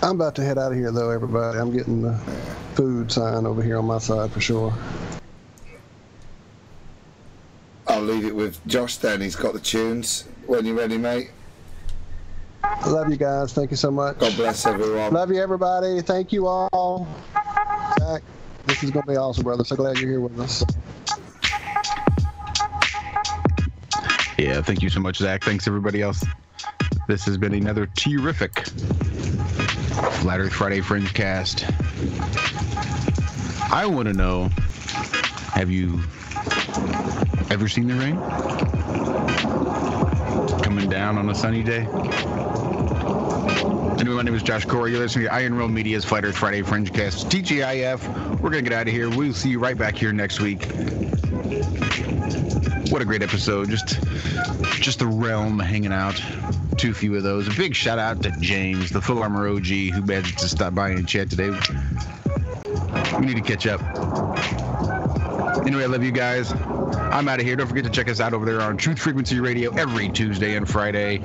[SPEAKER 2] I'm about to head out of here, though, everybody. I'm getting the food sign over here on my side for sure.
[SPEAKER 4] I'll leave it with Josh then. He's got the tunes. When you're ready, mate.
[SPEAKER 2] I love you guys. Thank you so much.
[SPEAKER 4] God bless everyone.
[SPEAKER 2] Love you, everybody. Thank you all. Zach, this is going to be awesome, brother. So glad you're here with us.
[SPEAKER 1] Yeah, thank you so much, Zach. Thanks, everybody else. This has been another terrific Flat Earth Friday FringeCast. I want to know, have you ever seen the rain coming down on a sunny day? Anyway, my name is Josh Corey. You're listening to Iron Realm Media's Flat Earth Friday FringeCast. TGIF. We're going to get out of here. We'll see you right back here next week. What a great episode. Just the realm hanging out. Too few of those. A big shout out to James, the TheFullArmorOG, who managed to stop by and chat today. We need to catch up. Anyway, I love you guys. I'm out of here. Don't forget to check us out over there on Truth Frequency Radio every Tuesday and Friday.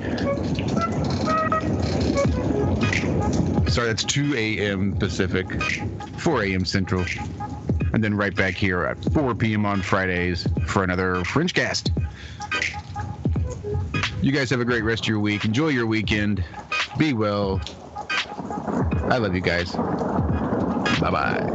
[SPEAKER 1] Sorry, that's 2 a.m. Pacific, 4 a.m. Central. And then right back here at 4 p.m. on Fridays for another FringeCast. You guys have a great rest of your week. Enjoy your weekend. Be well. I love you guys. Bye-bye.